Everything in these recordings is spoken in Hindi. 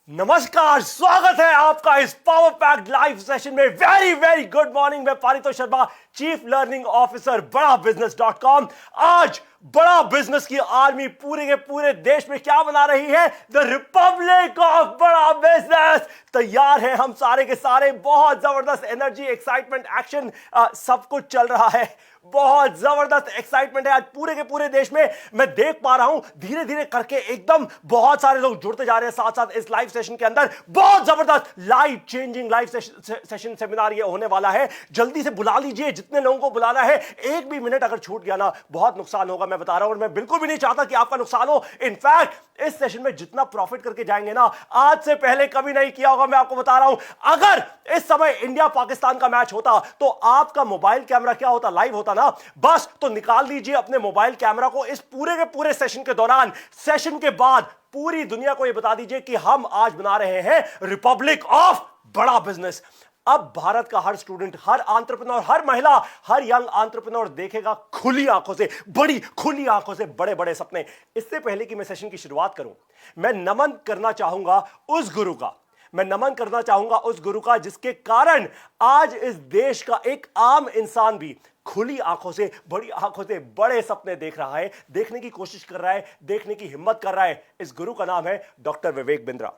नमस्कार, स्वागत है आपका इस पावर पैक्ड लाइव सेशन में। Very very good morning. मैं Paritosh Sharma, chief learning officer Bada बिजनेस.com। आज बड़ा बिजनेस की आर्मी पूरे के पूरे देश में क्या बना रही है? द रिपब्लिक ऑफ बड़ा बिजनेस। तैयार है हम सारे के सारे। बहुत जबरदस्त एनर्जी, एक्साइटमेंट, एक्शन सब कुछ चल रहा है। बहुत जबरदस्त एक्साइटमेंट है आज पूरे के पूरे देश में। मैं देख पा रहा हूं धीरे धीरे करके एकदम बहुत सारे लोग जुड़ते जा रहे हैं साथ साथ इस लाइव सेशन के अंदर। बहुत जबरदस्त life changing live session seminar ये होने वाला है। जल्दी से बुला लीजिए जितने लोगों को बुलाना है। एक भी मिनट अगर छूट गया ना बहुत नुकसान होगा, मैं बता रहा हूं। और मैं बिल्कुल भी नहीं चाहता कि आपका नुकसान हो। इनफैक्ट इस सेशन में जितना प्रॉफिट करके जाएंगे ना, आज से पहले कभी नहीं किया होगा। मैं आपको बता रहा हूं, अगर इस समय इंडिया पाकिस्तान का मैच होता तो आपका मोबाइल कैमरा क्या होता? लाइव होता ना। बस तो निकाल दीजिए अपने मोबाइल कैमरा को इस पूरे के पूरे सेशन के दौरान। सेशन के बाद पूरी दुनिया को यह बता दीजिए कि हम आज बना रहे हैं रिपब्लिक ऑफ बड़ा बिजनेस। अब भारत का हर स्टूडेंट, हर एंटरप्रेन्योर, हर महिला, हर यंग एंटरप्रेन्योर देखेगा खुली आंखों से, बड़ी खुली आंखों से बड़े बड़े सपने। इससे पहले कि मैं सेशन की शुरुआत करूं, मैं नमन करना चाहूंगा उस गुरु का। मैं नमन करना चाहूंगा उस गुरु का जिसके कारण आज इस देश का एक आम इंसान भी खुली आंखों से, बड़ी आंखों से बड़े सपने देख रहा है, देखने की कोशिश कर रहा है, देखने की हिम्मत कर रहा है। इस गुरु का नाम है डॉक्टर विवेक बिंद्रा।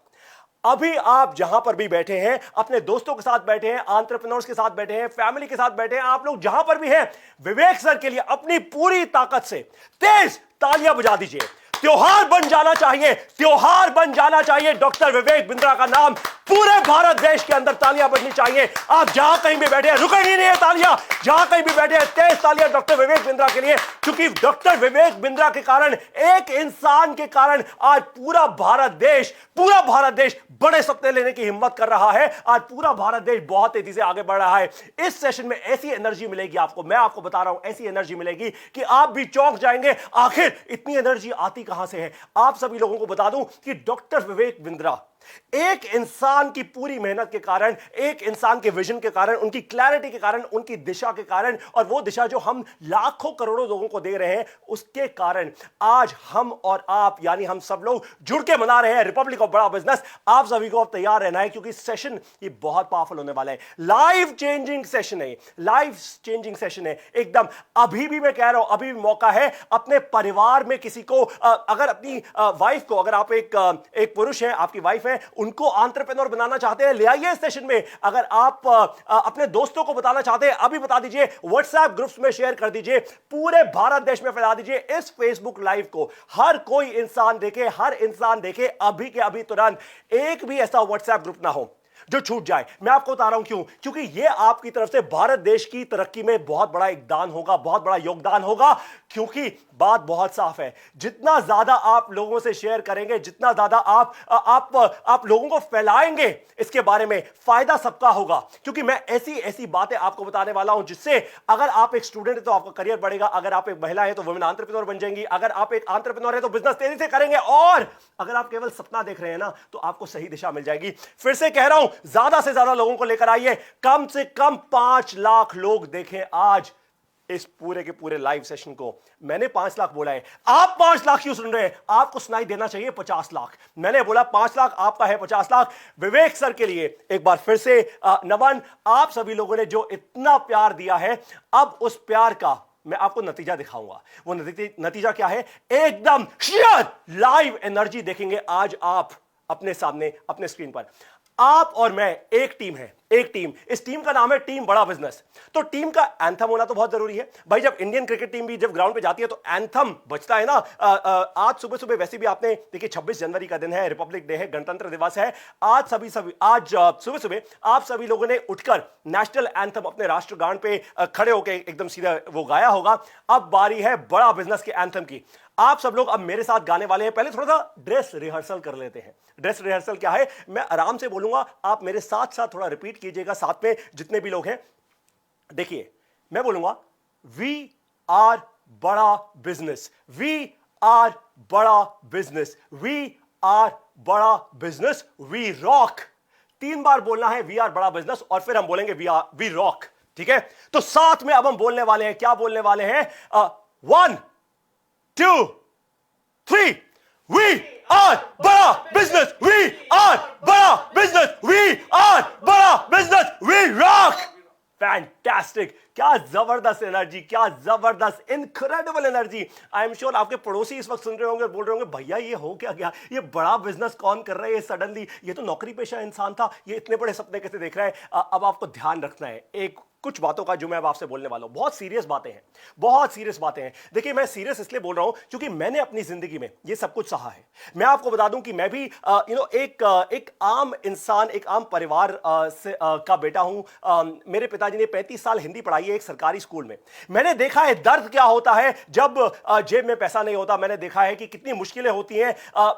अभी आप जहां पर भी बैठे हैं, अपने दोस्तों के साथ बैठे हैं, एंटरप्रेन्योर्स के साथ बैठे हैं, फैमिली के साथ बैठे हैं, आप लोग जहां पर भी हैं, विवेक सर के लिए अपनी पूरी ताकत से तेज तालियां बजा दीजिए। त्योहार बन जाना चाहिए, त्योहार बन जाना चाहिए। डॉक्टर विवेक बिंद्रा का नाम पूरे भारत देश के अंदर तालियां बजनी चाहिए। आप जहां कहीं भी बैठे हैं, रुकेंगी नहीं है तालियां। जहां कहीं भी बैठे हैं, तेज तालियां डॉक्टर विवेक बिंद्रा के लिए, क्योंकि डॉक्टर विवेक बिंद्रा के कारण, एक इंसान के कारण आज पूरा भारत देश बड़े सपने लेने की हिम्मत कर रहा है। आज पूरा भारत देश बहुत तेजी से आगे बढ़ रहा है। इस सेशन में ऐसी एनर्जी मिलेगी आपको, मैं आपको बता रहा हूं, ऐसी एनर्जी मिलेगी कि आप भी चौंक जाएंगे। आखिर इतनी एनर्जी आती कहां से है? आप सभी लोगों को बता दूं कि डॉक्टर विवेक बिंद्रा एक इंसान की पूरी मेहनत के कारण, एक इंसान के विजन के कारण, उनकी क्लैरिटी के कारण, उनकी दिशा के कारण, और वो दिशा जो हम लाखों करोड़ों लोगों को दे रहे हैं, उसके कारण आज हम और आप, यानी हम सब लोग जुड़ के मना रहे हैं रिपब्लिक ऑफ बड़ा बिजनेस। आप सभी को अब तैयार रहना है, क्योंकि सेशन ये बहुत पावरफुल होने वाला है। लाइफ चेंजिंग सेशन है, लाइफ चेंजिंग सेशन है एकदम। अभी भी मैं कह रहा हूं, अभी भी मौका है। अपने परिवार में किसी को, अगर अपनी वाइफ को, अगर आप एक पुरुष हैं, आपकी वाइफ है, उनको एंटरप्रेन्योर बनाना चाहते हैं, ले आइए सेशन में। अगर आप अपने दोस्तों को बताना चाहते हैं, अभी बता दीजिए, व्हाट्सएप ग्रुप्स में शेयर कर दीजिए, पूरे भारत देश में फैला दीजिए इस फेसबुक लाइव को। हर कोई इंसान देखे, हर इंसान देखे, अभी के अभी तुरंत। एक भी ऐसा व्हाट्सएप ग्रुप ना हो जो छूट जाए। मैं आपको बता रहा हूं क्यों, क्योंकि यह आपकी तरफ से भारत देश की तरक्की में बहुत बड़ा एक दान होगा, बहुत बड़ा योगदान होगा। क्योंकि बात बहुत साफ है, जितना ज्यादा आप लोगों से शेयर करेंगे, जितना ज्यादा आप लोगों को फैलाएंगे इसके बारे में, फायदा सबका होगा। क्योंकि मैं ऐसी ऐसी बातें आपको बताने वाला हूं जिससे, अगर आप एक स्टूडेंट है तो आपका करियर बढ़ेगा, अगर आप एक महिला है तो वुमेन एंटरप्रेन्योर बन जाएंगी, अगर आप एक एंटरप्रेन्योर है तो बिजनेस तेजी से करेंगे, और अगर आप केवल सपना देख रहे हैं ना, तो आपको सही दिशा मिल जाएगी। फिर से कह रहा हूं, ज्यादा से ज्यादा लोगों को लेकर आइए। कम से कम 5 लाख लोग देखें आज इस पूरे के पूरे लाइव सेशन को। मैंने 5 लाख बोला है, आप 5 लाख क्यों सुन रहे हैं? आपको सुनाई देना चाहिए 50 लाख। मैंने बोला 5 लाख, आपका है 50 लाख। विवेक सर के लिए एक बार फिर से नमन। आप सभी लोगों ने जो इतना प्यार दिया है, अब उस प्यार का मैं आपको नतीजा दिखाऊंगा। वो नतीजा क्या है? एकदम शेयर लाइव एनर्जी देखेंगे आज आप अपने सामने, अपने स्क्रीन पर। आप और मैं एक टीम है, एक टीम। इस टीम का नाम है टीम बड़ा बिजनेस। तो टीम का एंथम होना तो बहुत जरूरी है भाई। जब इंडियन क्रिकेट टीम भी जब ग्राउंड पे जाती है तो एंथम बजता है ना। आज सुबह सुबह वैसे भी आपने देखिए, 26 जनवरी का दिन है, रिपब्लिक डे है, गणतंत्र दिवस है। आज सुबह सुबह आप सभी लोगों ने उठकर नेशनल एंथम अपने राष्ट्रगान पे खड़े होकर एकदम सीधा वो गाया होगा। अब बारी है बड़ा बिजनेस के एंथम की। आप सब लोग अब मेरे साथ गाने वाले हैं। पहले थोड़ा सा ड्रेस रिहर्सल कर लेते हैं। ड्रेस रिहर्सल क्या है? मैं आराम से बोलूंगा, आप मेरे साथ साथ थोड़ा रिपीट कीजिएगा, साथ में जितने भी लोग हैं। देखिए, मैं बोलूंगा, वी आर बड़ा बिजनेस, वी आर बड़ा बिजनेस, वी आर बड़ा बिजनेस, वी रॉक। 3 बार बोलना है वी आर बड़ा बिजनेस, और फिर हम बोलेंगे वी रॉक। ठीक है? तो साथ में अब हम बोलने वाले हैं, क्या बोलने वाले हैं? 1 2 3, We are बड़ा business. We are बड़ा business. We are बड़ा business. We rock. फैंटास्टिक, क्या जबरदस्त एनर्जी, क्या जबरदस्त incredible energy. I am sure आपके पड़ोसी इस वक्त सुन रहे होंगे, बोल रहे होंगे भैया ये हो क्या गया, ये बड़ा बिजनेस कौन कर रहा है, ये सडनली, ये तो नौकरी पेशा इंसान था, ये इतने बड़े सपने कैसे देख रहा है। अब आपको ध्यान रखना है एक कुछ बातों का जो मैं अब आपसे बोलने वाला हूं। बहुत सीरियस बातें हैं, बहुत सीरियस बातें हैं। देखिए मैं सीरियस इसलिए बोल रहा हूं क्योंकि मैंने अपनी जिंदगी में ये सब कुछ सहा है। मैं आपको बता दूं कि मैं भी एक आम इंसान, एक आम परिवार का बेटा हूं। मेरे पिताजी ने 35 साल हिंदी पढ़ाई है एक सरकारी स्कूल में। मैंने देखा है दर्द क्या होता है जब जेब में पैसा नहीं होता। मैंने देखा है कि कितनी मुश्किलें होती हैं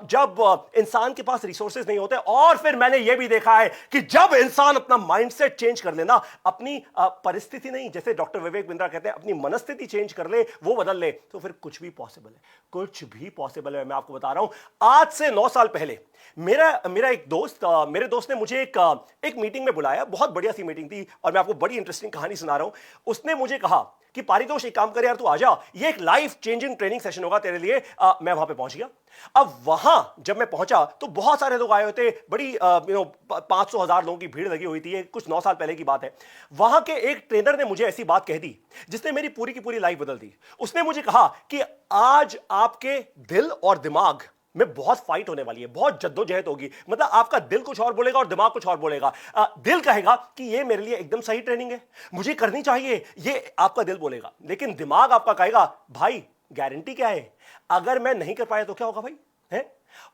जब इंसान के पास रिसोर्सेज नहीं होते। और फिर मैंने यह भी देखा है कि जब इंसान अपना माइंडसेट चेंज कर लेना, अपनी परिस्थिति नहीं, जैसे डॉक्टर विवेक बिंद्रा कहते हैं, अपनी मनस्थिति चेंज कर ले, वो बदल ले, तो फिर कुछ भी पॉसिबल है, कुछ भी पॉसिबल है। मैं आपको बता रहा हूं, आज से 9 साल पहले मेरा एक दोस्त, मेरे दोस्त ने मुझे एक मीटिंग में बुलाया। बहुत बढ़िया सी मीटिंग थी और मैं आपको बड़ी इंटरेस्टिंग कहानी सुना रहा हूं। उसने मुझे कहा कि पारितोष एक काम कर यार, तू आ जा, ये एक लाइफ चेंजिंग ट्रेनिंग सेशन होगा तेरे लिए। मैं वहां पे पहुंच गया। अब वहां जब मैं पहुंचा तो बहुत सारे लोग आए हुए थे, बड़ी 500,000 लोगों की भीड़ लगी हुई थी। कुछ 9 साल पहले की बात है। वहां के एक ट्रेनर ने मुझे ऐसी बात कह दी जिसने मेरी पूरी की पूरी लाइफ बदल दी। उसने मुझे कहा कि आज आपके दिल और दिमाग में बहुत फाइट होने वाली है, बहुत जद्दोजहद होगी। मतलब आपका दिल कुछ और बोलेगा और दिमाग कुछ और बोलेगा। दिल कहेगा कि ये मेरे लिए एकदम सही ट्रेनिंग है, मुझे करनी चाहिए, ये आपका दिल बोलेगा। लेकिन दिमाग आपका कहेगा भाई गारंटी क्या है, अगर मैं नहीं कर पाया तो क्या होगा भाई, है।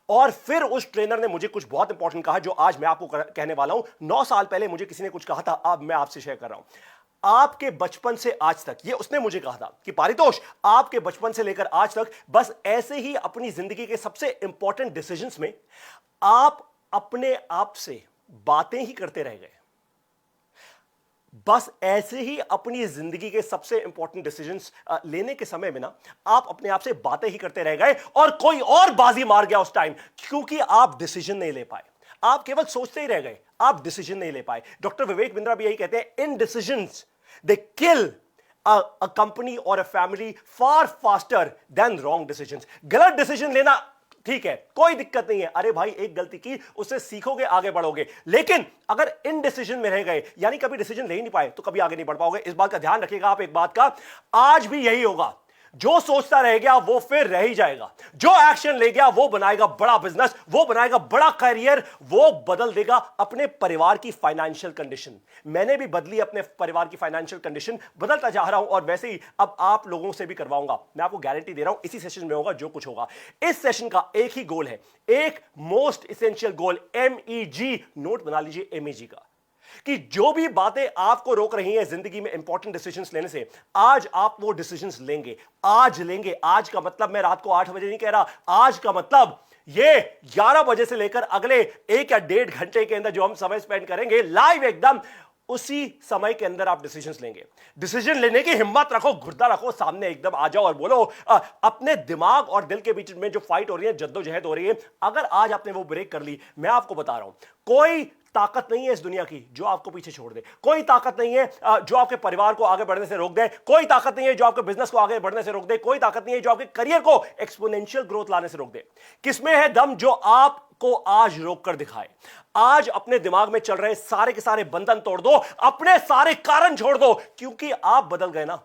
और फिर उस ट्रेनर ने मुझे कुछ बहुत इंपॉर्टेंट कहा जो आज मैं आपको कहने वाला हूं। 9 साल पहले मुझे किसी ने कुछ कहा था, अब मैं आपसे शेयर कर रहा हूं। आपके बचपन से आज तक, ये उसने मुझे कहा था कि पारितोष आपके बचपन से लेकर आज तक बस ऐसे ही अपनी जिंदगी के सबसे इंपॉर्टेंट डिसीजंस में आप अपने आप से बातें ही करते रह गए। बस ऐसे ही अपनी जिंदगी के सबसे इंपॉर्टेंट डिसीजंस लेने के समय में ना आप अपने आप से बातें ही करते रह गए और कोई और बाजी मार गया उस टाइम, क्योंकि आप डिसीजन नहीं ले पाए। आप केवल सोचते ही रह गए, आप डिसीजन नहीं ले पाए। डॉक्टर विवेक बिंद्रा भी यही कहते हैं, इन decisions they kill a company or a family far faster than wrong decisions। गलत डिसीजन लेना ठीक है, कोई दिक्कत नहीं है, अरे भाई एक गलती की उससे सीखोगे, आगे बढ़ोगे। लेकिन अगर इन डिसीजन में रह गए, यानी कभी डिसीजन ले ही नहीं पाए, तो कभी आगे नहीं बढ़ पाओगे। इस बात का ध्यान रखिएगा आप। एक बात का आज भी यही होगा, जो सोचता रह गया वो फिर रह ही जाएगा, जो एक्शन ले गया वो बनाएगा बड़ा बिजनेस, वो बनाएगा बड़ा करियर, वो बदल देगा अपने परिवार की फाइनेंशियल कंडीशन। मैंने भी बदली अपने परिवार की फाइनेंशियल कंडीशन, बदलता जा रहा हूं और वैसे ही अब आप लोगों से भी करवाऊंगा। मैं आपको गारंटी दे रहा हूं इसी सेशन में होगा जो कुछ होगा। इस सेशन का एक ही गोल है, एक मोस्ट इसेंशियल गोल, MEG, नोट बना लीजिए MEG का, कि जो भी बातें आपको रोक रही हैं जिंदगी में इंपॉर्टेंट डिसीजंस लेने से, आज आप वो डिसीजंस लेंगे। आज लेंगे, आज का मतलब मैं रात को 8 बजे नहीं कह रहा, आज का मतलब ये 11 बजे से लेकर अगले 1 या 1.5 घंटे के अंदर जो हम समय स्पेंड करेंगे लाइव एकदम, उसी समय के अंदर आप डिसीजंस लेंगे। डिसीजन लेने की हिम्मत रखो, गुर्दा रखो, सामने एकदम आ जाओ और बोलो। अपने दिमाग और दिल के बीच में जो फाइट हो रही है, जद्दोजहद हो रही है, अगर आज आपने वो ब्रेक कर ली, मैं आपको बता रहा हूं, कोई ताकत नहीं है इस दुनिया की जो आपको पीछे छोड़ दे। कोई ताकत नहीं है जो आपके परिवार को आगे बढ़ने से रोक दे। कोई ताकत नहीं है जो आपके बिजनेस को आगे बढ़ने से रोक दे। कोई ताकत नहीं है जो आपके करियर को एक्सपोनेंशियल ग्रोथ लाने से रोक दे। किसमें है दम? जो आपको आज रोक कर दिखाए। आज अपने दिमाग में चल रहे सारे के सारे बंधन तोड़ दो, अपने सारे कारण छोड़ दो, क्योंकि आप बदल गए ना।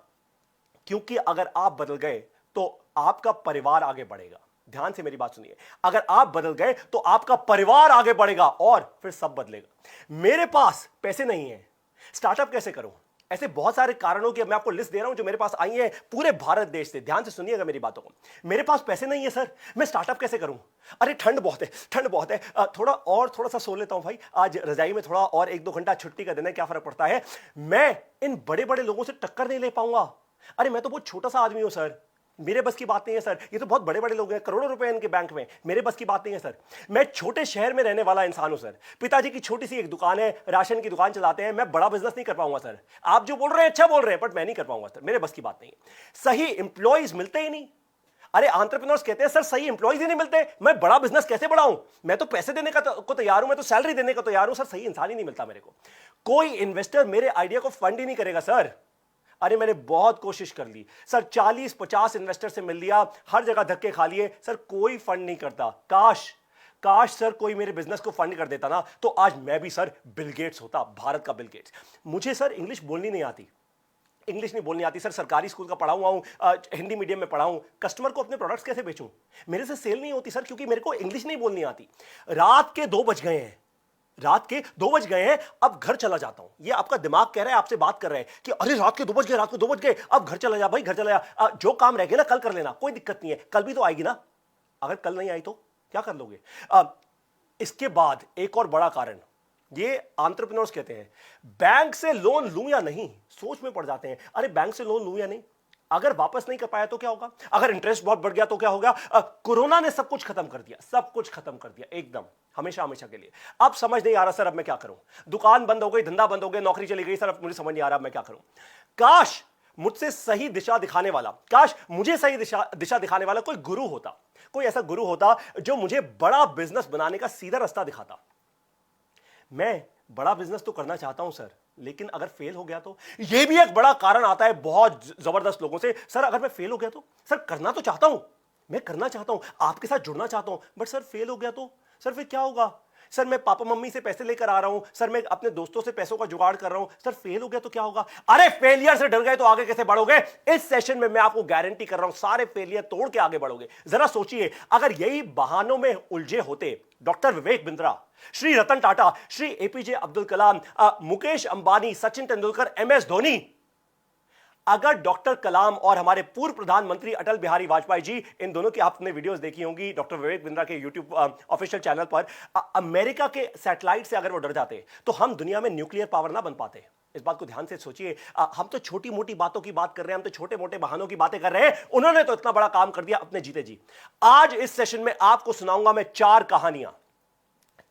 क्योंकि अगर आप बदल गए तो आपका परिवार आगे बढ़ेगा। ध्यान से मेरी बात सुनिए, अगर आप बदल गए तो आपका परिवार आगे बढ़ेगा और फिर सब बदलेगा। मेरे पास पैसे नहीं है, स्टार्टअप कैसे करूं? ऐसे बहुत सारे कारणों की मैं आपको लिस्ट दे रहा हूं जो मेरे पास आई है पूरे भारत देश से। ध्यान से सुनिएगा मेरी बातों को। मेरे पास पैसे नहीं है सर, मैं स्टार्टअप कैसे करूं? अरे ठंड बहुत है, ठंड बहुत है, थोड़ा सा सो लेता हूं भाई, आज रजाई में थोड़ा और 1-2 घंटा छुट्टी का दिन है, क्या फर्क पड़ता है? मैं इन बड़े बड़े लोगों से टक्कर नहीं ले पाऊंगा। अरे मैं तो बहुत छोटा सा आदमी हूं सर, मेरे बस की बात नहीं है सर। ये तो बहुत बड़े बड़े लोग हैं, करोड़ों रुपए इनके बैंक में, मेरे बस की बात नहीं है सर। मैं छोटे शहर में रहने वाला इंसान हूं सर। पिताजी की छोटी सी एक दुकान है, राशन की दुकान चलाते हैं। मैं बड़ा बिजनेस नहीं कर पाऊंगा सर। आप जो बोल रहे हैं अच्छा बोल रहे हैं, बट मैं नहीं कर पाऊंगा सर, मेरे बस की बात नहीं है। सही इंप्लॉइज मिलते ही नहीं। अरे एंटरप्रेन्योर्स कहते हैं सर सही इंप्लॉइज ही नहीं मिलते, मैं बड़ा बिजनेस कैसे बढ़ाऊं? मैं तो पैसे देने को तैयार हूं, मैं तो सैलरी देने को तैयार हूं सर, सही इंसान ही नहीं मिलता मेरे को। कोई इन्वेस्टर मेरे आइडिया को फंड ही नहीं करेगा सर। अरे मैंने बहुत कोशिश कर ली सर, 40-50 इन्वेस्टर से मिल लिया, हर जगह धक्के खा लिए सर, कोई फंड नहीं करता। काश काश सर कोई मेरे बिजनेस को फंड कर देता ना, तो आज मैं भी सर बिल गेट्स होता, भारत का बिल गेट्स। मुझे सर इंग्लिश बोलनी नहीं आती, इंग्लिश नहीं बोलनी आती सर, सरकारी स्कूल का पढ़ा हुआ हूँ, हिंदी मीडियम में पढ़ा हूँ, कस्टमर को अपने प्रोडक्ट्स कैसे बेचूं? मेरे से सेल नहीं होती सर, क्योंकि मेरे को इंग्लिश नहीं बोलनी आती। रात के 2 बज गए हैं, रात के 2 बज गए हैं, अब घर चला जाता हूं। ये आपका दिमाग कह रहा है, आपसे बात कर रहा है कि अरे रात के 2 बज गए, रात के 2 बज गए, अब घर चला जा भाई, घर चला जा, जो काम रह गया ना कल कर लेना, कोई दिक्कत नहीं है, कल भी तो आएगी ना। अगर कल नहीं आई तो क्या कर लोगे? इसके बाद एक और बड़ा कारण, ये एंटरप्रेन्योर्स कहते हैं बैंक से लोन लूं या नहीं, सोच में पड़ जाते हैं, अरे बैंक से लोन लूं या नहीं, अगर वापस नहीं कर पाया तो क्या होगा, अगर इंटरेस्ट बहुत बढ़ गया तो क्या होगा? कोरोना ने सब कुछ खत्म कर दिया, सब कुछ खत्म कर दिया एकदम, हमेशा हमेशा के लिए। अब समझ नहीं आ रहा सर अब मैं क्या करूं, दुकान बंद हो गई, धंधा बंद हो गया, नौकरी चली गई सर, अब मुझे समझ नहीं आ रहा अब मैं क्या करूं। काश मुझसे सही दिशा दिखाने वाला, काश मुझे सही दिशा दिखाने वाला कोई गुरु होता, कोई ऐसा गुरु होता जो मुझे बड़ा बिजनेस बनाने का सीधा रास्ता दिखाता। मैं बड़ा बिजनेस तो करना चाहता हूं सर, लेकिन अगर फेल हो गया तो? यह भी एक बड़ा कारण आता है बहुत जबरदस्त लोगों से, सर अगर मैं फेल हो गया तो? सर करना तो चाहता हूं, मैं करना चाहता हूं, आपके साथ जुड़ना चाहता हूं, बट सर फेल हो गया तो? सर फिर क्या होगा? सर मैं पापा मम्मी से पैसे लेकर आ रहा हूं, सर मैं अपने दोस्तों से पैसों का जुगाड़ कर रहा हूं, सर फेल हो गया तो क्या होगा? अरे फेलियर से डर गए तो आगे कैसे बढ़ोगे? इस सेशन में मैं आपको गारंटी कर रहा हूं सारे फेलियर तोड़ के आगे बढ़ोगे। जरा सोचिए, अगर यही बहानों में उलझे होते doctor Vivek Bindra, Shri Ratan Tata, Shri APJ Abdul Kalam, Mukesh Ambani, Sachin Tendulkar, MS Dhoni, अगर डॉक्टर कलाम और हमारे पूर्व प्रधानमंत्री अटल बिहारी वाजपेयी जी, इन दोनों की आपने वीडियोस देखी होंगी डॉक्टर विवेक बिंद्रा के यूट्यूब ऑफिशियल चैनल पर, अमेरिका के सैटेलाइट से अगर वो डर जाते तो हम दुनिया में न्यूक्लियर पावर ना बन पाते। इस बात को ध्यान से सोचिए। हम तो छोटी मोटी बातों की बात कर रहे हैं, हम तो छोटे मोटे बहानों की बातें कर रहे हैं, उन्होंने तो इतना बड़ा काम कर दिया अपने जीते जी। आज इस सेशन में आपको सुनाऊंगा मैं 4 कहानियां,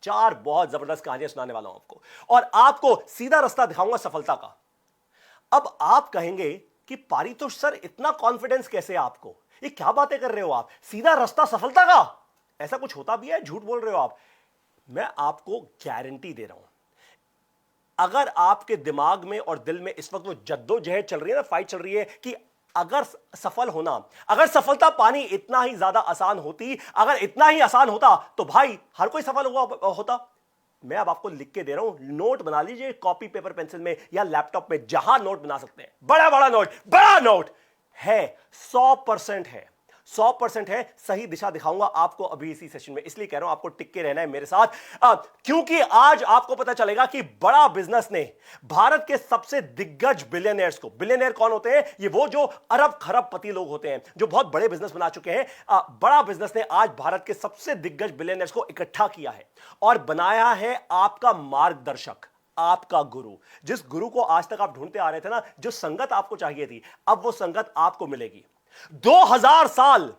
4 बहुत जबरदस्त कहानियां सुनाने वाला हूं आपको, और आपको सीधा रास्ता दिखाऊंगा सफलता का। अब आप कहेंगे कि पारितोष सर इतना कॉन्फिडेंस कैसे है आपको, ये क्या बातें कर रहे हो आप, सीधा रास्ता सफलता का, ऐसा कुछ होता भी है? झूठ बोल रहे हो आप। मैं आपको गारंटी दे रहा हूं, अगर आपके दिमाग में और दिल में इस वक्त वो जद्दोजहद चल रही है ना, फाइट चल रही है कि अगर सफल होना, अगर सफलता पानी इतना ही ज्यादा आसान होती, अगर इतना ही आसान होता तो भाई हर कोई सफल हुआ होता। मैं अब आपको लिख के दे रहा हूं, नोट बना लीजिए कॉपी पेपर पेंसिल में या लैपटॉप में, जहां नोट बना सकते हैं, बड़ा बड़ा नोट, बड़ा नोट है, 100% है, 100% है। सही दिशा दिखाऊंगा आपको अभी इसी सेशन में, इसलिए कह रहा हूं आपको टिक के रहना है मेरे साथ, क्योंकि आज आपको पता चलेगा कि बड़ा बिजनेस ने भारत के सबसे दिग्गज बिलियनियर्स को, बिलियनियर कौन होते हैं? ये वो जो अरब खरबपति लोग होते हैं, जो बहुत बड़े बिजनेस बना चुके हैं। बड़ा बिजनेस ने आज भारत के सबसे दिग्गज बिलियनियर्स को इकट्ठा किया है और बनाया है आपका मार्गदर्शक, आपका गुरु। जिस गुरु को आज तक आप ढूंढते आ रहे थे ना, जो संगत आपको चाहिए थी, अब वो संगत आपको मिलेगी। 2000 साल,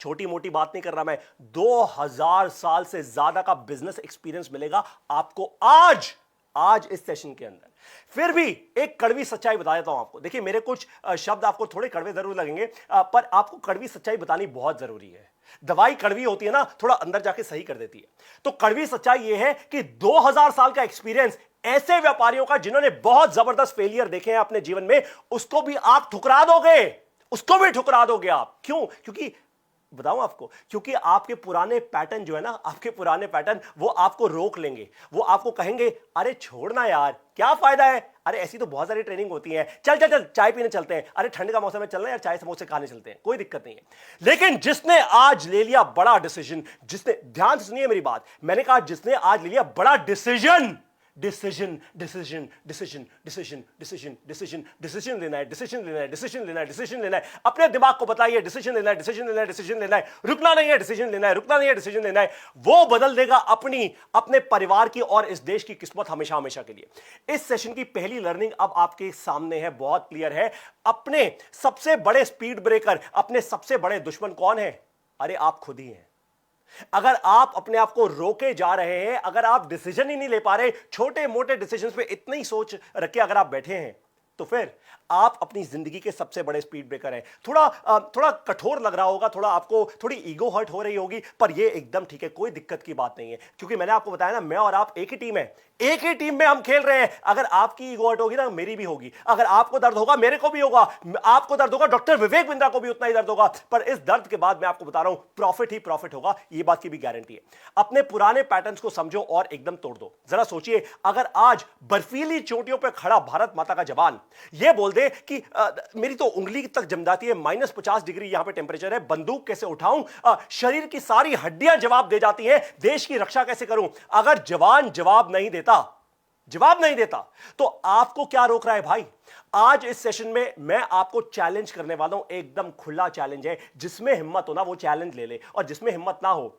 छोटी मोटी बात नहीं कर रहा मैं, 2000 साल से ज्यादा का बिजनेस एक्सपीरियंस मिलेगा आपको आज इस सेशन के अंदर। फिर भी एक कड़वी सच्चाई बता देता हूं आपको। देखिए मेरे कुछ शब्द आपको थोड़े कड़वे जरूर लगेंगे, पर आपको कड़वी सच्चाई बतानी बहुत जरूरी है। दवाई कड़वी होती है ना, थोड़ा अंदर जाके सही कर देती है। तो कड़वी सच्चाई यह है कि 2000 साल का एक्सपीरियंस ऐसे व्यापारियों का जिन्होंने बहुत जबरदस्त फेलियर देखे हैं अपने जीवन में, उसको भी आप ठुकरा दोगे, उसको भी ठुकरा दोगे आप। क्यों? क्योंकि बताऊं आपको, क्योंकि आपके पुराने पैटर्न जो है ना, आपके पुराने पैटर्न वो आपको रोक लेंगे, वो आपको कहेंगे अरे छोड़ना यार, क्या फायदा है, अरे ऐसी तो बहुत सारी ट्रेनिंग होती है, चल चल चल चाय पीने चलते हैं, अरे ठंड का मौसम है चलना यार, चाय समोसे खाने चलते हैं, कोई दिक्कत नहीं है। लेकिन जिसने आज ले लिया बड़ा डिसीजन, जिसने, ध्यान से सुनिए मेरी बात, मैंने कहा जिसने आज ले लिया बड़ा decision, decision decision decision decision decision decision decision लेना है, डिसीजन लेना है, डिसीजन लेना है, डिसीजन लेना है। अपने दिमाग को बताइए डिसीजन लेना है, डिसीजन लेना है, डिसीजन लेना है, रुकना नहीं है, डिसीजन लेना है, रुकना नहीं है, डिसीजन लेना है। वो बदल देगा अपने परिवार की और इस देश की किस्मत हमेशा हमेशा के लिए। इस सेशन की पहली लर्निंग अब आपके सामने है, बहुत क्लियर है। अपने सबसे बड़े स्पीड ब्रेकर, अपने सबसे बड़े दुश्मन कौन है? अरे आप खुद ही हैं। अगर आप अपने आप को रोके जा रहे हैं, अगर आप डिसीजन ही नहीं ले पा रहे, छोटे मोटे डिसीजंस पे इतनी सोच रख के अगर आप बैठे हैं, तो फिर आप अपनी जिंदगी के सबसे बड़े स्पीड ब्रेकर हैं। थोड़ा कठोर लग रहा होगा, थोड़ा आपको थोड़ी ईगो हर्ट हो रही होगी, पर ये एकदम ठीक है, कोई दिक्कत की बात नहीं है, क्योंकि मैंने आपको बताया ना, मैं और आप एक ही टीम है, एक ही टीम में हम खेल रहे हैं। अगर आपकी ईगो हर्ट होगी ना, मेरी भी होगी। अगर आपको दर्द होगा, मेरे को भी होगा। आपको दर्द होगा, डॉक्टर विवेक बिंद्रा को भी उतना ही दर्द होगा। पर इस दर्द के बाद मैं आपको बता रहा हूं, प्रॉफिट ही प्रॉफिट होगा, ये बात की भी गारंटी है। अपने पुराने पैटर्न्स को समझो और एकदम तोड़ दो। जरा सोचिए, अगर आज बर्फीली चोटियों पर खड़ा भारत माता का जवान यह बोल दे कि मेरी तो उंगली तक जम जाती है, -50 डिग्री यहां पे टेंपरेचर है, बंदूक कैसे उठाऊं, शरीर की सारी हड्डियां जवाब दे जाती हैं, देश की रक्षा कैसे करूं। अगर जवान जवाब नहीं देता तो आपको क्या रोक रहा है भाई। आज इस सेशन में मैं आपको चैलेंज करने वाला हूं, एकदम खुला चैलेंज है। जिसमें हिम्मत हो ना, वो चैलेंज ले ले, और जिसमें हिम्मत ना हो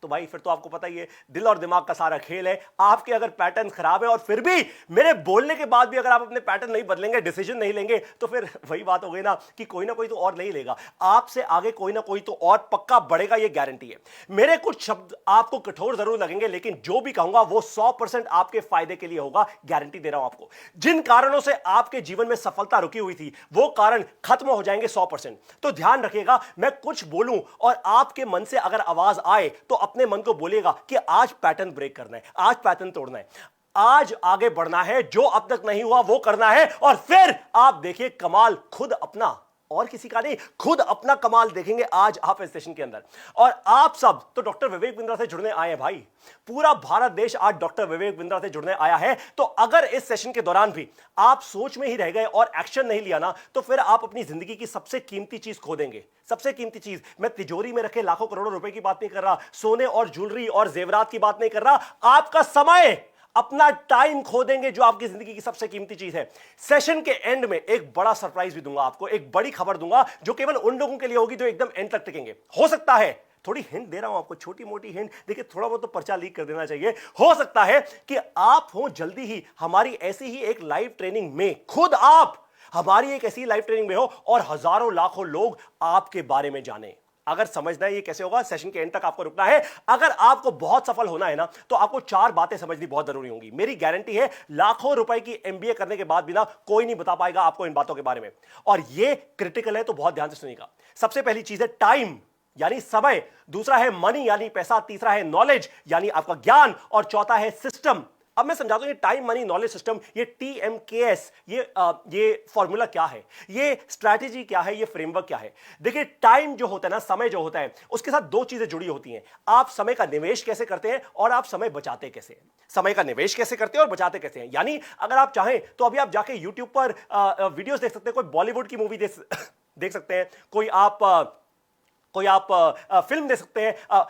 तो भाई फिर तो आपको पता ही है, दिल और दिमाग का सारा खेल है। आपके अगर पैटर्न खराब है और फिर भी मेरे बोलने के बाद भी अगर आप अपने पैटर्न नहीं बदलेंगे, डिसीजन नहीं लेंगे, तो फिर वही बात हो गई ना कि कोई ना कोई तो और नहीं लेगा आपसे आगे, कोई ना कोई तो और पक्का बढ़ेगा, ये गारंटी है। मेरे कुछ शब्द आपको कठोर जरूर लगेंगे, लेकिन जो भी कहूंगा वो 100% आपके फायदे के लिए होगा, गारंटी दे रहा हूं आपको। जिन कारणों से आपके जीवन में सफलता रुकी हुई थी, वो कारण खत्म हो जाएंगे 100%। तो ध्यान रखिएगा, मैं कुछ बोलूं और आपके मन से अगर आवाज आए तो अपने मन को बोलिएगा कि आज पैटर्न ब्रेक करना है, आज पैटर्न तोड़ना है, आज आगे बढ़ना है, जो अब तक नहीं हुआ वो करना है। और फिर आप देखिए कमाल, खुद अपना और किसी का नहीं, खुद अपना कमाल देखेंगे आज आप इस सेशन के अंदर। और आप सब तो डॉक्टर विवेक बिंद्रा से जुड़ने आए हैं भाई, पूरा भारत देश आज डॉक्टर विवेक बिंद्रा से जुड़ने आया है। तो अगर इस सेशन के दौरान भी आप सोच में ही रह गए और एक्शन नहीं लिया ना, तो फिर आप अपनी जिंदगी की सबसे कीमती चीज खो देंगे। सबसे कीमती चीज, मैं तिजोरी में रखे लाखों करोड़ों रुपए की बात नहीं कर रहा, सोने और ज्वेलरी और जेवरात की बात नहीं कर रहा, आपका समय, अपना टाइम खो देंगे, जो आपकी जिंदगी की सबसे कीमती चीज है। सेशन के एंड में एक बड़ा सरप्राइज भी दूंगा आपको, एक बड़ी खबर दूंगा जो केवल उन लोगों के लिए होगी जो एकदम एंड तक टिकेंगे। हो सकता है, थोड़ी हिंट दे रहा हूं आपको, छोटी मोटी हिंट, देखिए थोड़ा बहुत तो पर्चा लीक कर देना चाहिए। हो सकता है कि आप हो जल्दी ही हमारी ऐसी ही एक लाइव ट्रेनिंग में, खुद आप हमारी एक ऐसी लाइव ट्रेनिंग में हो और हजारों लाखों लोग आपके बारे में जाने। अगर समझना है ये कैसे होगा, सेशन के एंड तक आपको रुकना है। अगर आपको बहुत सफल होना है ना, तो आपको 4 बातें समझनी बहुत जरूरी होंगी। मेरी गारंटी है, लाखों रुपए की एमबीए करने के बाद भी ना कोई नहीं बता पाएगा आपको इन बातों के बारे में, और ये क्रिटिकल है, तो बहुत ध्यान से सुनिएगा। सबसे पहली चीज है टाइम, यानी समय। दूसरा है मनी, यानी पैसा। तीसरा है नॉलेज, यानी आपका ज्ञान। और चौथा है सिस्टम। अब मैं समझाता हूं, ये टाइम मनी नॉलेज सिस्टम, ये TMKS, ये फॉर्मूला क्या है, ये स्ट्रैटेजी क्या है, ये फ्रेमवर्क क्या है। देखिए, टाइम जो होता है ना, समय जो होता है, उसके साथ 2 चीजें जुड़ी होती हैं। आप समय का निवेश कैसे करते हैं और आप समय बचाते कैसे हैं। समय का निवेश कैसे करते हैं और बचाते कैसे हैं। यानी अगर आप चाहें तो अभी आप जाके यूट्यूब पर वीडियोस देख सकते हैं, कोई बॉलीवुड की मूवी देख सकते हैं, कोई आप फिल्म देख सकते हैं।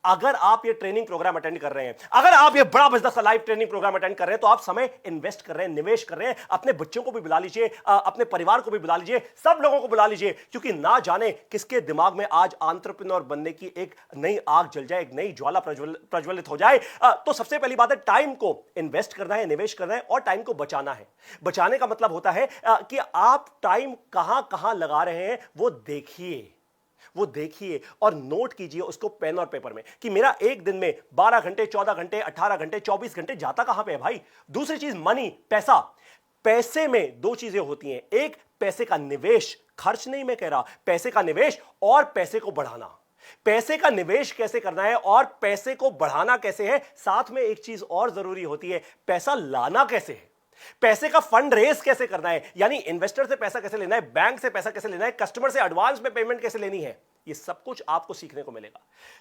अगर आप ये ट्रेनिंग प्रोग्राम अटेंड कर रहे हैं, अगर आप ये बड़ा बिजनेस का लाइव ट्रेनिंग प्रोग्राम अटेंड कर रहे हैं, तो आप समय इन्वेस्ट कर रहे हैं, निवेश कर रहे हैं। अपने बच्चों को भी बुला लीजिए, अपने परिवार को भी बुला लीजिए, सब लोगों को बुला लीजिए, क्योंकि ना जाने किसके दिमाग में आज एंटरप्रेन्योर बनने की एक नई आग जल जाए, एक नई ज्वाला प्रज्वलित हो जाए। तो सबसे पहली बात है, टाइम को इन्वेस्ट करना है, निवेश करना है, और टाइम को बचाना है। बचाने का मतलब होता है कि आप टाइम कहां कहां लगा रहे हैं वो देखिए और नोट कीजिए उसको पेन और पेपर में, कि मेरा एक दिन में 12 घंटे, 14 घंटे, 18 घंटे, 24 घंटे जाता कहां पे है भाई। दूसरी चीज मनी, पैसा। पैसे में 2 चीजें होती हैं, एक पैसे का निवेश, खर्च नहीं मैं कह रहा, पैसे का निवेश, और पैसे को बढ़ाना। पैसे का निवेश कैसे करना है और पैसे को बढ़ाना कैसे है, साथ में एक चीज और जरूरी होती है, पैसा लाना कैसे है। पैसे का फंड रेस कैसे करना है, यानी इन्वेस्टर से पैसा कैसे लेना है, बैंक से पैसा कैसे लेना है, कस्टमर से एडवांस में पेमेंट कैसे लेनी है, ये सब कुछ आपको सीखने को मिलेगा।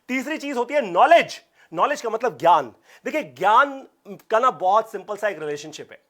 तीसरी चीज होती है नॉलेज। नॉलेज का मतलब ज्ञान। देखिए, ज्ञान का ना बहुत सिंपल सा एक रिलेशनशिप है।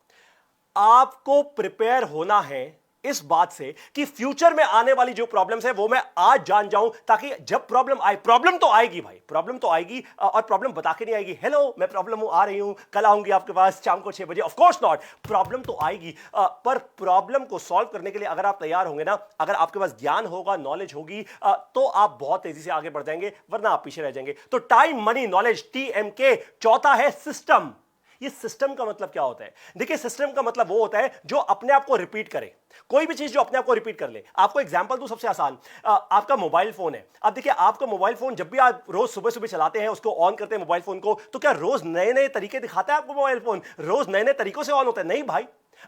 आपको प्रिपेयर होना है इस बात से कि फ्यूचर में आने वाली जो प्रॉब्लम्स है वो मैं आज जान जाऊं, ताकि जब प्रॉब्लम आए, प्रॉब्लम तो आएगी भाई, प्रॉब्लम तो आएगी, और प्रॉब्लम बता के नहीं आएगी, हेलो मैं प्रॉब्लम हूं, आ रही हूं, कल आऊंगी आपके पास शाम को 6 बजे, ऑफ कोर्स नॉट। प्रॉब्लम तो आएगी, पर प्रॉब्लम को सॉल्व करने के लिए अगर आप तैयार होंगे ना, अगर आपके पास ज्ञान होगा, नॉलेज होगी, तो आप बहुत तेजी से आगे बढ़ जाएंगे, वरना आप पीछे रह जाएंगे। तो टाइम मनी नॉलेज, TMK। चौथा है सिस्टम। ये सिस्टम का मतलब क्या होता है? देखिए, सिस्टम का मतलब वो होता है जो अपने आप को रिपीट करे, कोई भी चीज जो अपने आप को रिपीट कर ले। आपको एग्जांपल दूं सबसे आसान, आपका मोबाइल फोन है। अब देखिए, आपका मोबाइल फोन जब भी आप रोज सुबह सुबह चलाते हैं, उसको ऑन करते हैं मोबाइल फोन को, तो क्या रोज नए नए तरीके दिखाता है आपको मोबाइल फोन? रोज नए नए तरीकों से ऑन होता है? नहीं भाई।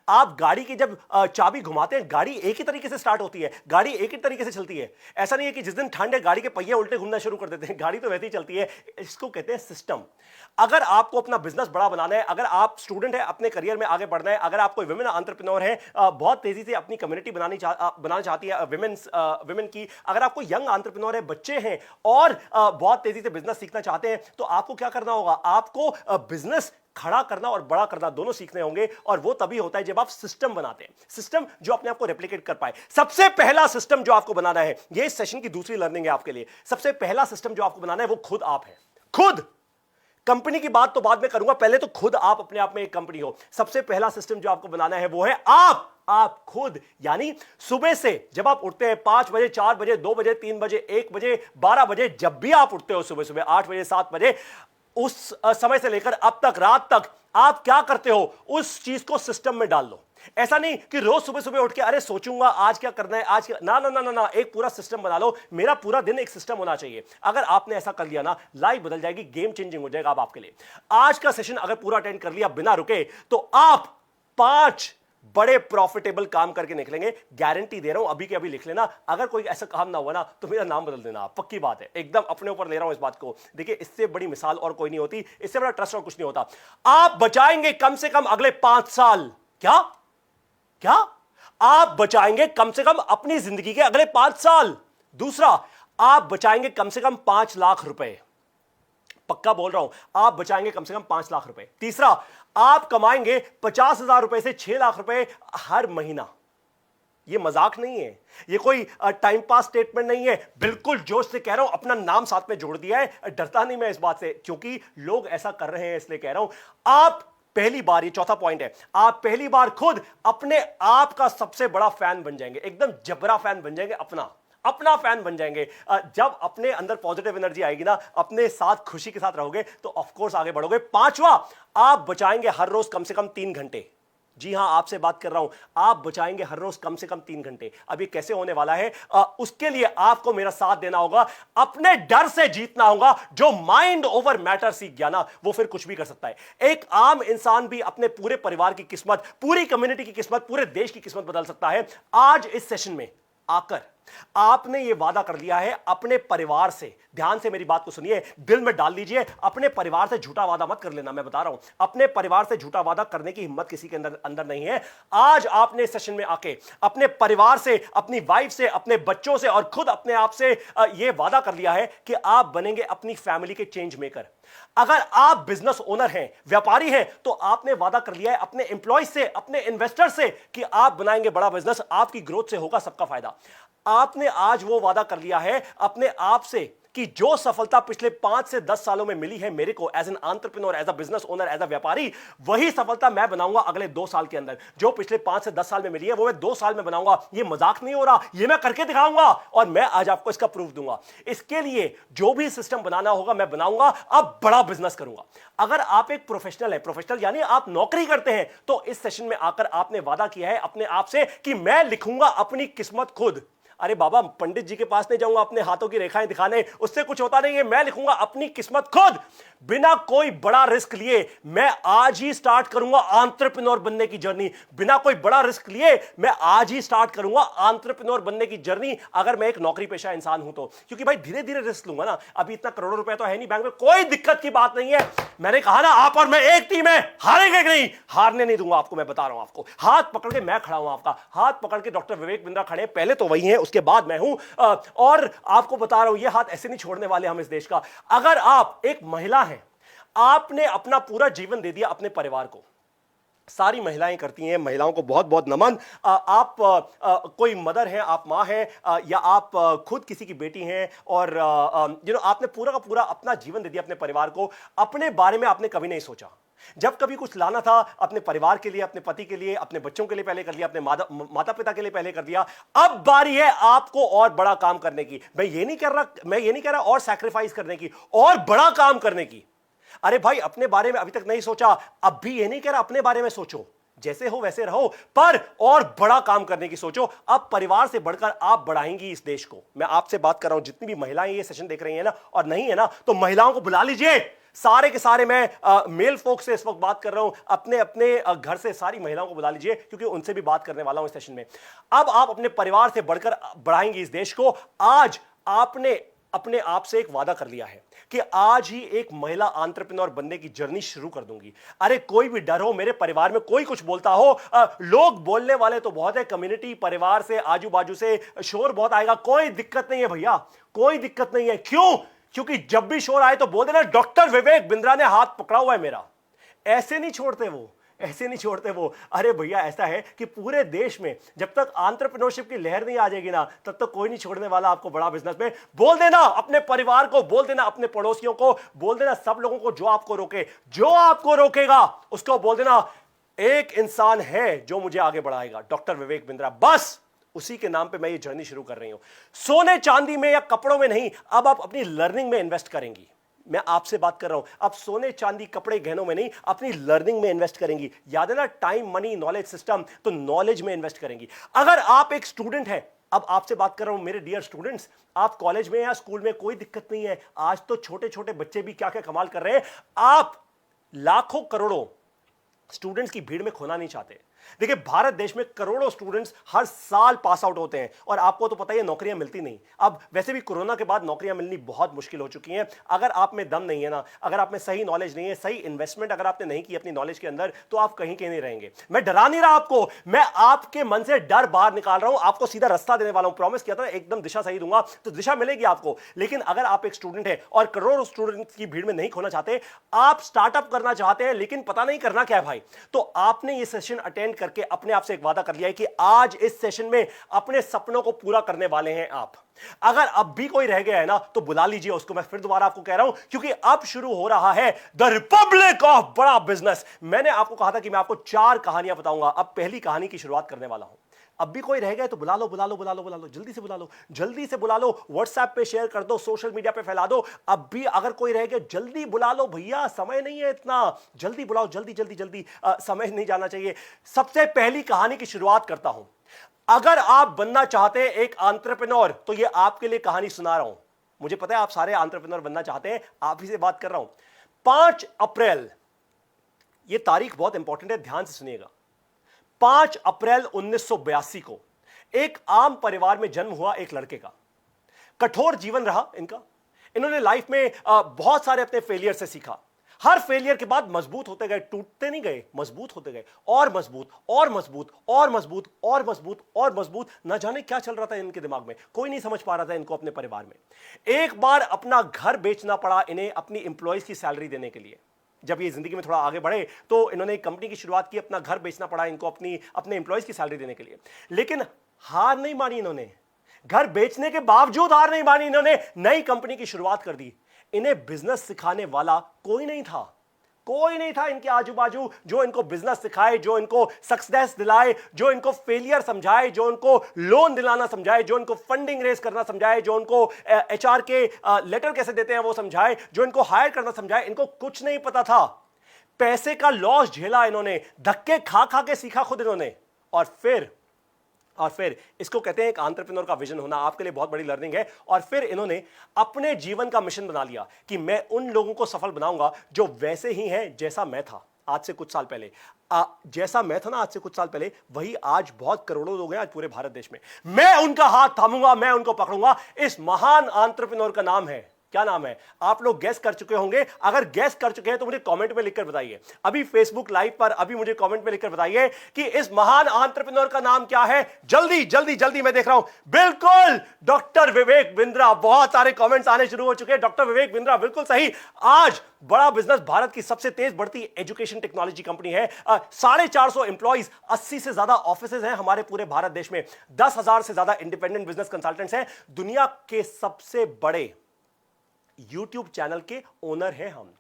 आप गाड़ी की जब चाबी घुमाते हैं, गाड़ी एक ही तरीके से स्टार्ट होती है, गाड़ी एक ही तरीके से चलती है। ऐसा नहीं है कि जिस दिन ठंड है गाड़ी के पहिए उल्टे घूमना शुरू कर देते हैं, गाड़ी तो वैसे ही चलती है। इसको कहते हैं सिस्टम। अगर आपको अपना बिजनेस बड़ा बनाना है, अगर आप स्टूडेंट है, अपने करियर में आगे बढ़ना है, अगर आप कोई विमेन एंटरप्रेन्योर है, बहुत तेजी से अपनी कम्युनिटी बनाना चाहती है विमेन की, अगर आपको यंग एंटरप्रेन्योर है, बच्चे हैं और बहुत तेजी से बिजनेस सीखना चाहते हैं, तो आपको क्या करना होगा? आपको बिजनेस खड़ा करना और बड़ा करना दोनों सीखने होंगे। और वो तभी होता है जब आप सिस्टम बनाते हैं, सिस्टम जो अपने आप को रेप्लिकेट कर पाए। सबसे पहला सिस्टम जो आपको बनाना है, ये इस सेशन की दूसरी लर्निंग है आपके लिए। सबसे पहला सिस्टम जो आपको बनाना है वो खुद आप है। खुद। कंपनी की बात तो बाद में करूंगा, पहले तो खुद आप अपने आप में एक कंपनी हो। सबसे पहला सिस्टम जो आपको बनाना है वो है आप खुद। यानी सुबह से जब आप उठते हैं 5 बजे, 4 बजे, 2 बजे, 3 बजे, 1 बजे, 12 बजे, जब भी आप उठते हो, सुबह सुबह 8 बजे, 7 बजे, उस समय से लेकर अब तक, रात तक, आप क्या करते हो उस चीज को सिस्टम में डाल लो। ऐसा नहीं कि रोज सुबह सुबह उठ के अरे सोचूंगा आज क्या करना है, आज क्या, ना ना ना ना ना, एक पूरा सिस्टम बना लो। मेरा पूरा दिन एक सिस्टम होना चाहिए। अगर आपने ऐसा कर लिया ना, लाइफ बदल जाएगी, गेम चेंजिंग हो जाएगा अब आपके लिए। आज का सेशन अगर पूरा अटेंड कर लिया बिना रुके, तो आप 5 बड़े प्रॉफिटेबल काम करके निकलेंगे। गारंटी दे रहा हूं, अभी के अभी लिख लेना। अगर कोई ऐसा काम ना हुआ ना तो मेरा नाम बदल देना, पक्की बात है, एकदम अपने ऊपर ले रहा हूं इस बात को। देखिए, इससे बड़ी मिसाल और कोई नहीं होती, इससे बड़ा ट्रस्ट और कुछ नहीं होता। आप बचाएंगे कम से कम अगले 5 साल। क्या क्या आप बचाएंगे कम से कम अपनी जिंदगी के अगले 5 साल। दूसरा, आप बचाएंगे कम से कम 5 लाख रुपए। पक्का बोल रहा हूं, आप बचाएंगे कम से कम 5 लाख रुपए। तीसरा, आप कमाएंगे 50,000 रुपए से 6 लाख रुपए हर महीना। ये मजाक नहीं है, ये कोई टाइम पास स्टेटमेंट नहीं है, बिल्कुल जोश से कह रहा हूं। अपना नाम साथ में जोड़ दिया है, डरता नहीं मैं इस बात से, क्योंकि लोग ऐसा कर रहे हैं इसलिए कह रहा हूं। आप पहली बार, ये चौथा पॉइंट है, आप पहली बार खुद अपने आप का सबसे बड़ा फैन बन जाएंगे, एकदम जबरा फैन बन जाएंगे, अपना फैन बन जाएंगे। जब अपने अंदर पॉजिटिव एनर्जी आएगी ना, अपने साथ खुशी के साथ रहोगे, तो ऑफ कोर्स आगे बढ़ोगे। 5वां, आप बचाएंगे हर रोज कम से कम 3 घंटे। जी हां, आपसे बात कर रहा हूं, आप बचाएंगे हर रोज कम से कम 3 घंटे। अब ये कैसे होने वाला है? उसके लिए आपको मेरा साथ देना होगा, अपने डर से जीतना होगा। जो माइंड ओवर मैटर सीख गया ना, वो फिर कुछ भी कर सकता है। एक आम इंसान भी अपने पूरे परिवार की किस्मत, पूरी कम्युनिटी की किस्मत, पूरे देश की किस्मत बदल सकता है। आज इस सेशन में आकर आपने यह वादा कर लिया है अपने परिवार से, ध्यान से मेरी बात को सुनिए, दिल में डाल लीजिए, अपने परिवार से झूठा वादा मत कर लेना। मैं बता रहा हूं, अपने परिवार से झूठा वादा करने की हिम्मत किसी के अंदर नहीं है। आज आपने इस सेशन में आके अपने परिवार से, अपनी वाइफ से, अपने बच्चों से और खुद अपने आप से यह वादा कर लिया है कि आप बनेंगे अपनी फैमिली के चेंज मेकर। अगर आप बिजनेस ओनर हैं, व्यापारी हैं, तो आपने वादा कर लिया है अपने एम्प्लॉय से, अपने इन्वेस्टर से कि आप बनाएंगे बड़ा बिजनेस, आपकी ग्रोथ से होगा सबका फायदा। आपने आज वो वादा कर लिया है अपने आप से कि जो सफलता पिछले 5 से 10 सालों में मिली है मेरे को as an entrepreneur, as a business owner, as a व्यापारी, वही सफलता मैं बनाऊंगा अगले 2 साल के अंदर। जो पिछले 5 से 10 साल में मिली है वो मैं 2 साल में बनाऊंगा। ये मजाक नहीं हो रहा, ये मैं करके दिखाऊंगा और मैं आज आपको इसका प्रूफ दूंगा। इसके लिए जो भी सिस्टम बनाना होगा मैं बनाऊंगा, अब बड़ा बिजनेस करूंगा। अगर आप एक प्रोफेशनल है, प्रोफेशनल यानी आप नौकरी करते हैं, तो इस सेशन में आकर आपने वादा किया है अपने आप से कि मैं लिखूंगा अपनी किस्मत खुद। अरे बाबा, पंडित जी के पास नहीं जाऊंगा अपने हाथों की रेखाएं दिखाने, उससे कुछ होता नहीं है। मैं लिखूंगा अपनी किस्मत खुद, बिना कोई बड़ा रिस्क लिए। मैं आज ही स्टार्ट करूंगा एंटरप्रेन्योर बनने की जर्नी, बिना कोई बड़ा रिस्क लिए मैं आज ही स्टार्ट करूंगा एंटरप्रेन्योर बनने की जर्नी, अगर मैं एक नौकरी पेशा इंसान हूं तो। क्योंकि भाई धीरे धीरे रिस्क लूंगा ना, अभी इतना करोड़ों रुपए तो है नहीं बैंक में, कोई दिक्कत की बात नहीं है। मैंने कहा ना, आप और मैं एक टीम है, हारेंगे नहीं, हारने नहीं दूंगा आपको। मैं बता रहा हूं आपको, हाथ पकड़ के मैं खड़ा हूं, आपका हाथ पकड़ के डॉक्टर विवेक बिंद्रा खड़े, पहले तो वही है, उसके बाद मैं हूं। और आपको बता रहा हूं, ये हाथ ऐसे नहीं छोड़ने वाले हम इस देश का। अगर आप एक महिला हैं, आपने अपना पूरा जीवन दे दिया अपने परिवार को, सारी महिलाएं करती हैं, महिलाओं को बहुत बहुत नमन। आप कोई मदर हैं, आप माँ हैं, या आप खुद किसी की बेटी हैं और आपने पूरा का पूरा अपना जीवन दे दिया अपने परिवार को। अपने बारे में आपने कभी नहीं सोचा। जब कभी कुछ लाना था अपने परिवार के लिए, अपने पति के लिए, अपने बच्चों के लिए पहले कर लिया, अपने माता पिता के लिए पहले कर दिया। अब बारी है आपको और बड़ा काम करने की। मैं ये नहीं कह रहा और सैक्रिफाइस करने की, और बड़ा काम करने की। अरे भाई, अपने बारे में अभी तक नहीं सोचा, अब भी ये नहीं कह रहा अपने बारे में सोचो, जैसे हो वैसे रहो, पर और बड़ा काम करने की सोचो। अब परिवार से बढ़कर आप बढ़ाएंगी इस देश को। मैं आपसे बात कर रहा हूं, जितनी भी महिलाएं ये सेशन देख रही हैं ना और नहीं है ना, तो महिलाओं को बुला लीजिए, सारे के सारे मैं मेल फोक से इस वक्त बात कर रहा हूं, अपने अपने घर से सारी महिलाओं को बुला लीजिए, क्योंकि उनसे भी बात करने वाला हूं इस सेशन में। अब आप अपने परिवार से बढ़कर बढ़ाएंगे इस देश को। आज आपने अपने आप से एक वादा कर लिया है कि आज ही एक महिला एंटरप्रेन्योर बनने की जर्नी शुरू कर दूंगी। अरे कोई भी डर हो, मेरे परिवार में कोई कुछ बोलता हो, लोग बोलने वाले तो बहुत है, कम्युनिटी, परिवार से, आजू बाजू से शोर बहुत आएगा, कोई दिक्कत नहीं है भैया, कोई दिक्कत नहीं है। क्यों? क्योंकि जब भी शोर आए तो बोल देना डॉक्टर विवेक बिंद्रा ने हाथ पकड़ा हुआ है मेरा। ऐसे नहीं छोड़ते वो, ऐसे नहीं छोड़ते वो। अरे भैया ऐसा है कि पूरे देश में जब तक एंटरप्रेन्योरशिप की लहर नहीं आ जाएगी ना, तब तक कोई नहीं छोड़ने वाला आपको बड़ा बिजनेस में। बोल देना अपने परिवार को, बोल देना अपने पड़ोसियों को, बोल देना सब लोगों को जो आपको रोके, जो आपको रोकेगा उसको बोल देना एक इंसान है जो मुझे आगे बढ़ाएगा, डॉक्टर विवेक बिंद्रा। बस उसी के नाम पे मैं ये जर्नी शुरू कर रही हूं। सोने चांदी में या कपड़ों में नहीं, अब आप अपनी लर्निंग में इन्वेस्ट करेंगी। मैं आपसे बात कर रहा हूं, अब सोने चांदी कपड़े गहनों में नहीं, अपनी लर्निंग में इन्वेस्ट करेंगी। याद है ना, टाइम मनी नॉलेज सिस्टम, तो नॉलेज में इन्वेस्ट करेंगी। अगर आप एक स्टूडेंट हैं, अब आपसे बात कर रहा हूं मेरे डियर स्टूडेंट्स, आप कॉलेज में या स्कूल में, कोई दिक्कत नहीं है। आज तो छोटे छोटे बच्चे भी क्या क्या कमाल कर रहे हैं। आप लाखों करोड़ों स्टूडेंट्स की भीड़ में खोना नहीं चाहते। देखिए भारत देश में करोड़ों स्टूडेंट्स हर साल पास आउट होते हैं, और आपको तो पता ही है नौकरियां मिलती नहीं। अब वैसे भी कोरोना के बाद नौकरियां मिलनी बहुत मुश्किल हो चुकी हैं। अगर आप में दम नहीं है ना, अगर आप में सही नॉलेज नहीं है, सही इन्वेस्टमेंट अगर आपने नहीं की अपनी नॉलेज के अंदर, तो आप कहीं के नहीं रहेंगे। मैं डरा नहीं रहा आपको, मैं आपके मन से डर बाहर निकाल रहा हूं, आपको सीधा रास्ता देने वाला हूं। प्रॉमिस किया था एकदम दिशा सही दूंगा, तो दिशा मिलेगी आपको। लेकिन अगर आप एक स्टूडेंट है और करोड़ों स्टूडेंट की भीड़ में नहीं खोना चाहते, आप स्टार्टअप करना चाहते हैं लेकिन पता नहीं करना क्या है भाई, तो आपने ये सेशन अटेंड करके अपने आप से एक वादा कर लिया है कि आज इस सेशन में अपने सपनों को पूरा करने वाले हैं आप। अगर अब भी कोई रह गया है ना, तो बुला लीजिए उसको। मैं फिर दोबारा आपको कह रहा हूं, क्योंकि अब शुरू हो रहा है द रिपब्लिक ऑफ बड़ा बिजनेस। मैंने आपको कहा था कि मैं आपको 4 कहानियां बताऊंगा, अब पहली कहानी की शुरुआत करने वाला हूं। अब भी कोई रह गए तो बुला लो, बुला लो, बुला लो, बुला लो, जल्दी से बुला लो, जल्दी से बुला लो। व्हाट्सएप पे शेयर कर दो, सोशल मीडिया पे फैला दो। अब भी अगर कोई रह गया जल्दी बुला लो भैया, समय नहीं है इतना, जल्दी बुलाओ, जल्दी जल्दी जल्दी, समय नहीं जाना चाहिए। सबसे पहली कहानी की शुरुआत करता हूं। अगर आप बनना चाहते हैं एक एंटरप्रेन्योर, तो ये आपके लिए कहानी सुना रहा हूं। मुझे पता है आप सारे एंटरप्रेन्योर बनना चाहते हैं, आप ही से बात कर रहा हूं। 5 अप्रैल, ये तारीख बहुत इंपॉर्टेंट है, ध्यान से सुनिएगा। 5 अप्रैल 1982 को एक आम परिवार में जन्म हुआ एक लड़के का। कठोर जीवन रहा इनका। इन्होंने लाइफ में बहुत सारे अपने फेलियर से सीखा। हर फेलियर के बाद मजबूत होते गए, टूटते नहीं गए, मजबूत होते गए, और मजबूत और मजबूत और मजबूत और मजबूत और मजबूत। ना जाने क्या चल रहा था इनके दिमाग में, कोई नहीं समझ पा रहा था इनको अपने परिवार में। एक बार अपना घर बेचना पड़ा इन्हें अपनी इंप्लॉइज की सैलरी देने के लिए। जब ये जिंदगी में थोड़ा आगे बढ़े तो इन्होंने एक कंपनी की शुरुआत की, अपना घर बेचना पड़ा इनको अपने एम्प्लॉइज की सैलरी देने के लिए। लेकिन हार नहीं मानी इन्होंने, घर बेचने के बावजूद हार नहीं मानी इन्होंने, नई कंपनी की शुरुआत कर दी। इन्हें बिजनेस सिखाने वाला कोई नहीं था, कोई नहीं था इनके आजू बाजू जो इनको बिजनेस सिखाए, जो इनको सक्सेस दिलाए, जो इनको फेलियर समझाए, जो इनको लोन दिलाना समझाए, जो इनको फंडिंग रेज करना समझाए, जो इनको एचआर के लेटर कैसे देते हैं वो समझाए, जो इनको हायर करना समझाए। इनको कुछ नहीं पता था। पैसे का लॉस झेला इन्होंने, धक्के खा खा के सीखा खुद इन्होंने। और फिर इसको कहते हैं एक एंटरप्रेन्योर का विजन होना, आपके लिए बहुत बड़ी लर्निंग है। और फिर इन्होंने अपने जीवन का मिशन बना लिया कि मैं उन लोगों को सफल बनाऊंगा जो वैसे ही हैं जैसा मैं था आज से कुछ साल पहले। जैसा मैं था ना आज से कुछ साल पहले, वही आज बहुत करोड़ों लोग हैं आज पूरे भारत देश में। मैं उनका हाथ थामूंगा, मैं उनको पकड़ूंगा। इस महान एंटरप्रेन्योर का नाम है, क्या नाम है? आप लोग गैस कर चुके होंगे। अगर गैस कर चुके हैं तो मुझे कमेंट में लिखकर बताइए, अभी फेसबुक लाइव पर अभी मुझे कमेंट में लिखकर बताइए कि इस महान एंटरप्रेन्योर का नाम क्या है। जल्दी जल्दी जल्दी, मैं देख रहा हूं। बिल्कुल डॉक्टर विवेक बिंद्रा। बहुत सारे कमेंट्स आने शुरू हो चुके हैं। डॉक्टर विवेक बिंद्रा, बिल्कुल सही। आज बड़ा बिजनेस भारत की सबसे तेज बढ़ती एजुकेशन टेक्नोलॉजी कंपनी है। 450 एम्प्लॉइज, 80 से ज्यादा ऑफिसेज हैं हमारे पूरे भारत देश में, 10,000 से ज्यादा इंडिपेंडेंट बिजनेस कंसल्टेंट्स हैं। दुनिया के सबसे बड़े YouTube चैनल के ओनर हैं हम।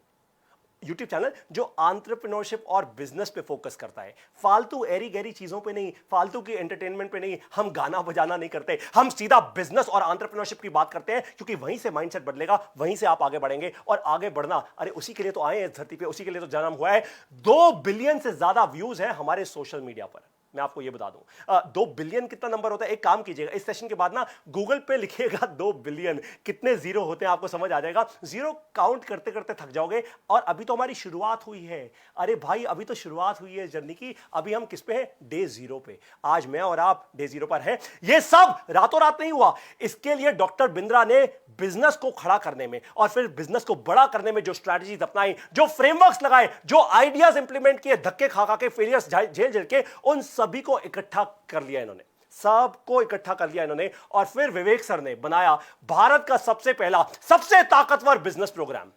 YouTube चैनल जो एंटरप्रेन्योरशिप और बिजनेस पे फोकस करता है, फालतू एरी गैरी चीजों पे नहीं, फालतू की एंटरटेनमेंट पे नहीं। हम गाना बजाना नहीं करते, हम सीधा बिजनेस और एंटरप्रेन्योरशिप की बात करते हैं, क्योंकि वहीं से माइंडसेट बदलेगा, वहीं से आप आगे बढ़ेंगे। और आगे बढ़ना, अरे उसी के लिए तो आए हैं इस धरती पे, उसी के लिए तो जन्म हुआ है। 2 बिलियन से ज्यादा व्यूज हैं हमारे सोशल मीडिया पर। मैं आपको ये बता दूं। 2 बिलियन कितना नंबर होता है? एक काम कीजिएगा, इस सेशन के बाद ना गूगल पे लिखिएगा 2 बिलियन, कितने जीरो होते हैं आपको समझ आ जाएगा। जीरो काउंट करते करते थक जाओगे। और अभी तो हमारी शुरुआत हुई है। अरे भाई, अभी तो शुरुआत हुई है जर्नी की। अभी हम किस पे हैं? डे 0 पे। आज मैं और आप डे 0 पर हैं। ये सब रातों रात नहीं हुआ। इसके लिए डॉक्टर बिंद्रा ने बिजनेस को खड़ा करने में और फिर बिजनेस को बड़ा करने में जो स्ट्रैटेजीज अपनाई, जो फ्रेमवर्क्स लगाए, जो आइडियाज इंप्लीमेंट किए, धक्के खा खा के, फेलियर्स झेल झेल के, उन सभी को इकट्ठा कर लिया इन्होंने। सबको इकट्ठा कर लिया इन्होंने। और फिर विवेक सर ने बनाया भारत का सबसे पहला, सबसे ताकतवर बिजनेस प्रोग्राम।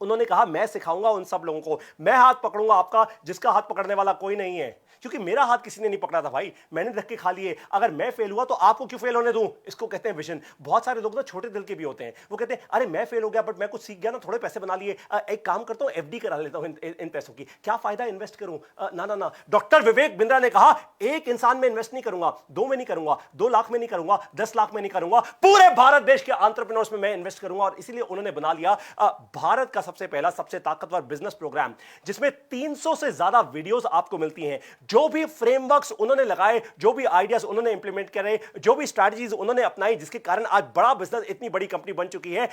उन्होंने कहा मैं सिखाऊंगा उन सब लोगों को, मैं हाथ पकड़ूंगा आपका जिसका हाथ पकड़ने वाला कोई नहीं है। क्योंकि मेरा हाथ किसी ने नहीं पकड़ा था भाई, मैंने धक्के खा लिए। अगर मैं फेल हुआ तो आपको क्यों फेल होने दूं? इसको कहते हैं विजन। बहुत सारे लोग ना छोटे दिल के भी होते हैं। वो कहते हैं अरे मैं फेल हो गया बट मैं कुछ सीख गया ना, थोड़े पैसे बना लिए, एक काम करता हूं एफडी करा लेता हूं इन पैसों की, क्या फायदा इन्वेस्ट करूं? ना ना ना, डॉक्टर विवेक बिंद्रा ने कहा एक इंसान में इन्वेस्ट नहीं करूंगा, 2 में नहीं करूंगा, 2 लाख में नहीं करूंगा, 10 लाख में नहीं करूंगा, पूरे भारत देश के एंटरप्रेन्योर्स में मैं इन्वेस्ट करूंगा। और इसीलिए उन्होंने बना लिया भारत का सबसे पहला, सबसे ताकतवर बिजनेस प्रोग्राम, जिसमें 300 से ज्यादा वीडियोस आपको मिलती हैं। जो भी फ्रेमवर्क्स उन्होंने लगाए, जो भी आइडियाज उन्होंने इंप्लीमेंट करे, जो भी स्ट्रैटेजीज उन्होंने अपनाई, जिसके कारण आज बड़ा बिजनेस, इतनी बड़ी कंपनी बन चुकी है।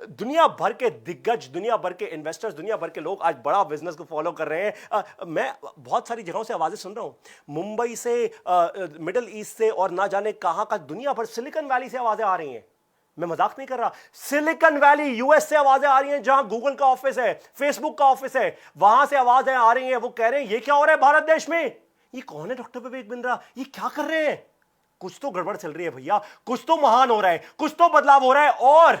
दुनिया भर के दिग्गज, दुनिया भर के इन्वेस्टर्स, दुनिया भर के लोग आज बड़ा बिजनेस को फॉलो कर रहे हैं। मैं बहुत सारी जगहों से आवाजें सुन रहा हूं, मुंबई से, मिडिल ईस्ट से, और ना जाने कहां का, दुनिया भर, सिलिकॉन वैली से आवाजें आ रही हैं। मैं मजाक नहीं कर रहा। सिलिकॉन वैली, यूएस से आवाजें आ रही हैं, जहां गूगल का ऑफिस है, फेसबुक का ऑफिस है, वहां से आवाजें आ रही हैं। वो कह रहे हैं ये क्या हो रहा है भारत देश में? ये कौन है डॉक्टर विवेक बिंद्रा? ये क्या कर रहे हैं? कुछ तो गड़बड़ चल रही है भैया, कुछ तो महान हो रहा है, कुछ तो बदलाव हो रहा है। और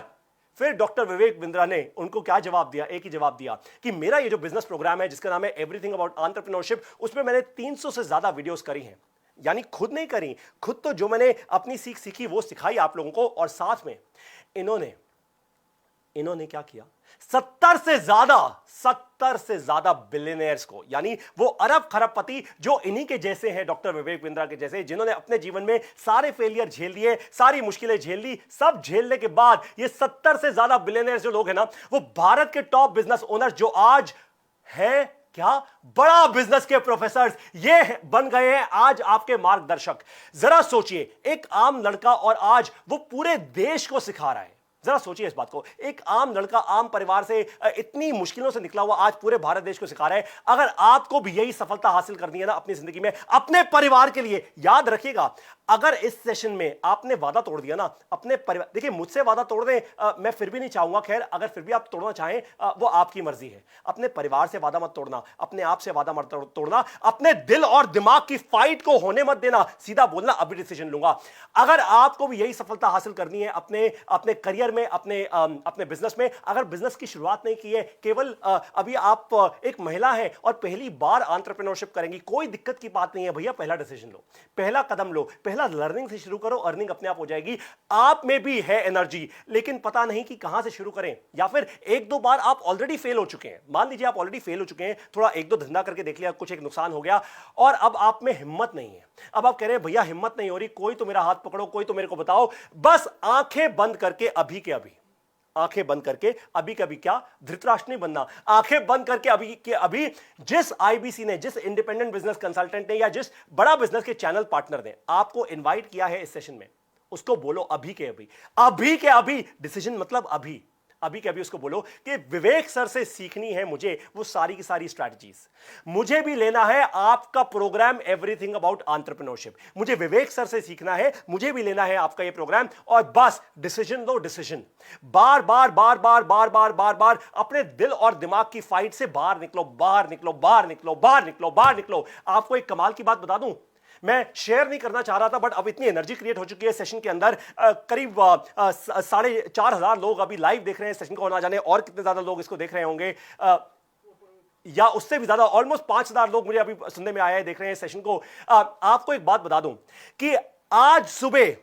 फिर डॉक्टर विवेक बिंद्रा ने उनको क्या जवाब दिया? एक ही जवाब दिया कि मेरा ये जो बिजनेस प्रोग्राम है जिसका नाम है एवरीथिंग अबाउट एंटरप्रेन्योरशिप, उसमें मैंने 300 से ज्यादा वीडियोस करी हैं। यानी खुद नहीं करी, खुद तो जो मैंने अपनी सीख सीखी वो सिखाई आप लोगों को, और साथ में इन्होंने क्या किया? 70 से ज्यादा बिलियनियर्स को, यानी वो अरब खरबपति जो इन्हीं के जैसे हैं, डॉक्टर विवेक बिंद्रा के जैसे, जिन्होंने अपने जीवन में सारे फेलियर झेल लिए, सारी मुश्किलें झेल ली, सब झेलने के बाद ये 70 से ज्यादा बिलियनियर्स जो लोग हैं ना, वो भारत के टॉप बिजनेस ओनर्स, जो आज है क्या, बड़ा बिजनेस के प्रोफेसर्स, ये बन गए हैं आज आपके मार्गदर्शक। जरा सोचिए, एक आम लड़का और आज वो पूरे देश को सिखा रहा है। जरा सोचिए इस बात को, एक आम लड़का, आम परिवार से, इतनी मुश्किलों से निकला हुआ, आज पूरे भारत देश को सिखा रहा है। अगर आपको भी यही सफलता हासिल करनी है ना अपनी जिंदगी में, अपने परिवार के लिए, याद रखिएगा, अगर इस सेशन में आपने वादा तोड़ दिया ना अपने परिवार, देखिए मुझसे वादा तोड़ दें, मैं फिर भी नहीं चाहूंगा, खैर अगर फिर भी आप तोड़ना चाहें वो आपकी मर्जी है। अपने परिवार से वादा मत तोड़ना, अपने आप से वादा मत तोड़ना, अपने दिल और दिमाग की फाइट को होने मत देना, सीधा बोलना अभी डिसीजन लूंगा। अगर आपको भी यही सफलता हासिल करनी है अपने करियर में, अपने बिजनेस में, अगर बिजनेस की शुरुआत नहीं की है, केवल अभी आप एक महिला है और पहली बार एंटरप्रेन्योरशिप करेंगी, कोई दिक्कत की बात नहीं है भैया, पहला डिसीजन लो, पहला कदम लो, पहला लर्निंग से शुरू करो, अर्निंग अपने आप हो जाएगी। आप में भी है एनर्जी, लेकिन पता नहीं कि कहां से शुरू करें, या फिर 1-2 बार आप ऑलरेडी फेल हो चुके हैं। मान लीजिए आप ऑलरेडी फेल हो चुके हैं, थोड़ा 1-2 धंधा करके देख लिया, कुछ एक नुकसान हो गया और अब आप में हिम्मत नहीं है। अब आप कह रहे हैं भैया हिम्मत नहीं हो रही, कोई तो मेरा हाथ पकड़ो, कोई तो मेरे को बताओ। बस आंखें बंद करके अभी के अभी, आंखें बंद करके अभी कभी, क्या धृतराष्ट्र नहीं बनना, आंखें बंद करके अभी के अभी, जिस आईबीसी ने, जिस इंडिपेंडेंट बिजनेस कंसल्टेंट ने, या जिस बड़ा बिजनेस के चैनल पार्टनर ने आपको इनवाइट किया है इस सेशन में, उसको बोलो अभी के अभी, अभी के अभी, डिसीजन मतलब अभी, अभी के अभी उसको बोलो कि विवेक सर से सीखनी है मुझे वो सारी की सारी स्ट्रैटेजीज, मुझे भी लेना है आपका प्रोग्राम एवरीथिंग अबाउट एंटरप्रेन्योरशिप, मुझे विवेक सर से सीखना है, मुझे भी लेना है आपका ये प्रोग्राम, और बस डिसीजन दो, डिसीजन, बार बार बार बार बार बार बार बार अपने दिल और दिमाग की फाइट से बाहर निकलो, बाहर निकलो, बाहर निकलो, बाहर निकलो, बाहर निकलो। आपको एक कमाल की बात बता दूं, मैं शेयर नहीं करना चाह रहा था, बट अब इतनी एनर्जी क्रिएट हो चुकी है सेशन के अंदर, करीब 4,500 लोग अभी लाइव देख रहे हैं सेशन को, ना जाने और कितने ज्यादा लोग इसको देख रहे होंगे, या उससे भी ज्यादा, ऑलमोस्ट 5,000 लोग मुझे अभी सुनने में आया है, देख रहे हैं सेशन को। आपको एक बात बता दूं कि आज सुबह,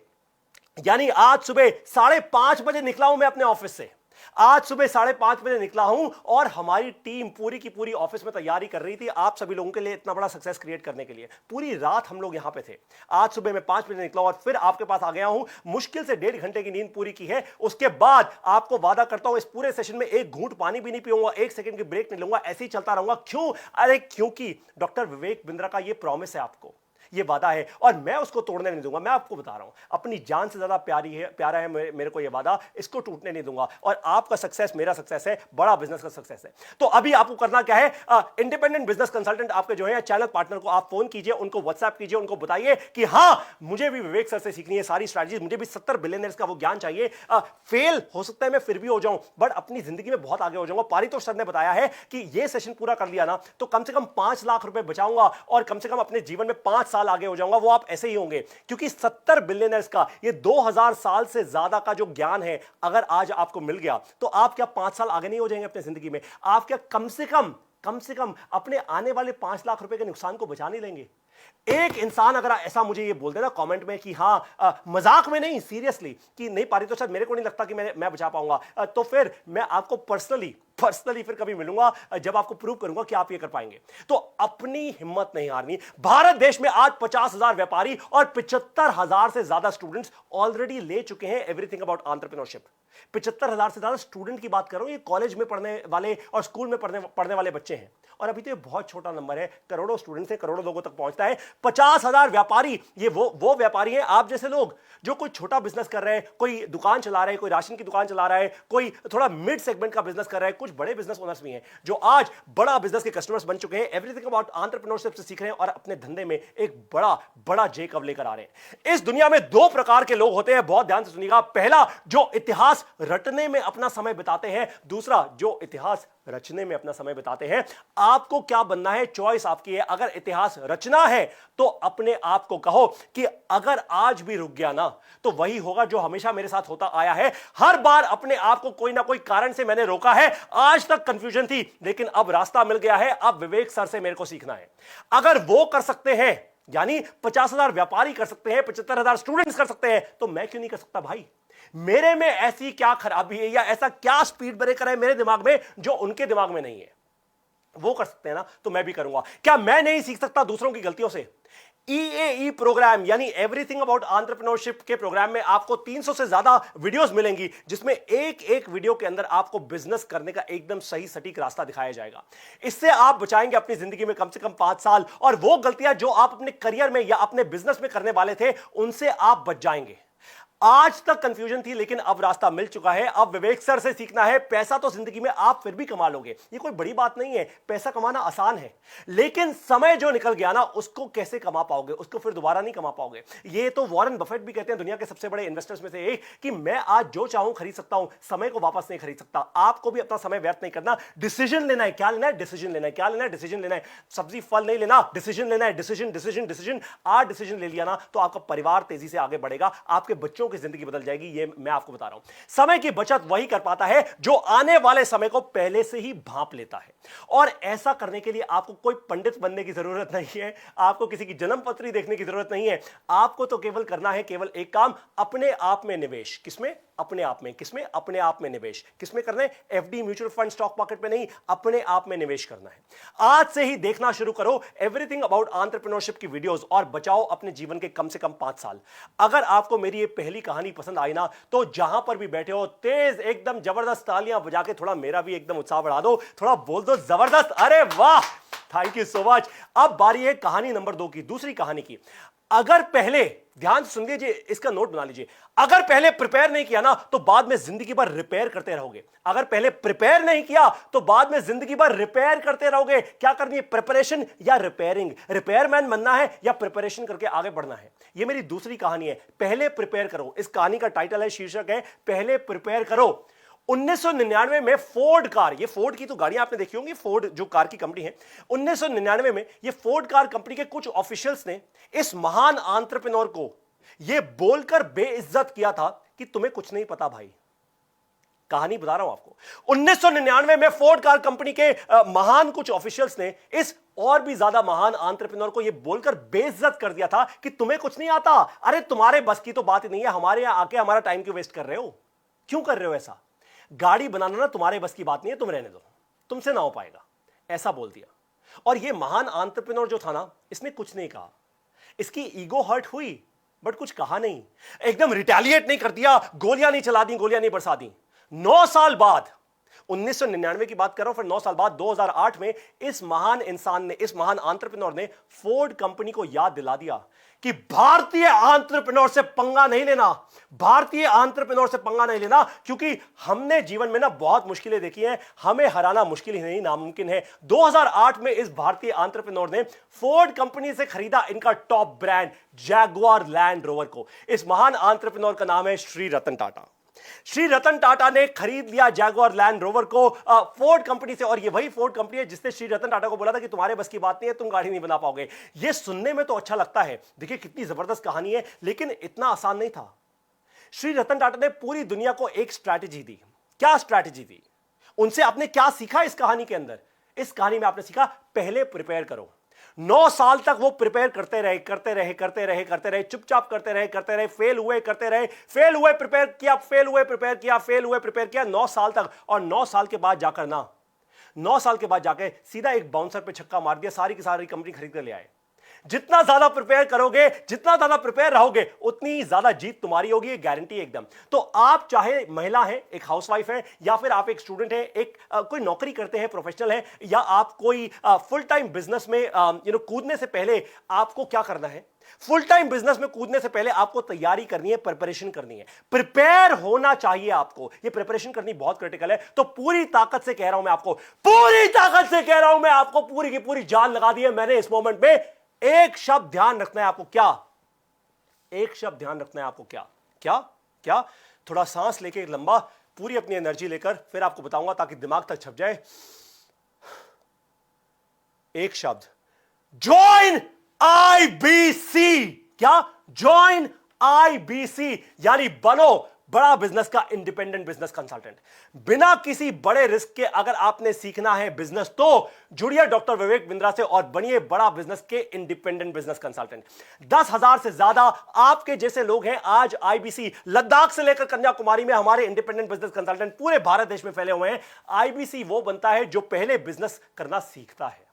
यानी आज सुबह 5:30 बजे निकला हूं मैं अपने ऑफिस से, आज सुबह 5:30 बजे निकला हूं, और हमारी टीम पूरी की पूरी ऑफिस में तैयारी कर रही थी आप सभी लोगों के लिए इतना बड़ा सक्सेस क्रिएट करने के लिए। पूरी रात हम लोग यहां पे थे। आज सुबह मैं 5 बजे निकला और फिर आपके पास आ गया हूं, मुश्किल से 1.5 घंटे की नींद पूरी की है। उसके बाद आपको वादा करता हूं इस पूरे सेशन में एक घूंट पानी भी नहीं पीऊंगा, 1 सेकंड की ब्रेक नहीं लूंगा, ऐसे ही चलता रहूंगा। क्यों? अरे क्योंकि डॉक्टर विवेक बिंद्रा का यह प्रॉमिस है आपको, ये वादा है और मैं उसको तोड़ने नहीं दूंगा। मैं आपको बता रहा हूं, अपनी जान से ज्यादा प्यारा है मेरे को ये वादा, इसको टूटने नहीं दूंगा। और आपका सक्सेस मेरा सक्सेस है, बड़ा बिजनेस का सक्सेस है। तो अभी आपको करना क्या है, इंडिपेंडेंट बिजनेस कंसल्टेंट आपके जो है चैनल पार्टनर को आप फोन कीजिए, उनको व्हाट्सएप कीजिए, उनको बताइए कि हां मुझे भी विवेक सर से सीखनी है सारी स्ट्रैटेजी, मुझे भी 70 बिलियनर्स का वो ज्ञान चाहिए। फेल हो सकता है मैं फिर भी हो जाऊं, बट अपनी जिंदगी में बहुत आगे हो जाऊंगा। पारितोष सर ने बताया है कि ये सेशन पूरा कर लिया ना तो कम से कम 5 लाख रुपए बचाऊंगा और कम से कम अपने जीवन में 5 साल आगे हो जाऊंगा। वो आप ऐसे ही होंगे, क्योंकि 70 बिलियनर्स का ये 2000 साल से ज्यादा का जो ज्ञान है अगर आज आपको मिल गया तो आप क्या 5 साल आगे नहीं हो जाएंगे अपनी जिंदगी में? आप क्या कम से कम अपने आने वाले 5 लाख रुपए के नुकसान को बचा नहीं लेंगे? एक इंसान अगर ऐसा मुझे ये बोल देना कमेंट में कि हां मजाक में नहीं, सीरियसली, कि नहीं पारितोष सर मेरे को नहीं लगता कि मैं बचा पाऊंगा, तो फिर मैं आपको पर्सनली फिर कभी मिलूंगा जब आपको प्रूव करूंगा कि आप ये कर पाएंगे। तो अपनी हिम्मत नहीं हारनी। भारत देश में आज 50,000 व्यापारी और 75,000 से ज्यादा स्टूडेंट्स ऑलरेडी ले चुके हैं एवरीथिंग अबाउट एंटरप्रेन्योरशिप। 75,000 से ज्यादा स्टूडेंट की बात कर रहा हूं, ये कॉलेज में पढ़ने वाले और स्कूल में पढ़ने वाले बच्चे हैं। और अभी तो ये बहुत छोटा नंबर है, करोड़ों स्टूडेंट से करोड़ों लोगों तक पहुंचता है। 50,000 व्यापारी, ये वो व्यापारी हैं आप जैसे लोग जो कोई छोटा बिजनेस कर रहे हैं, कोई दुकान चला रहे हैं, कोई राशन की दुकान चला रहा है, कोई थोड़ा मिड सेगमेंट का बिजनेस कर रहा है, कुछ बड़े बिजनेस ओनर्स भी हैं जो आज बड़ा बिजनेस के कस्टमर्स बन चुके हैं, एवरीथिंग अबाउट एंटरप्रेन्योरशिप से सीख रहे हैं और अपने धंधे में एक बड़ा जेकब लेकर आ रहे हैं। इस दुनिया में 2 प्रकार के लोग होते हैं, बहुत ध्यान से सुनिएगा। पहला जो इतिहास रटने में अपना समय बिताते हैं, दूसरा जो इतिहास रचने में अपना समय बिताते हैं। आपको क्या बनना है, चॉइस आपकी है। अगर इतिहास रचना है तो अपने आप को कहो कि अगर आज भी रुक गया ना तो वही होगा जो हमेशा मेरे साथ होता आया है। हर बार अपने आप को कोई ना कोई कारण से मैंने रोका है, आज तक कंफ्यूजन थी लेकिन अब रास्ता मिल गया है। अब विवेक सर से मेरे को सीखना है। अगर वो कर सकते हैं, यानी 50,000 व्यापारी कर सकते हैं, 75,000 स्टूडेंट्स कर सकते हैं, तो मैं क्यों नहीं कर सकता भाई? मेरे में ऐसी क्या खराबी है या ऐसा क्या स्पीड ब्रेकर है मेरे दिमाग में जो उनके दिमाग में नहीं है? वो कर सकते हैं ना, तो मैं भी करूंगा। क्या मैं नहीं सीख सकता दूसरों की गलतियों से? EAE प्रोग्राम यानी एवरीथिंग अबाउट एंटरप्रेन्योरशिप के प्रोग्राम में आपको 300 से ज्यादा वीडियोस मिलेंगी, जिसमें एक वीडियो के अंदर आपको बिजनेस करने का एकदम सही सटीक रास्ता दिखाया जाएगा। इससे आप बचाएंगे अपनी जिंदगी में कम से कम 5 साल, और वो गलतियां जो आप अपने करियर में या अपने बिजनेस में करने वाले थे उनसे आप बच जाएंगे। आज तक कंफ्यूजन थी लेकिन अब रास्ता मिल चुका है। अब विवेक सर से सीखना है। पैसा तो जिंदगी में आप फिर भी कमा लोगे, ये कोई बड़ी बात नहीं है, पैसा कमाना आसान है, लेकिन समय जो निकल गया ना उसको कैसे कमा पाओगे, उसको फिर दोबारा नहीं कमा पाओगे। ये तो वॉरेन बफेट भी कहते हैं, दुनिया के सबसे बड़े इन्वेस्टर्स में से एक, कि मैं आज जो चाहूं खरीद सकता हूं, समय को वापस नहीं खरीद सकता। आपको भी अपना समय व्यर्थ नहीं करना। डिसीजन लेना है, क्या लेना है? डिसीजन लेना है। क्या लेना है? डिसीजन लेना है। सब्जी फल नहीं लेना, डिसीजन लेना है। डिसीजन आज डिसीजन ले लिया ना तो आपका परिवार तेजी से आगे बढ़ेगा, आपके बच्चों की जिंदगी बदल जाएगी। ये मैं आपको बता रहा हूं। समय की बचत वही कर पाता है जो आने वाले समय को पहले से ही भांप लेता है, और ऐसा करने के लिए आपको कोई पंडित बनने की जरूरत नहीं है, आपको किसी की जन्मपत्री देखने की जरूरत नहीं है। आपको तो केवल करना है केवल एक काम, अपने आप में निवेश। किसमें? अपने आप में। किसमें? अपने आप में निवेश। किसमें करना है? FD, mutual fund, stock market में नहीं, अपने आप में निवेश करना है। आज से ही देखना शुरू करो एवरीथिंग अबाउट एंटरप्रेन्योरशिप की वीडियोस और बचाओ अपने जीवन के कम से कम 5 साल। अगर आपको मेरी ये पहली कहानी पसंद आई ना तो जहां पर भी बैठे हो तेज एकदम जबरदस्त तालियां बजा के थोड़ा मेरा भी एकदम उत्साह बढ़ा दो, थोड़ा बोल दो जबरदस्त, अरे वाह, थैंक यू सो मच। अब बारी है कहानी नंबर 2 की, दूसरी कहानी की। अगर पहले, ध्यान से सुन लीजिए, इसका नोट बना लीजिए, अगर पहले प्रिपेयर नहीं किया ना तो बाद में जिंदगी भर रिपेयर करते रहोगे। अगर पहले प्रिपेयर नहीं किया तो बाद में जिंदगी भर रिपेयर करते रहोगे। क्या करनी है? प्रिपरेशन या रिपेयरिंग? रिपेयरमैन बनना है या प्रिपरेशन करके आगे बढ़ना है? यह मेरी दूसरी कहानी है, पहले प्रिपेयर करो। इस कहानी का टाइटल है, शीर्षक है, पहले प्रिपेयर करो। 1999 में फोर्ड कार, ये फोर्ड की तो गाड़ियां आपने देखी होंगी, फोर्ड जो कार की कंपनी है, 1999 में ये फोर्ड कार कंपनी के कुछ ऑफिशियल्स ने इस महान एंटरप्रेन्योर को ये बोलकर बेइज्जत किया था कि तुम्हें कुछ नहीं पता भाई। कहानी बता रहा हूं आपको। 1999 में फोर्ड कार कंपनी के महान कुछ ऑफिशियल्स ने इस और भी ज्यादा महान एंटरप्रेन्योर को यह बोलकर बेइज्जत कर दिया था कि तुम्हें कुछ नहीं आता, अरे तुम्हारे बस की तो बात ही नहीं है, हमारे यहां आके हमारा टाइम क्यों वेस्ट कर रहे हो? क्यों कर रहे हो ऐसा? गाड़ी बनाना ना तुम्हारे बस की बात नहीं है, तुम रहने दो, तुमसे ना हो पाएगा, ऐसा बोल दिया। और ये महान एंटरप्रेन्योर जो था ना, इसने कुछ नहीं कहा। इसकी ईगो हर्ट हुई बट कुछ कहा नहीं, एकदम रिटेलिएट नहीं कर दिया, गोलियां नहीं चला दी, गोलियां नहीं बरसा दी। 9 साल बाद 1999 की बात कर रहा हूं, फिर 9 साल बाद 2008 में इस महान इंसान ने, इस महान एंटरप्रेन्योर ने फोर्ड कंपनी को याद दिला दिया कि भारतीय एंटरप्रेन्योर से पंगा नहीं लेना, भारतीय एंटरप्रेन्योर से पंगा नहीं लेना, क्योंकि हमने जीवन में ना बहुत मुश्किलें देखी हैं, हमें हराना मुश्किल ही नहीं नामुमकिन है। 2008 में इस भारतीय एंटरप्रेन्योर ने फोर्ड कंपनी से खरीदा इनका top brand Jaguar land rover को। इस महान एंटरप्रेन्योर का नाम है श्री रतन टाटा। श्री रतन टाटा ने खरीद लिया जैगुआर लैंड रोवर को फोर्ड कंपनी से, और ये वही फोर्ड कंपनी है जिसने श्री रतन टाटा को बोला था कि तुम्हारे बस की बात नहीं है, तुम गाड़ी नहीं बना पाओगे। ये सुनने में तो अच्छा लगता है, देखिए कितनी जबरदस्त कहानी है, लेकिन इतना आसान नहीं था। श्री रतन टाटा ने पूरी दुनिया को एक स्ट्रैटेजी दी। क्या स्ट्रैटेजी दी? उनसे आपने क्या सीखा इस कहानी के अंदर? इस कहानी में आपने सीखा, पहले प्रिपेयर करो। 9 साल तक वो प्रिपेयर करते रहे, चुपचाप करते रहे, फेल हुए, करते रहे, फेल हुए, प्रिपेयर किया, फेल हुए, प्रिपेयर किया, फेल हुए, प्रिपेयर किया, 9 साल तक। और 9 साल के बाद जाकर 9 साल के बाद जाके सीधा एक बाउंसर पे छक्का मार दिया, सारी की सारी कंपनी खरीद कर ले आए। जितना ज्यादा प्रिपेयर करोगे, जितना ज्यादा प्रिपेयर रहोगे, उतनी ज्यादा जीत तुम्हारी होगी, ये गारंटी एकदम। तो आप चाहे महिला हैं, एक हाउसवाइफ हैं, या फिर आप एक स्टूडेंट हैं, एक कोई नौकरी करते हैं, प्रोफेशनल हैं, या आप कोई फुल टाइम बिजनेस में कूदने से पहले आपको क्या करना है? फुल टाइम बिजनेस में कूदने से पहले आपको तैयारी करनी है, प्रिपरेशन करनी है, प्रिपेयर होना चाहिए आपको। ये प्रिपरेशन करनी बहुत क्रिटिकल है। तो पूरी ताकत से कह रहा हूं मैं आपको, पूरी ताकत से कह रहा हूं मैं आपको, पूरी की पूरी जान लगा दी है मैंने इस मोमेंट में। एक शब्द ध्यान रखना है आपको, क्या? एक शब्द ध्यान रखना है आपको, क्या? क्या? क्या? थोड़ा सांस लेके लंबा, पूरी अपनी एनर्जी लेकर फिर आपको बताऊंगा, ताकि दिमाग तक छप जाए। एक शब्द, जॉइन आईबीसी। क्या? जॉइन आईबीसी, यानी बनो बड़ा बिजनेस का इंडिपेंडेंट बिजनेस कंसल्टेंट। बिना किसी बड़े रिस्क के अगर आपने सीखना है बिजनेस, तो जुड़िए डॉक्टर विवेक बिंद्रा से और बनिए बड़ा बिजनेस के इंडिपेंडेंट बिजनेस कंसल्टेंट। 10,000 से ज्यादा आपके जैसे लोग हैं आज आईबीसी, लद्दाख से लेकर कन्याकुमारी में हमारे इंडिपेंडेंट बिजनेस कंसल्टेंट पूरे भारत देश में फैले हुए हैं। आईबीसी वो बनता है जो पहले बिजनेस करना सीखता है।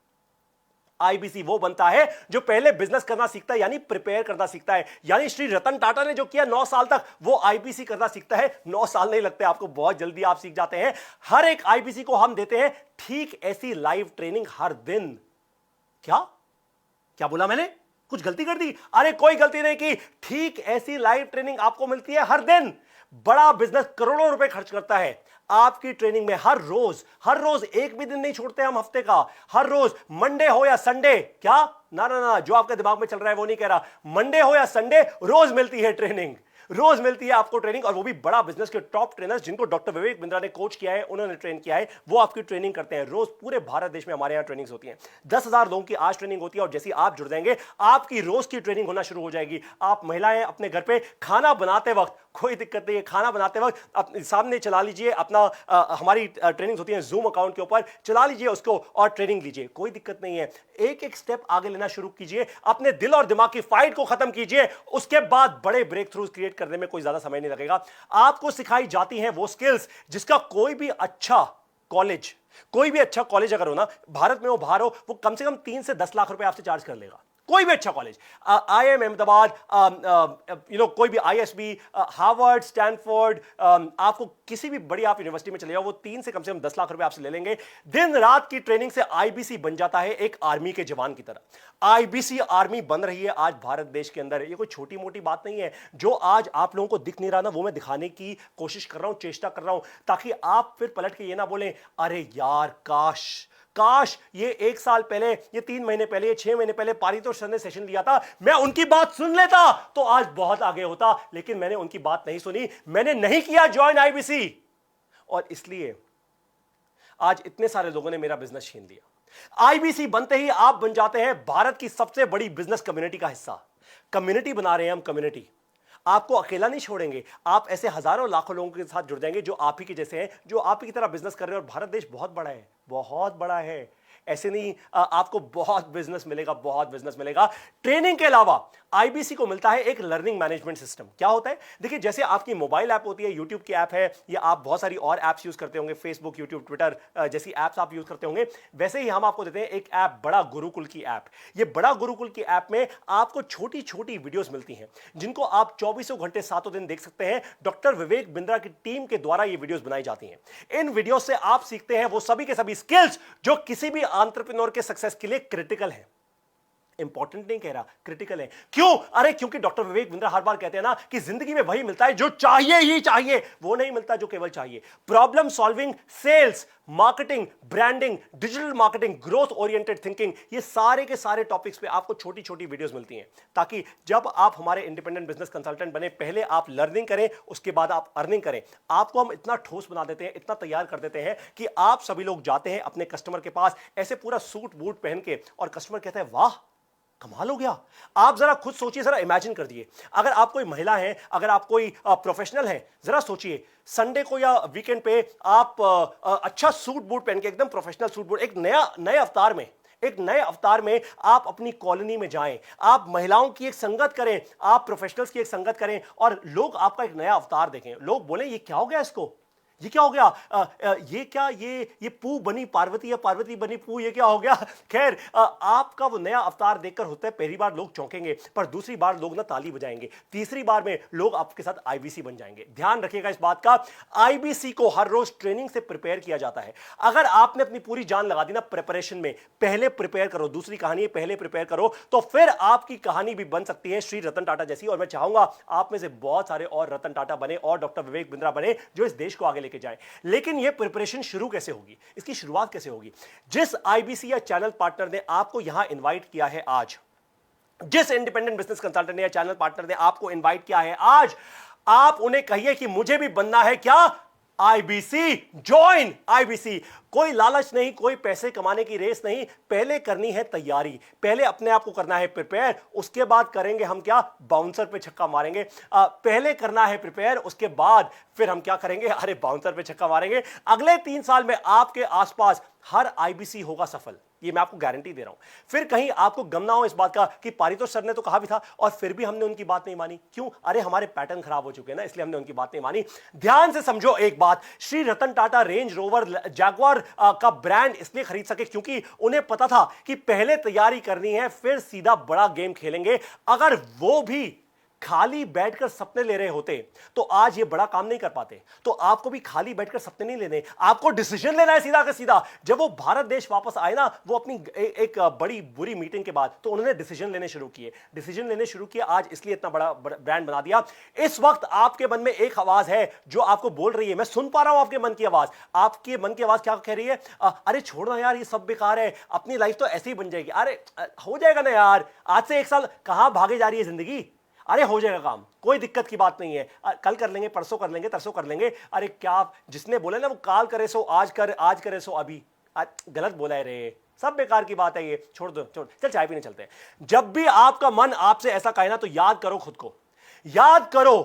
आईबीसी वो बनता है जो पहले बिजनेस करना सीखता है, यानी प्रिपेयर करना सीखता है। यानी श्री रतन टाटा ने जो किया 9 साल तक, वो आईबीसी करना सीखता है। 9 साल नहीं लगते आपको, बहुत जल्दी आप सीख जाते हैं। हर एक आईबीसी को हम देते हैं ठीक ऐसी लाइव ट्रेनिंग हर दिन। क्या क्या बोला मैंने? कुछ गलती कर दी? अरे कोई गलती नहीं की, ठीक ऐसी लाइव ट्रेनिंग आपको मिलती है हर दिन। बड़ा बिजनेस करोड़ों रुपए खर्च करता है आपकी ट्रेनिंग में। हर रोज एक भी दिन नहीं छोड़ते हम हफ्ते का। हर रोज, मंडे हो या संडे। क्या? ना, जो आपके दिमाग में चल रहा है वो नहीं कह रहा। मंडे हो या संडे, रोज मिलती है ट्रेनिंग, रोज मिलती है आपको ट्रेनिंग। और वो भी बड़ा बिजनेस के टॉप ट्रेनर्स जिनको डॉक्टर विवेक बिंद्रा ने कोच किया है, उन्होंने ट्रेन किया है, वो आपकी ट्रेनिंग करते हैं। रोज पूरे भारत देश में हमारे यहाँ ट्रेनिंग्स होती हैं। 10,000 लोगों की आज ट्रेनिंग होती है, और जैसे आप जुड़ जाएंगे आपकी रोज की ट्रेनिंग होना शुरू हो जाएगी। आप महिलाएं अपने घर पे खाना बनाते वक्त, कोई दिक्कत नहीं है, खाना बनाते वक्त अपने सामने चला लीजिए अपना हमारी ट्रेनिंग होती है जूम अकाउंट के ऊपर, चला लीजिए उसको और ट्रेनिंग लीजिए, कोई दिक्कत नहीं है। एक एक स्टेप आगे लेना शुरू कीजिए, अपने दिल और दिमाग की फाइट को खत्म कीजिए। उसके बाद बड़े ब्रेक थ्रूज क्रिएट करने में कोई ज्यादा समय नहीं लगेगा। आपको सिखाई जाती हैं वो स्किल्स जिसका कोई भी अच्छा कॉलेज अगर हो ना भारत में, वो बाहर हो, वो कम से कम 3 से 10 लाख रुपए आपसे चार्ज कर लेगा। कोई भी अच्छा कॉलेज, IIM अहमदाबाद, कोई भी ISB, हार्वर्ड, स्टैनफोर्ड, आपको किसी भी बड़ी आप यूनिवर्सिटी में चले जाओ, वो 3 से कम 10 लाख रुपए आपसे ले लेंगे। दिन रात की ट्रेनिंग से आईबीसी बन जाता है एक आर्मी के जवान की तरह। आईबीसी आर्मी बन रही है आज भारत देश के अंदर। ये कोई छोटी मोटी बात नहीं है। जो आज आप लोगों को दिख नहीं रहा ना, वो मैं दिखाने की कोशिश कर रहा हूं, चेष्टा कर रहा हूं, ताकि आप फिर पलट के ये ना बोलें, अरे यार काश ये 1 साल पहले, ये 3 महीने पहले, ये 6 महीने पहले पारितोष सर ने सेशन लिया था, मैं उनकी बात सुन लेता तो आज बहुत आगे होता। लेकिन मैंने उनकी बात नहीं सुनी, मैंने नहीं किया ज्वाइन आईबीसी, और इसलिए आज इतने सारे लोगों ने मेरा बिजनेस छीन लिया। आईबीसी बनते ही आप बन जाते हैं भारत की सबसे बड़ी बिजनेस कम्युनिटी का हिस्सा। कम्युनिटी बना रहे हैं हम, कम्युनिटी। आपको अकेला नहीं छोड़ेंगे, आप ऐसे हजारों लाखों लोगों के साथ जुड़ जाएंगे जो आप ही के जैसे हैं, जो आप ही की तरह बिजनेस कर रहे हैं। और भारत देश बहुत बड़ा है, बहुत बड़ा है। ऐसे नहीं आपको बहुत बिजनेस मिलेगा, बहुत बिजनेस मिलेगा। ट्रेनिंग के अलावा आईबीसी को मिलता है एक लर्निंग मैनेजमेंट सिस्टम। क्या होता है? देखिए, जैसे आपकी मोबाइल ऐप होती है, यूट्यूब की ऐप है, या आप बहुत सारी और ऐप्स यूज करते होंगे, फेसबुक, यूट्यूब, ट्विटर जैसी ऐप्स आप यूज करते होंगे, वैसे ही हम आपको देते हैं एक ऐप, बड़ा गुरुकुल की ऐप। ये बड़ा गुरुकुल की ऐप में आपको छोटी छोटी वीडियोस मिलती हैं जिनको आप 24 घंटे 7 दिन देख सकते हैं। डॉक्टर विवेक बिंद्रा की टीम के द्वारा ये वीडियोस बनाई जाती हैं। इन वीडियो से आप सीखते हैं वो सभी के सभी स्किल्स जो किसी भी एंटरप्रेन्योर के सक्सेस के लिए क्रिटिकल है। इंपॉर्टेंट नहीं कह रहा, क्रिटिकल है। क्यों? अरे क्योंकि डॉक्टर विवेक बिंद्रा हर बार कहते हैं ना कि जिंदगी में वही मिलता है जो चाहिए ही चाहिए, वो नहीं मिलता जो केवल चाहिए। Problem solving, sales, marketing, branding, digital marketing, growth oriented thinking, ये सारे के सारे टॉपिक्स पे आपको छोटी छोटी वीडियोस मिलती हैं, ताकि जब आप हमारे इंडिपेंडेंट बिजनेस कंसल्टेंट बने, पहले आप लर्निंग करें, उसके बाद आप अर्निंग करें। आपको हम इतना ठोस बना देते हैं, इतना तैयार कर देते हैं कि आप सभी लोग जाते हैं अपने कस्टमर के पास ऐसे पूरा सूट बूट पहन के, और कस्टमर कहता है वाह कमाल हो गया। आप जरा खुद सोचिए, जरा इमेजिन कर दिए, अगर आप कोई महिला हैं, अगर आप कोई प्रोफेशनल हैं, जरा सोचिए संडे को या वीकेंड पे आप अच्छा सूट बूट पहन के, एकदम प्रोफेशनल सूट बूट, एक नए अवतार में आप अपनी कॉलोनी में जाएं, आप महिलाओं की एक संगत करें, आप प्रोफेशनल्स की एक संगत करें, और लोग आपका एक नया अवतार देखें। लोग बोले ये क्या हो गया इसको, ये क्या हो गया, ये क्या, ये पू बनी पार्वती या पार्वती बनी पू, ये क्या हो गया। खैर, आपका वो नया अवतार देखकर होता है पहली बार लोग चौंकेंगे, पर दूसरी बार लोग ना ताली बजाएंगे, तीसरी बार में लोग आपके साथ आईबीसी बन जाएंगे। ध्यान रखिएगा इस बात का, आईबीसी को हर रोज ट्रेनिंग से प्रिपेयर किया जाता है। अगर आपने अपनी पूरी जान लगा दी ना प्रिपरेशन में, पहले प्रिपेयर करो, दूसरी कहानी है पहले प्रिपेयर करो, तो फिर आपकी कहानी भी बन सकती है श्री रतन टाटा जैसी। और मैं चाहूंगा आप में से बहुत सारे और रतन टाटा बने और डॉक्टर विवेक बिंद्रा बने जो इस देश को आगे लेके जाए। लेकिन यह प्रिपरेशन शुरू कैसे होगी, इसकी शुरुआत कैसे होगी? जिस आईबीसी या चैनल पार्टनर ने आपको यहां इनवाइट किया है आज, जिस इंडिपेंडेंट बिजनेस कंसल्टेंट ने या चैनल पार्टनर ने आपको इनवाइट किया है आज, आप उन्हें कहिए कि मुझे भी बनना है क्या, आईबीसी, ज्वाइन आईबीसी। कोई लालच नहीं, कोई पैसे कमाने की रेस नहीं, पहले करनी है तैयारी, पहले अपने आप को करना है प्रिपेयर, उसके बाद करेंगे हम क्या, बाउंसर पे छक्का मारेंगे। पहले करना है प्रिपेयर, उसके बाद फिर हम क्या करेंगे, अरे बाउंसर पे छक्का मारेंगे। अगले 3 साल में आपके आसपास हर आईबीसी होगा सफल, ये मैं आपको गारंटी दे रहा हूं। फिर कहीं आपको गम ना हो इस बात का कि पारितोष सर ने तो कहा भी था और फिर भी हमने उनकी बात नहीं मानी। क्यों? अरे हमारे पैटर्न खराब हो चुके हैं ना, इसलिए हमने उनकी बात नहीं मानी। ध्यान से समझो एक बात, Shri Ratan Tata range rover Jaguar का ब्रांड इसलिए खरीद सके क्योंकि उन्हें पता था कि पहले तैयारी करनी है, फिर सीधा बड़ा गेम खेलेंगे। अगर वो भी खाली बैठकर सपने ले रहे होते तो आज ये बड़ा काम नहीं कर पाते। तो आपको भी खाली बैठकर सपने नहीं लेने, आपको डिसीजन लेना है सीधा का सीधा। जब वो भारत देश वापस आए ना, वो अपनी एक बड़ी बुरी मीटिंग के बाद, तो उन्होंने डिसीजन लेने शुरू किए। आज इसलिए इतना बड़ा ब्रांड बना दिया। इस वक्त आपके मन में एक आवाज है जो आपको बोल रही है, मैं सुन पा रहा हूं आपके मन की आवाज। आपके मन की आवाज क्या कह रही है? अरे छोड़ना यार, ये सब बेकार है, अपनी लाइफ तो ऐसे ही बन जाएगी। अरे हो जाएगा ना यार, आज से 1 साल कहां भागे जा रही है जिंदगी, अरे हो जाएगा काम, कोई दिक्कत की बात नहीं है, कल कर लेंगे, परसों कर लेंगे, तरसों कर लेंगे। अरे क्या, जिसने बोले ना वो काल करे सो आज कर, आज करे सो अभी, गलत बोला है रे, सब बेकार की बात है ये, छोड़ दो, चल चाय पीने चलते हैं। जब भी आपका मन आपसे ऐसा कहे ना, तो याद करो खुद को, याद करो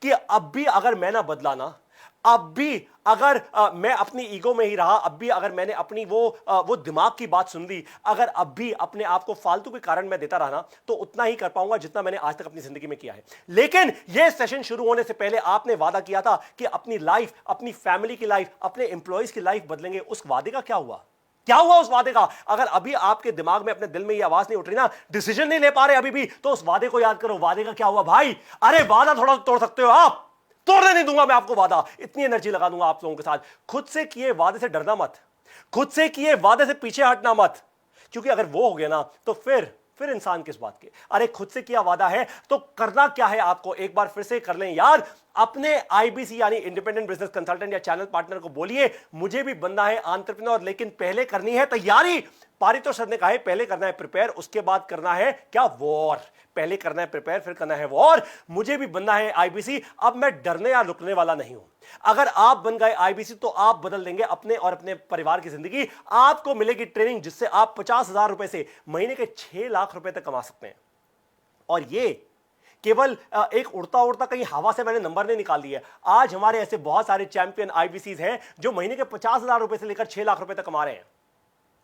कि अब भी अगर मैं ना बदला ना, अब भी अगर मैं अपनी ईगो में ही रहा, अब भी अगर मैंने अपनी वो दिमाग की बात सुन ली, अगर अब भी अपने आप को फालतू के कारण मैं देता रहा ना, तो उतना ही कर पाऊंगा जितना मैंने आज तक अपनी जिंदगी में किया है। लेकिन यह सेशन शुरू होने से पहले आपने वादा किया था कि अपनी लाइफ, अपनी फैमिली की लाइफ, अपने एम्प्लॉयज की लाइफ बदलेंगे। उस वादे का क्या हुआ? क्या हुआ उस वादे का? अगर अभी आपके दिमाग में, अपने दिल में ये आवाज नहीं उठ रही ना, डिसीजन नहीं ले पा रहे अभी भी, तो उस वादे को याद करो। वादे का क्या हुआ भाई? अरे वादा थोड़ा तोड़ सकते हो आप, तोड़ने नहीं दूंगा मैं आपको वादा, इतनी एनर्जी लगा दूंगा आप लोगों के साथ। खुद से किए वादे से डरना मत, खुद से किए वादे से पीछे हटना मत, क्योंकि अगर वो हो गया ना, तो फिर इंसान किस बात के। अरे खुद से किया वादा है तो करना क्या है आपको, एक बार फिर से कर लें यार। अपने आईबीसी यानी इंडिपेंडेंट बिजनेस कंसल्टेंट या चैनल पार्टनर को बोलिए, मुझे भी बनना है एंटरप्रेन्योर, लेकिन पहले करनी है तैयारी। पारितोष सर ने कहा है पहले करना है प्रिपेयर, उसके बाद करना है क्या, वॉर। पहले करना है प्रिपेयर, फिर करना है वॉर। मुझे भी बनना है आईबीसी, अब मैं डरने या रुकने वाला नहीं हूं। अगर आप बन गए आईबीसी तो आप बदल देंगे अपने और अपने परिवार की जिंदगी। आपको मिलेगी ट्रेनिंग जिससे आप 50,000 रुपए से महीने के 6 लाख रुपए तक कमा सकते हैं। और ये केवल एक उड़ता उड़ता कहीं हवा से मैंने नंबर नहीं निकाल दिया। आज हमारे ऐसे बहुत सारे चैंपियन आईबीसीज हैं जो महीने के 50,000 रुपए से लेकर 6 लाख रुपए तक कमा रहे हैं।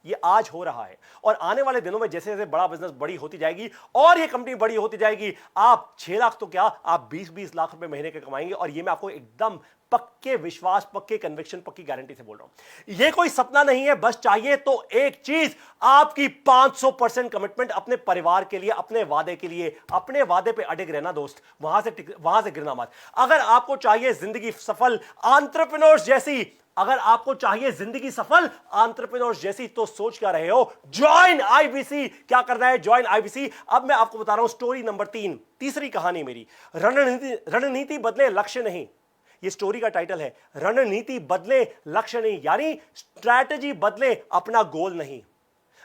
ये आज हो रहा है और आने वाले दिनों में जैसे जैसे बड़ा बिजनेस बड़ी होती जाएगी और ये कंपनी बड़ी होती जाएगी, आप 6 लाख तो क्या, आप 20-20 लाख रुपए महीने के कमाएंगे। और ये मैं आपको एकदम पक्के विश्वास, पक्के कन्विक्शन, पक्की गारंटी से बोल रहा हूं। ये कोई सपना नहीं है, बस चाहिए तो एक चीज, आपकी 500% कमिटमेंट अपने परिवार के लिए, अपने वादे के लिए। अपने वादे पे अडिग रहना दोस्त, वहां से गिरना मत। अगर आपको चाहिए जिंदगी सफल एंटरप्रेन्योर्स जैसी, अगर आपको चाहिए जिंदगी सफल एंटरप्रेन्योर्स जैसी, तो सोच क्या रहे हो, ज्वाइन आईबीसी। क्या करना है, ज्वाइन आईबीसी। अब मैं आपको बता रहा हूं स्टोरी नंबर 3, तीसरी कहानी मेरी। रणनीति बदले लक्ष्य नहीं, ये स्टोरी का टाइटल है। रणनीति बदले लक्ष्य नहीं, यानी स्ट्रैटेजी बदले अपना गोल नहीं।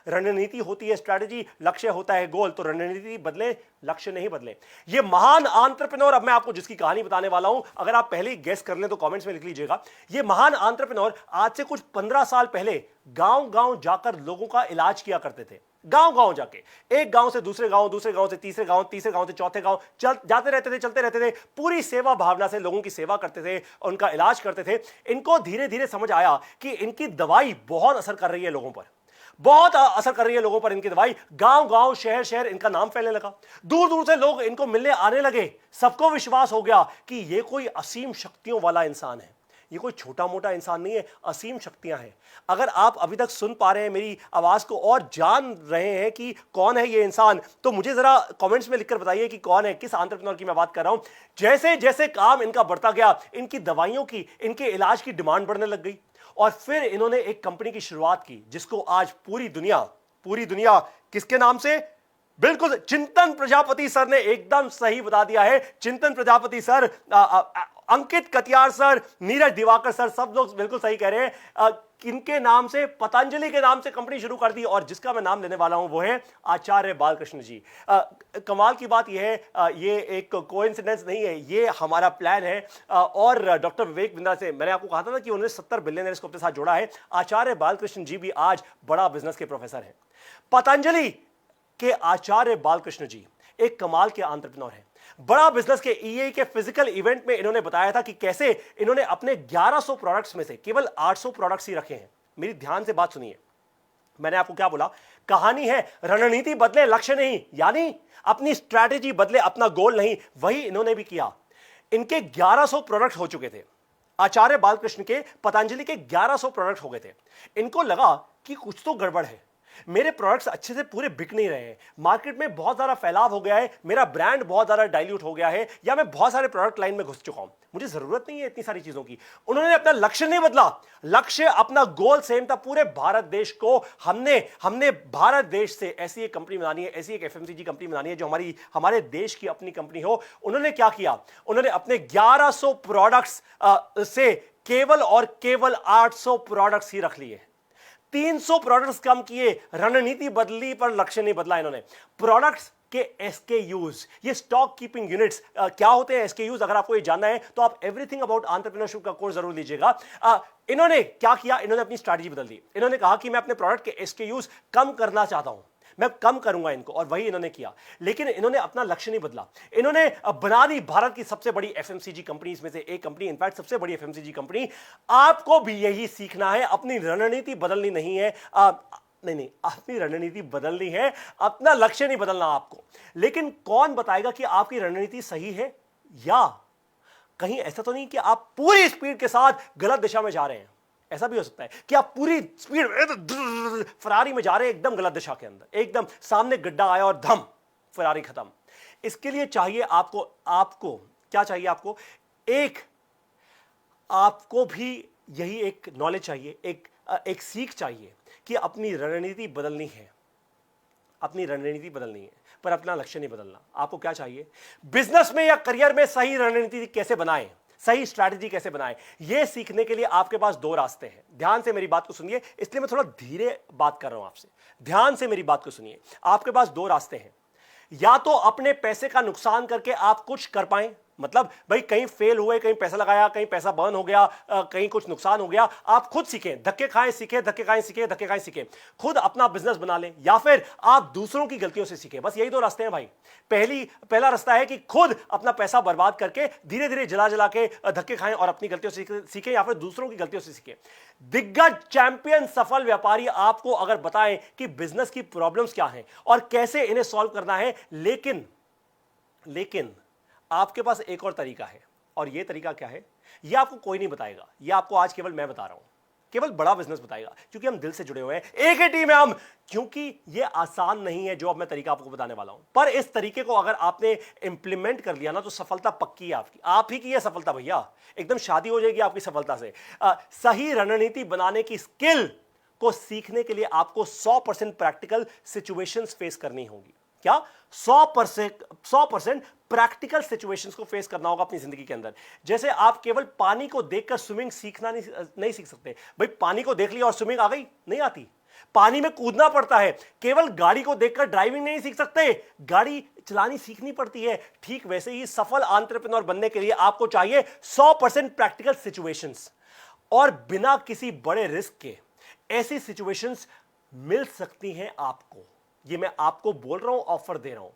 रणनीति होती है स्ट्रैटेजी, लक्ष्य होता है गोल, तो रणनीति बदले लक्ष्य नहीं बदले। ये महान एंटरप्रेन्योर, अब मैं आपको जिसकी कहानी बताने वाला हूं, अगर आप पहले ही गेस कर लें तो कमेंट्स में लिख लीजिएगा। ये महान एंटरप्रेन्योर आज से कुछ 15 साल पहले गांव-गांव जाकर लोगों का इलाज किया करते थे। गांव-गांव जाके, एक गांव से दूसरे गांव, दूसरे गांव से तीसरे गांव, तीसरे गांव से चौथे गांव, जाते रहते थे, चलते रहते थे, पूरी सेवा भावना से लोगों की सेवा करते थे, उनका इलाज करते थे। इनको धीरे धीरे समझ आया कि इनकी दवाई बहुत असर कर रही है लोगों पर, बहुत असर कर रही है लोगों पर इनकी दवाई। गांव गांव, शहर शहर इनका नाम फैलने लगा, दूर दूर से लोग इनको मिलने आने लगे। सबको विश्वास हो गया कि ये कोई असीम शक्तियों वाला इंसान है, ये कोई छोटा मोटा इंसान नहीं है, असीम शक्तियां हैं। अगर आप अभी तक सुन पा रहे हैं मेरी आवाज को और जान रहे हैं कि कौन है ये इंसान, तो मुझे जरा कमेंट्स में लिखकर बताइए कि कौन है, किस एंटरप्रेन्योर की मैं बात कर रहा हूं। जैसे जैसे काम इनका बढ़ता गया, इनकी दवाइयों की, इनके इलाज की डिमांड बढ़ने लग गई और फिर इन्होंने एक कंपनी की शुरुआत की जिसको आज पूरी दुनिया किसके नाम से, बिल्कुल चिंतन प्रजापति सर ने एकदम सही बता दिया है। चिंतन प्रजापति सर, अंकित कटियार सर, नीरज दिवाकर सर, सब लोग बिल्कुल सही कह रहे हैं। किनके नाम से, पतंजलि के नाम से कंपनी शुरू कर दी और जिसका मैं नाम लेने वाला हूं वो है आचार्य बालकृष्ण जी। कमाल की बात यह है, ये एक कोइंसिडेंस नहीं है, ये हमारा प्लान है। और डॉक्टर विवेक बिंद्रा से मैंने आपको कहा था ना कि उन्होंने 70 बिलियनर्स को अपने साथ जोड़ा है। आचार्य बालकृष्ण जी भी आज बड़ा बिजनेस के प्रोफेसर हैं। पतंजलि के आचार्य बालकृष्ण जी एक कमाल के एंटरप्रेन्योर हैं। बड़ा बिजनेस के ईए के फिजिकल इवेंट में इन्होंने बताया था कि कैसे इन्होंने अपने 1100 प्रोडक्ट्स में से केवल 800 प्रोडक्ट्स ही रखे हैं। मेरी ध्यान से बात सुनिए, मैंने आपको क्या बोला, कहानी है रणनीति बदले लक्ष्य नहीं, यानी अपनी स्ट्रैटेजी बदले अपना गोल नहीं। वही इन्होंने भी किया। इनके 1100 प्रोडक्ट हो चुके थे, आचार्य बालकृष्ण के, पतंजलि के 1100 प्रोडक्ट हो गए थे। इनको लगा कि कुछ तो गड़बड़ है, मेरे प्रोडक्ट्स अच्छे से पूरे बिक नहीं रहे हैं, मार्केट में बहुत सारा फैलाव हो गया है, मेरा ब्रांड बहुत ज्यादा डाइल्यूट हो गया है, या मैं बहुत सारे प्रोडक्ट लाइन में घुस चुका हूं, मुझे जरूरत नहीं है इतनी सारी चीजों की। उन्होंने अपना लक्ष्य नहीं बदला, लक्ष्य अपना गोल सेम था। पूरे भारत देश को हमने भारत देश से ऐसी एक कंपनी बनानी है, ऐसी एक एफएमसीजी कंपनी बनानी है जो हमारे देश की अपनी कंपनी हो। उन्होंने क्या किया, उन्होंने अपने 1100 प्रोडक्ट्स से केवल और केवल 800 प्रोडक्ट्स ही रख लिए, 300 प्रोडक्ट्स कम किए। रणनीति बदली पर लक्ष्य नहीं बदला इन्होंने। प्रोडक्ट्स के एसकेयूज, ये स्टॉक कीपिंग यूनिट्स क्या होते हैं एसकेयूज, अगर आपको ये जानना है तो आप एवरीथिंग अबाउट एंटरप्रेन्योरशिप का कोर्स जरूर लीजिएगा। इन्होंने क्या किया, इन्होंने अपनी स्ट्रैटेजी बदल दी। इन्होंने कहा कि मैं अपने प्रोडक्ट के एसकेयूज कम करना चाहता हूं, मैं कम करूंगा इनको, और वही इन्होंने किया। लेकिन इन्होंने अपना लक्ष्य नहीं बदला। इन्होंने बना दी भारत की सबसे बड़ी एफएमसीजी कंपनी में से एक कंपनी, इनफैक्ट सबसे बड़ी एफएमसीजी कंपनी। आपको भी यही सीखना है, अपनी रणनीति बदलनी नहीं है। नहीं, अपनी रणनीति बदलनी है, अपना लक्ष्य नहीं बदलना आपको। लेकिन कौन बताएगा कि आपकी रणनीति सही है, या कहीं ऐसा तो नहीं कि आप पूरी स्पीड के साथ गलत दिशा में जा रहे हैं। ऐसा भी हो सकता है कि आप पूरी स्पीड फरारी में जा रहे हैं, एकदम गलत दिशा के अंदर, एकदम सामने गड्ढा आया और धम फरारी खत्म। इसके लिए चाहिए आपको क्या चाहिए, आपको भी यही एक नॉलेज चाहिए, एक सीख चाहिए कि अपनी रणनीति बदलनी है, अपनी रणनीति बदलनी है, पर अपना लक्ष्य नहीं बदलना। आपको क्या चाहिए, बिजनेस में या करियर में सही रणनीति कैसे बनाएं, सही स्ट्रैटेजी कैसे बनाएं, यह सीखने के लिए आपके पास 2 रास्ते हैं। ध्यान से मेरी बात को सुनिए, इसलिए मैं थोड़ा धीरे बात कर रहा हूं आपसे, ध्यान से मेरी बात को सुनिए। आपके पास 2 रास्ते हैं, या तो अपने पैसे का नुकसान करके आप कुछ कर पाएं, मतलब भाई कहीं फेल हुए, कहीं पैसा लगाया, कहीं पैसा बर्न हो गया, कहीं कुछ नुकसान हो गया, आप खुद सीखें, धक्के खाएं सीखें, धक्के खाएं सीखें, धक्के खाएं सीखें, खुद अपना बिजनेस बना लें या फिर आप दूसरों की गलतियों से सीखें। बस यही दो रास्ते हैं भाई। पहला रास्ता है कि खुद अपना पैसा बर्बाद करके धीरे धीरे जला जला के धक्के खाएं और अपनी गलतियों से सीखें, या फिर दूसरों की गलतियों से सीखें। दिग्गज चैंपियन सफल व्यापारी आपको अगर बताएं कि बिजनेस की प्रॉब्लम्स क्या हैं और कैसे इन्हें सॉल्व करना है, लेकिन आपके पास एक और तरीका है, और यह तरीका क्या है यह आपको कोई नहीं बताएगा, यह आपको आज केवल मैं बता रहा हूं, केवल बड़ा बिजनेस बताएगा, क्योंकि हम दिल से जुड़े हुए हैं, एक ही टीम है हम। क्योंकि यह आसान नहीं है जो अब मैं तरीका आपको बताने वाला हूं, पर इस तरीके को अगर आपने इंप्लीमेंट कर लिया ना तो सफलता पक्की है आपकी, आप ही की है सफलता भैया, एकदम शादी हो जाएगी आपकी सफलता से। सही रणनीति बनाने की स्किल को सीखने के लिए आपको 100% प्रैक्टिकल सिचुएशंस फेस करनी होगी। क्या 100% प्रैक्टिकल सिचुएशंस को फेस करना होगा अपनी जिंदगी के अंदर। जैसे आप केवल पानी को देखकर स्विमिंग सीखना नहीं सीख सकते भाई, पानी को देख लिया और स्विमिंग आ गई, नहीं आती, पानी में कूदना पड़ता है। केवल गाड़ी को देखकर ड्राइविंग नहीं सीख सकते, गाड़ी चलानी सीखनी पड़ती है। ठीक वैसे ही सफल एंटरप्रेन्योर बनने के लिए आपको चाहिए 100% प्रैक्टिकल सिचुएशंस, और बिना किसी बड़े रिस्क के ऐसी सिचुएशंस मिल सकती हैं आपको। ये मैं आपको बोल रहा हूं, ऑफर दे रहा हूं,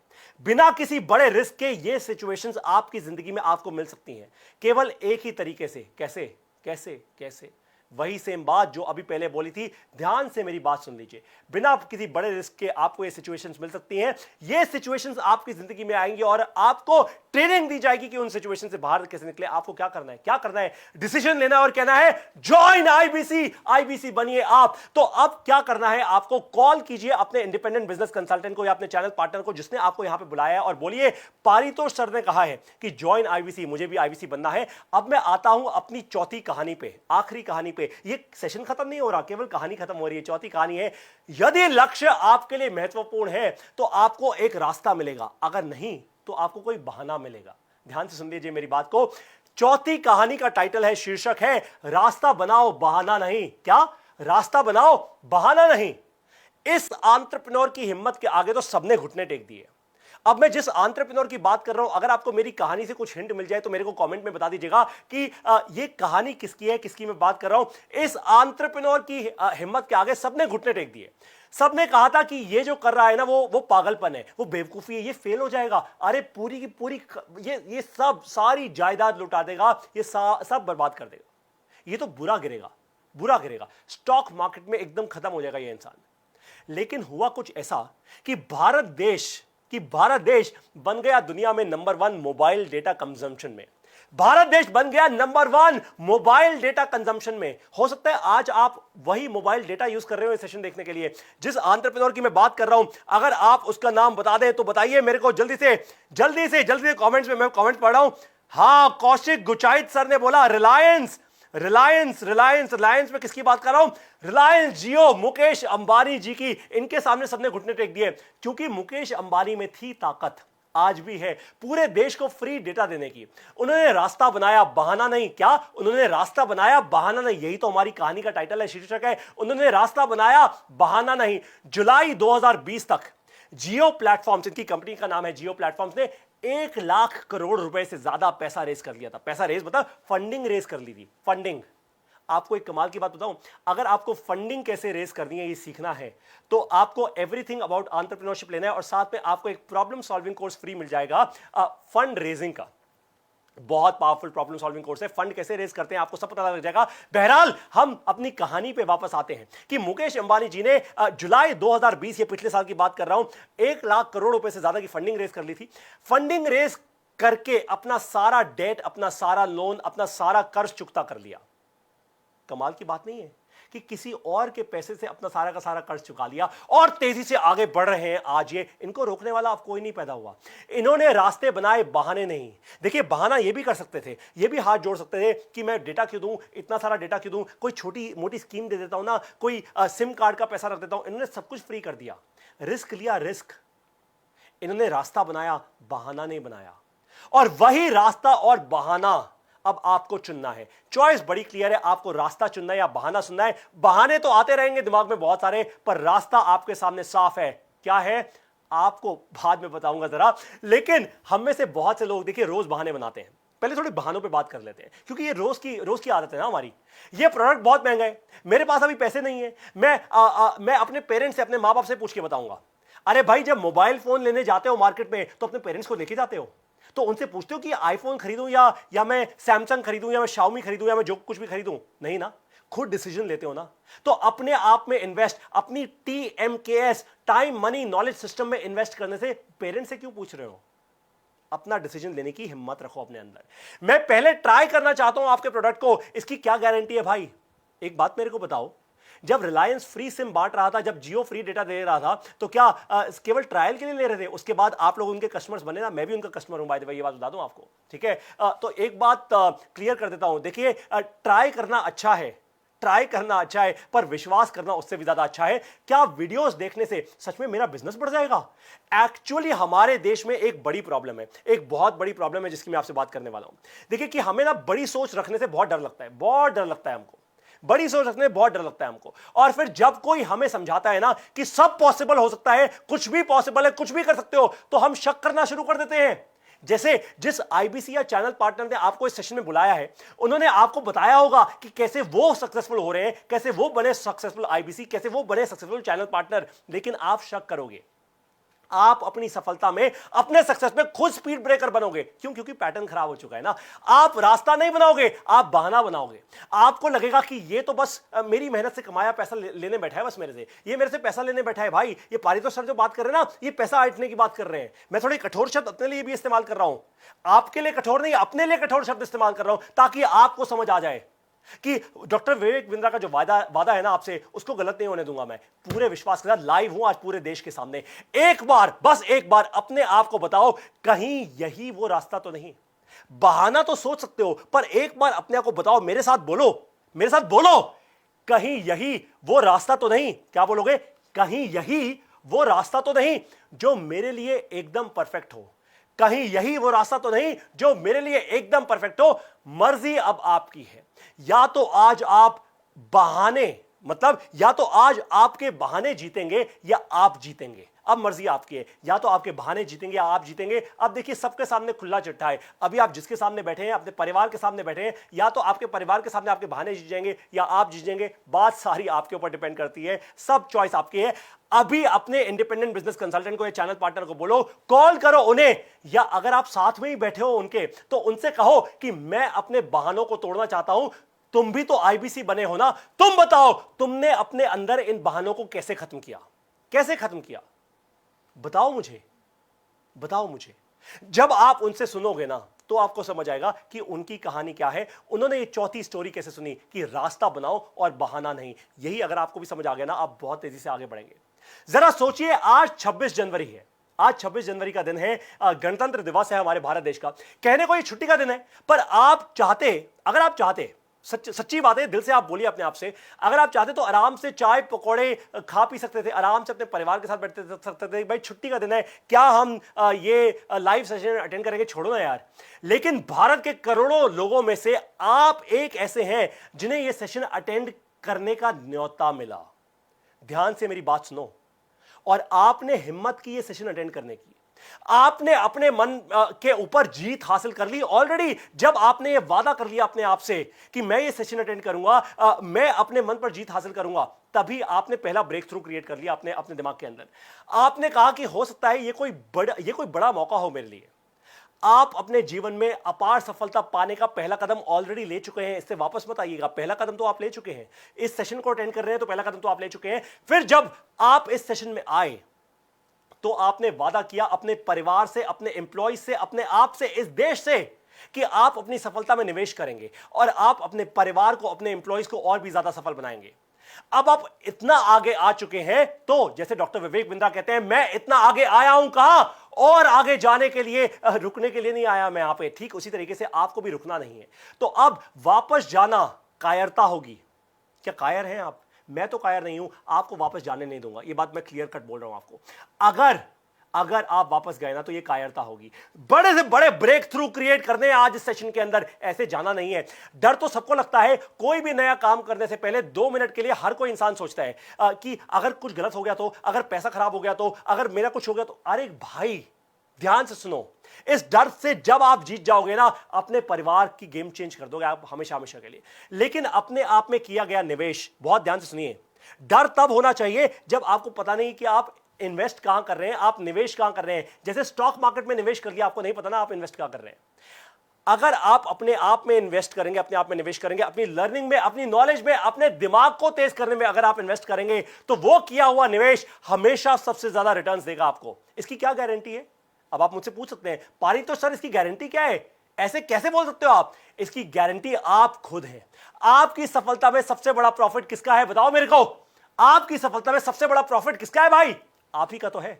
बिना किसी बड़े रिस्क के ये सिचुएशंस आपकी जिंदगी में आपको मिल सकती हैं, केवल एक ही तरीके से। कैसे कैसे कैसे? वही सेम बात जो अभी पहले बोली थी, ध्यान से मेरी बात सुन लीजिए। बिना किसी बड़े रिस्क के आपको ये सिचुएशंस मिल सकती हैं। ये सिचुएशंस आपकी जिंदगी में आएंगी और आपको ट्रेनिंग दी जाएगी कि उन सिचुएशन से बाहर कैसे निकले। आपको क्या करना है, क्या करना है, डिसीजन लेना है और कहना है ज्वाइन आईबीसी, आईबीसी बनिए आप। तो अब क्या करना है, आपको कॉल कीजिए अपने इंडिपेंडेंट बिजनेस कंसल्टेंट को या अपने चैनल पार्टनर को जिसने आपको यहां पे बुलाया है, और बोलिए पारितोष सर ने कहा है कि ज्वाइन आईबीसी, मुझे भी आईबीसी बनना है। अब मैं आता हूं अपनी चौथी कहानी पे, आखिरी कहानी पे। ये सेशन खत्म नहीं हो रहा, केवल कहानी खत्म हो रही है। चौथी कहानी है, यदि लक्ष्य आपके लिए महत्वपूर्ण है तो आपको एक रास्ता मिलेगा, अगर नहीं तो आपको कोई बहाना मिलेगा। ध्यान से सुन लीजिए मेरी बात को। चौथी कहानी का टाइटल है, शीर्षक है, रास्ता बनाओ बहाना नहीं। क्या? रास्ता बनाओ बहाना नहीं। इस एंटरप्रेन्योर की हिम्मत के आगे तो सबने घुटने टेक दिए। अब मैं जिस एंटरप्रेन्योर की बात कर रहा हूं, अगर आपको मेरी कहानी से कुछ हिंट मिल जाए तो मेरे को कमेंट में बता दीजिएगा कि ये कहानी किसकी है, किसकी मैं बात कर रहा हूं। इस एंटरप्रेन्योर की हिम्मत के आगे सबने घुटने टेक दिए। सबने कहा था कि ये जो कर रहा है ना वो पागलपन है, वो बेवकूफी है, ये फेल हो जाएगा, अरे पूरी की पूरी ये सब सारी जायदाद लुटा देगा, ये सब बर्बाद कर देगा, ये तो बुरा गिरेगा, स्टॉक मार्केट में एकदम खत्म हो जाएगा ये इंसान। लेकिन हुआ कुछ ऐसा कि भारत देश बन गया दुनिया में नंबर 1 मोबाइल डेटा कंजम्पशन में। भारत देश बन गया नंबर 1 मोबाइल डेटा कंजम्पशन में। हो सकता है आज आप वही मोबाइल डेटा यूज कर रहे हो सेशन देखने के लिए। जिस एंटरप्रेन्योर की मैं बात कर रहा हूं, अगर आप उसका नाम बता दें तो बताइए मेरे को जल्दी से कमेंट्स में। मैं कमेंट पढ़ रहा हूं। हां, कौशिक गुचाइत सर ने बोला रिलायंस में किसकी बात कर रहा हूं? रिलायंस जियो, मुकेश अंबानी जी की। इनके सामने सबने घुटने टेक दिए, क्योंकि मुकेश अंबानी में थी ताकत, आज भी है, पूरे देश को फ्री डेटा देने की। उन्होंने रास्ता बनाया, बहाना नहीं। क्या? उन्होंने रास्ता बनाया, बहाना नहीं। यही तो हमारी कहानी का टाइटल है, शीर्षक है, उन्होंने रास्ता बनाया, बहाना नहीं। जुलाई 2020 तक जियो प्लेटफॉर्म्स, इनकी कंपनी का नाम है जियो प्लेटफॉर्म्स, ने 1 लाख करोड़ रुपए से ज्यादा पैसा रेस कर लिया था। पैसा रेस मतलब फंडिंग रेस कर ली थी। फंडिंग, आपको एक कमाल की बात बताऊं, अगर आपको फंडिंग कैसे रेस करनी है ये सीखना है तो आपको एवरीथिंग अबाउट एंटरप्रेन्योरशिप लेना है, और साथ में आपको एक प्रॉब्लम सॉल्विंग कोर्स फ्री मिल जाएगा, फंड रेजिंग का। बहुत पावरफुल प्रॉब्लम सॉल्विंग कोर्स है। फंड कैसे रेज करते हैं आपको सब पता लग जाएगा। बहरहाल हम अपनी कहानी पे वापस आते हैं कि मुकेश अंबानी जी ने जुलाई 2020, ये पिछले साल की बात कर रहा हूं, 1 लाख करोड़ रुपए से ज्यादा की फंडिंग रेज कर ली थी। फंडिंग रेज करके अपना सारा डेट, अपना सारा लोन, अपना सारा कर्ज चुकता कर लिया। कमाल की बात नहीं है कि किसी और के पैसे से अपना सारा का सारा कर्ज चुका लिया और तेजी से आगे बढ़ रहे हैं आज। ये इनको रोकने वाला अब कोई नहीं पैदा हुआ। इन्होंने रास्ते बनाए, बहाने नहीं। देखिए, बहाना ये भी कर सकते थे, ये भी हाथ जोड़ सकते थे कि मैं डेटा क्यों दूं, इतना सारा डेटा क्यों दूं, कोई छोटी मोटी स्कीम दे देता हूं ना, कोई सिम कार्ड का पैसा रख देता हूं। इन्होंने सब कुछ फ्री कर दिया, रिस्क लिया, रिस्क। इन्होंने रास्ता बनाया, बहाना नहीं बनाया। और वही रास्ता और बहाना अब आपको चुनना है। चॉइस बड़ी क्लियर है, आपको रास्ता चुनना है या बहाना चुनना है। बहाने तो आते रहेंगे दिमाग में बहुत सारे, पर रास्ता आपके सामने साफ है। क्या है? आपको बाद में बताऊंगा जरा। लेकिन हम में से बहुत से लोग देखिए रोज बहाने बनाते हैं। पहले थोड़े बहानों पे बात कर लेते हैं, क्योंकि ये रोज की आदत है ना हमारी। ये प्रोडक्ट बहुत महंगा है, मेरे पास अभी पैसे नहीं है, मैं अपने पेरेंट्स से, अपने माँ बाप से पूछ के बताऊंगा। अरे भाई, जब मोबाइल फोन लेने जाते हो मार्केट में तो अपने पेरेंट्स को लेके जाते हो, तो उनसे पूछते हो कि आईफोन खरीदूं या मैं सैमसंग खरीदूं या मैं शाओमी खरीदूं या मैं जो कुछ भी खरीदूं? नहीं ना, खुद डिसीजन लेते हो ना। तो अपने आप में इन्वेस्ट, अपनी TMKS, time money knowledge system में इन्वेस्ट करने से पेरेंट्स से क्यों पूछ रहे हो? अपना डिसीजन लेने की हिम्मत रखो अपने अंदर। मैं पहले ट्राई करना चाहता हूं आपके प्रोडक्ट को, इसकी क्या गारंटी है भाई? एक बात मेरे को बताओ, जब रिलायंस फ्री सिम बांट रहा था, जब जियो फ्री डेटा दे रहा था, तो क्या केवल ट्रायल के लिए ले रहे थे? उसके बाद आप लोग उनके कस्टमर्स बने ना। मैं भी उनका कस्टमर हूं, बाय द वे, ये बात बता दूं आपको, ठीक है? तो एक बात क्लियर कर देता हूं। देखिए, ट्राई करना अच्छा है, ट्राई करना अच्छा है, पर विश्वास करना उससे भी ज्यादा अच्छा है। क्या वीडियोस देखने से सच में मेरा बिजनेस बढ़ जाएगा? एक्चुअली हमारे देश में एक बड़ी प्रॉब्लम है, एक बहुत बड़ी प्रॉब्लम है, जिसकी मैं आपसे बात करने वाला हूं। देखिए कि हमें ना बड़ी सोच रखने से बहुत डर लगता है, बहुत डर लगता है हमको। बड़ी सोच रखने में बहुत डर लगता है हमको। और फिर जब कोई हमें समझाता है ना कि सब पॉसिबल हो सकता है, कुछ भी पॉसिबल है, कुछ भी कर सकते हो, तो हम शक करना शुरू कर देते हैं। जैसे जिस IBC या चैनल पार्टनर ने आपको इस सेशन में बुलाया है, उन्होंने आपको बताया होगा कि कैसे वो सक्सेसफुल हो रहे हैं, कैसे वो बने सक्सेसफुल IBC, कैसे वो बने सक्सेसफुल चैनल पार्टनर। लेकिन आप शक करोगे, आप अपनी सफलता में, अपने सक्सेस में खुद स्पीड ब्रेकर बनोगे। क्यों? क्योंकि पैटर्न खराब हो चुका है ना। आप रास्ता नहीं बनाओगे, आप बहाना बनाओगे। आपको लगेगा कि ये तो बस मेरी मेहनत से कमाया पैसा लेने बैठा है, बस मेरे से, ये मेरे से पैसा लेने बैठा है। भाई, ये पारितोष सर जो बात कर रहे हैं ना, ये पैसा ऐंठने की बात कर रहे हैं। मैं थोड़ी कठोर शब्द अपने लिए भी इस्तेमाल कर रहा हूं, आपके लिए कठोर नहीं, अपने लिए कठोर शब्द इस्तेमाल कर रहा हूं, ताकि आपको समझ आ जाए कि डॉक्टर विवेक बिंद्रा का जो वादा है ना आपसे, उसको गलत नहीं होने दूंगा। मैं पूरे विश्वास के साथ लाइव हूं आज पूरे देश के सामने। एक बार, बस एक बार अपने आप को बताओ, कहीं यही वो रास्ता तो नहीं? बहाना तो सोच सकते हो, पर एक बार अपने आप को बताओ, मेरे साथ बोलो, मेरे साथ बोलो, कहीं यही वो रास्ता तो नहीं? क्या बोलोगे? कहीं यही वो रास्ता तो नहीं जो मेरे लिए एकदम परफेक्ट हो? कहीं यही वो रास्ता तो नहीं जो मेरे लिए एकदम परफेक्ट हो? मर्जी अब आपकी है। या तो आज आप बहाने, मतलब या तो आज आपके बहाने जीतेंगे या आप जीतेंगे। अब मर्जी आपकी है, या तो आपके बहाने जीतेंगे या आप जीतेंगे। अब देखिए, सबके सामने खुला चिट्ठा है। अभी आप जिसके सामने बैठे हैं, अपने परिवार के सामने बैठे हैं, या तो आपके परिवार के सामने आपके बहाने जीत जाएंगे या आप जीत जाएंगे। बात सारी आपके ऊपर डिपेंड करती है, सब चॉइस आपकी है। अभी अपने इंडिपेंडेंट बिजनेस कंसल्टेंट को या चैनल पार्टनर को बोलो, कॉल करो उन्हें, या अगर आप साथ में ही बैठे हो उनके, तो उनसे कहो कि मैं अपने बहानों को तोड़ना चाहता हूं। तुम भी तो IBC बने हो ना, तुम बताओ, तुमने अपने अंदर इन बहानों को कैसे खत्म किया? कैसे खत्म किया? बताओ मुझे, बताओ मुझे। जब आप उनसे सुनोगे ना, तो आपको समझ आएगा कि उनकी कहानी क्या है। उन्होंने ये चौथी स्टोरी कैसे सुनी कि रास्ता बनाओ और बहाना नहीं। यही अगर आपको भी समझ आ गया ना, आप बहुत तेजी से आगे बढ़ेंगे। जरा सोचिए, आज 26 जनवरी है, आज 26 जनवरी का दिन है, गणतंत्र दिवस है हमारे भारत देश का। कहने को ये छुट्टी का दिन है, पर आप चाहते, अगर आप चाहते, सच्ची बात है, दिल से आप बोलिए अपने आप से, अगर आप चाहते तो आराम से चाय पकौड़े खा पी सकते थे, आराम से अपने परिवार के साथ बैठते सकते थे। भाई, छुट्टी का दिन है, क्या हम ये लाइव सेशन अटेंड करेंगे? छोड़ो ना यार। लेकिन भारत के करोड़ों लोगों में से आप एक ऐसे हैं जिन्हें यह सेशन अटेंड करने का न्योता मिला। ध्यान से मेरी बात सुनो, और आपने हिम्मत की ये सेशन अटेंड करने की। आपने अपने मन के ऊपर जीत हासिल कर ली ऑलरेडी। जब आपने ये वादा कर लिया अपने आप से कि मैं ये सेशन अटेंड करूंगा, मैं अपने मन पर जीत हासिल करूंगा, तभी आपने पहला ब्रेक थ्रू क्रिएट कर लिया अपने दिमाग के अंदर। आपने कहा कि हो सकता है ये कोई बड़ा मौका हो मेरे लिए। आप अपने जीवन में अपार सफलता पाने का पहला कदम ऑलरेडी ले चुके हैं, इससे वापस मत आइएगा। पहला कदम तो आप ले चुके हैं, इस सेशन को अटेंड कर रहे हैं तो पहला कदम तो आप ले चुके हैं। फिर जब आप इस सेशन में आए तो आपने वादा किया अपने परिवार से, अपने एम्प्लॉय से, अपने आप से, इस देश से, कि आप अपनी सफलता में निवेश करेंगे और आप अपने परिवार को, अपने एम्प्लॉयज को और भी ज्यादा सफल बनाएंगे। अब आप इतना आगे आ चुके हैं, तो जैसे डॉक्टर विवेक बिंद्रा कहते हैं, मैं इतना आगे आया हूं, कहां और आगे जाने के लिए, रुकने के लिए नहीं आया मैं यहां पे। ठीक उसी तरीके से आपको भी रुकना नहीं है। तो अब वापस जाना कायरता होगी। क्या कायर हैं आप? मैं तो कायर नहीं हूं, आपको वापस जाने नहीं दूंगा। ये बात मैं क्लियर कट बोल रहा हूं आपको। अगर आप वापस गए ना तो ये कायरता होगी। बड़े से बड़े ब्रेक थ्रू क्रिएट करने हैं आज इस सेशन के अंदर, ऐसे जाना नहीं है। डर तो सबको लगता है, कोई भी नया काम करने से पहले 2 मिनट के लिए हर कोई इंसान सोचता है कि अगर कुछ गलत हो गया तो, अगर पैसा खराब हो गया तो, अगर मेरा कुछ हो गया तो। अरे भाई ध्यान से सुनो, इस डर से जब आप जीत जाओगे ना, अपने परिवार की गेम चेंज कर दोगे आप हमेशा हमेशा के लिए। लेकिन अपने आप में किया गया निवेश, बहुत ध्यान से सुनिए, डर तब होना चाहिए जब आपको पता नहीं कि आप इन्वेस्ट कहां कर रहे हैं, आप निवेश कहां कर रहे हैं। जैसे स्टॉक मार्केट में निवेश कर लिया, आपको नहीं पता ना आप इन्वेस्ट कहां कर रहे हैं। अगर आप अपने आप में इन्वेस्ट करेंगे, अपने आप में निवेश करेंगे, अपनी लर्निंग में, अपनी नॉलेज में, अपने दिमाग को तेज करने में अगर आप इन्वेस्ट करेंगे, तो वो किया हुआ निवेश हमेशा सबसे ज्यादा रिटर्न्स देगा आपको। इसकी क्या गारंटी है? अब आप मुझसे पूछ सकते हैं, पारित तो सर इसकी गारंटी क्या है, ऐसे कैसे बोल सकते हो आप? इसकी गारंटी आप खुद हैं। आपकी सफलता में सबसे बड़ा प्रॉफिट किसका है बताओ मेरे को? आपकी सफलता में सबसे बड़ा प्रॉफिट किसका है भाई? आप ही का तो है,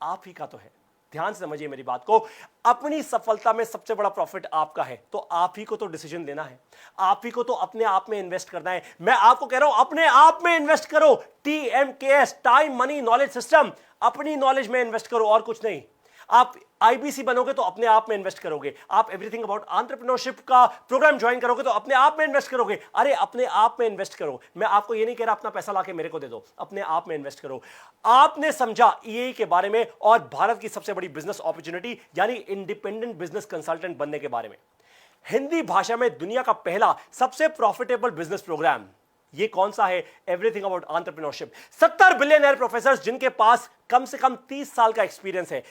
आप ही का तो है। ध्यान से समझिए मेरी बात को, अपनी सफलता में सबसे बड़ा प्रॉफिट आपका है, तो आप ही को तो डिसीजन लेना है, आप ही को तो अपने आप में इन्वेस्ट करना है। मैं आपको कह रहा हूं, अपने आप में इन्वेस्ट करो। TMKS, time money knowledge system, अपनी नॉलेज में इन्वेस्ट करो और कुछ नहीं। आप IBC बनोगे तो अपने आप में इन्वेस्ट करोगे। आप एवरीथिंग अबाउट एंटरप्रेन्योरशिप का प्रोग्राम ज्वाइन करोगे तो अपने आप में इन्वेस्ट करोगे। अरे अपने आप में इन्वेस्ट करो। मैं आपको ये नहीं कह रहा अपना पैसा लाके मेरे को दे दो, अपने आप में इन्वेस्ट करो। आपने समझा EAE के बारे में और भारत की सबसे बड़ी बिजनेस अपॉर्चुनिटी यानी इंडिपेंडेंट बिजनेस कंसल्टेंट बनने के बारे में। हिंदी भाषा में दुनिया का पहला सबसे प्रॉफिटेबल बिजनेस प्रोग्राम, ये कौन सा है? Everything about entrepreneurship. 70 billionaire professor जिनके पास कम से कम 30 साल का एक्सपीरियंस है।